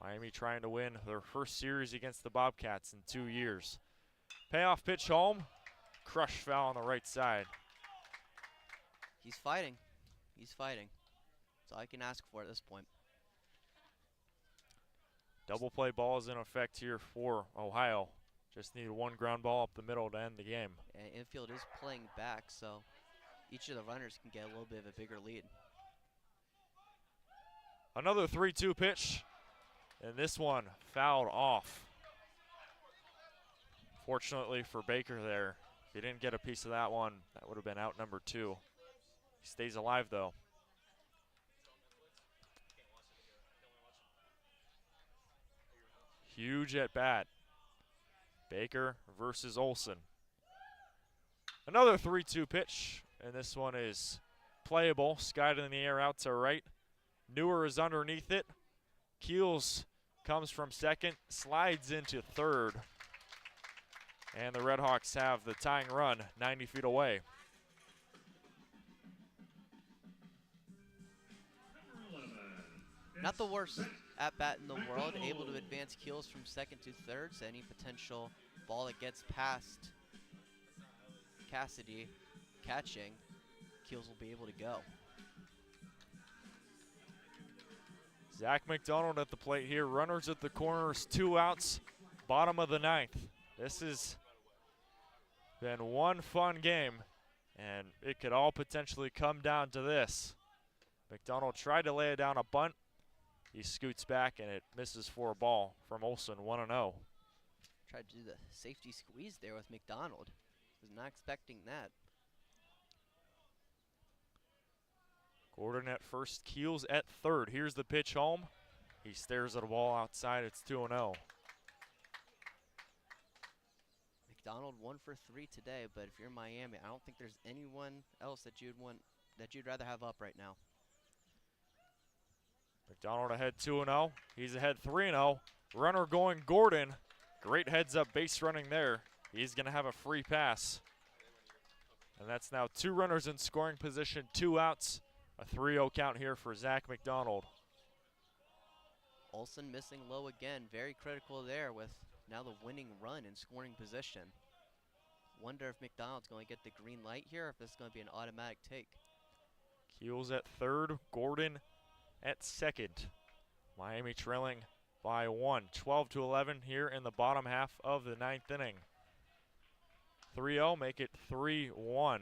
Miami trying to win their first series against the Bobcats in 2 years. Payoff pitch home, crush foul on the right side. He's fighting. He's fighting. That's all I can ask for at this point. Double play ball is in effect here for Ohio. Just need 1 ground ball up the middle to end the game. And infield is playing back, so each of the runners can get a little bit of a bigger lead. Another 3-2 pitch, and this one fouled off. Fortunately for Baker there, if he didn't get a piece of that one, that would have been out number 2. He stays alive though. Huge at bat. Baker versus Olson. Another 3-2 pitch, and this one is playable. Skied in the air out to right. Newer is underneath it. Keels comes from second, slides into third. And the RedHawks have the tying run 90 feet away. Not the worst at-bat in the world, able to advance Keels from second to third, so any potential ball that gets past Cassidy catching, Keels will be able to go. Zach McDonald at the plate here. Runners at the corners, 2 outs, bottom of the 9th. This has been one fun game, and it could all potentially come down to this. McDonald tried to lay it down a bunt. He scoots back, and it misses for a ball from Olson, 1-0. Tried to do the safety squeeze there with McDonald. Was not expecting that. Gordon at first, Keels at third. Here's the pitch home. He stares at a ball outside. It's 2-0. McDonald 1 for 3 today, but if you're Miami, I don't think there's anyone else that you'd rather have up right now. McDonald ahead 2-0. He's ahead 3-0. Runner going Gordon. Great heads up base running there. He's going to have a free pass. And that's now 2 runners in scoring position, 2 outs. A 3-0 count here for Zach McDonald. Olson missing low again. Very critical there with now the winning run in scoring position. Wonder if McDonald's going to get the green light here or if this is going to be an automatic take. Keels at third. Gordon at second. Miami trailing by 1, 12-11 here in the bottom half of the 9th inning. 3-0, make it 3-1.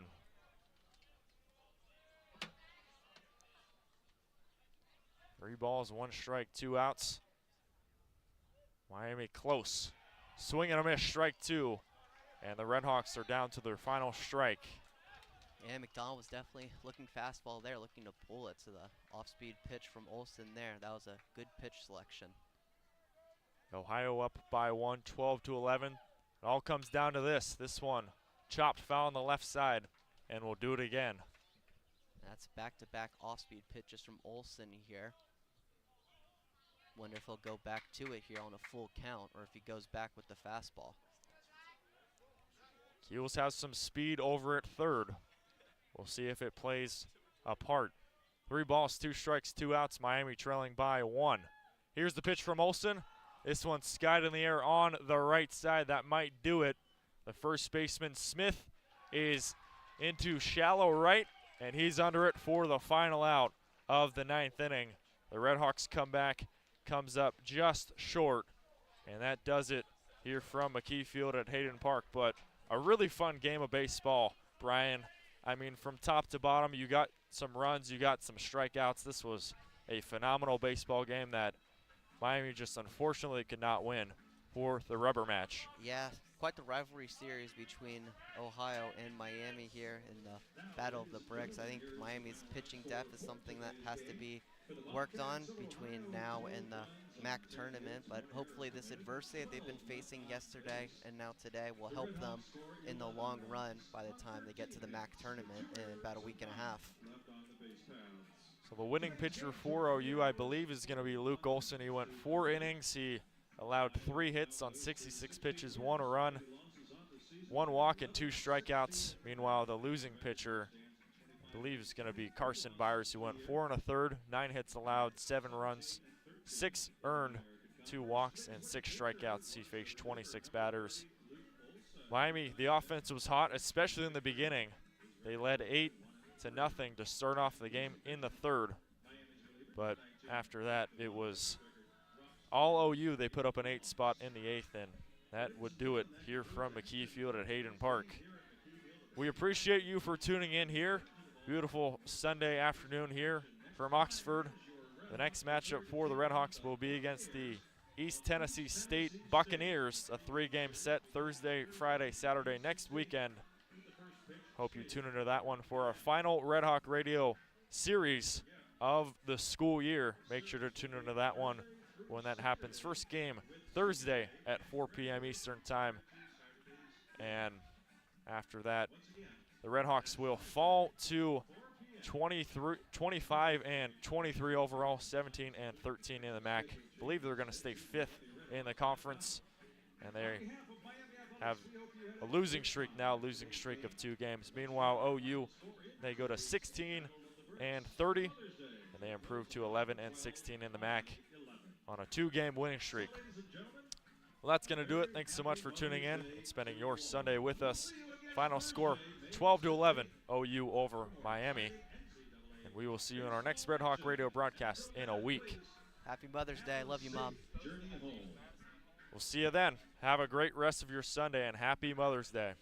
Three balls, 1 strike, 2 outs. Miami close. Swing and a miss, strike 2. And the RedHawks are down to their final strike. Yeah, McDonald was definitely looking fastball there, looking to pull it to the off-speed pitch from Olson there. That was a good pitch selection. Ohio up by 1, 12-11. It all comes down to this. This one chopped foul on the left side, and we'll do it again. That's back-to-back off-speed pitches from Olson here. Wonder if he'll go back to it here on a full count or if he goes back with the fastball. Keels has some speed over at third. We'll see if it plays a part. 3 balls, 2 strikes, 2 outs. Miami trailing by 1. Here's the pitch from Olson. This one's skied in the air on the right side. That might do it. The first baseman, Smith, is into shallow right, and he's under it for the final out of the 9th inning. The RedHawks comeback comes up just short, and that does it here from McKie Field at Hayden Park. But a really fun game of baseball, Brian. I mean, from top to bottom, you got some runs, you got some strikeouts. This was a phenomenal baseball game that Miami just unfortunately could not win. for the rubber match. Yeah, quite the rivalry series between Ohio and Miami here in the Battle of the Bricks. I think Miami's pitching depth is something that has to be worked on between now and the MAC tournament, but hopefully this adversity that they've been facing yesterday and now today will help them in the long run by the time they get to the MAC tournament in about a week and a half. So the winning pitcher for OU, I believe, is going to be Luke Olson. He went 4 innings. He allowed 3 hits on 66 pitches, 1 run, 1 walk, and 2 strikeouts. Meanwhile, the losing pitcher, I believe, is going to be Carson Byers, who went 4 1/3, 9 hits allowed, 7 runs, 6 earned, 2 walks, and 6 strikeouts. He faced 26 batters. Miami, the offense was hot, especially in the beginning. They led 8-0 to start off the game in the 3rd. But after that, it was all OU. They put up an 8 spot in the 8th, and that would do it here from McKie Field at Hayden Park. We appreciate you for tuning in here. Beautiful Sunday afternoon here from Oxford. The next matchup for the RedHawks will be against the East Tennessee State Buccaneers, a 3-game set Thursday, Friday, Saturday next weekend. Hope you tune into that one for our final Red Hawk Radio series of the school year. Make sure to tune into that one when that happens. First game Thursday at 4 p.m. Eastern Time. And after that, the RedHawks will fall to 25-23 overall, 17-13 in the MAC. I believe they're going to stay 5th in the conference, and they have a losing streak now, losing streak of 2 games. Meanwhile, OU, they go to 16-30, and they improve to 11-16 in the MAC on a 2-game winning streak. Well, that's going to do it. Thanks so much for tuning in and spending your Sunday with us. Final score, 12-11, OU over Miami. And we will see you in our next Red Hawk Radio broadcast in a week. Happy Mother's Day. Love you, Mom. We'll see you then. Have a great rest of your Sunday, and happy Mother's Day.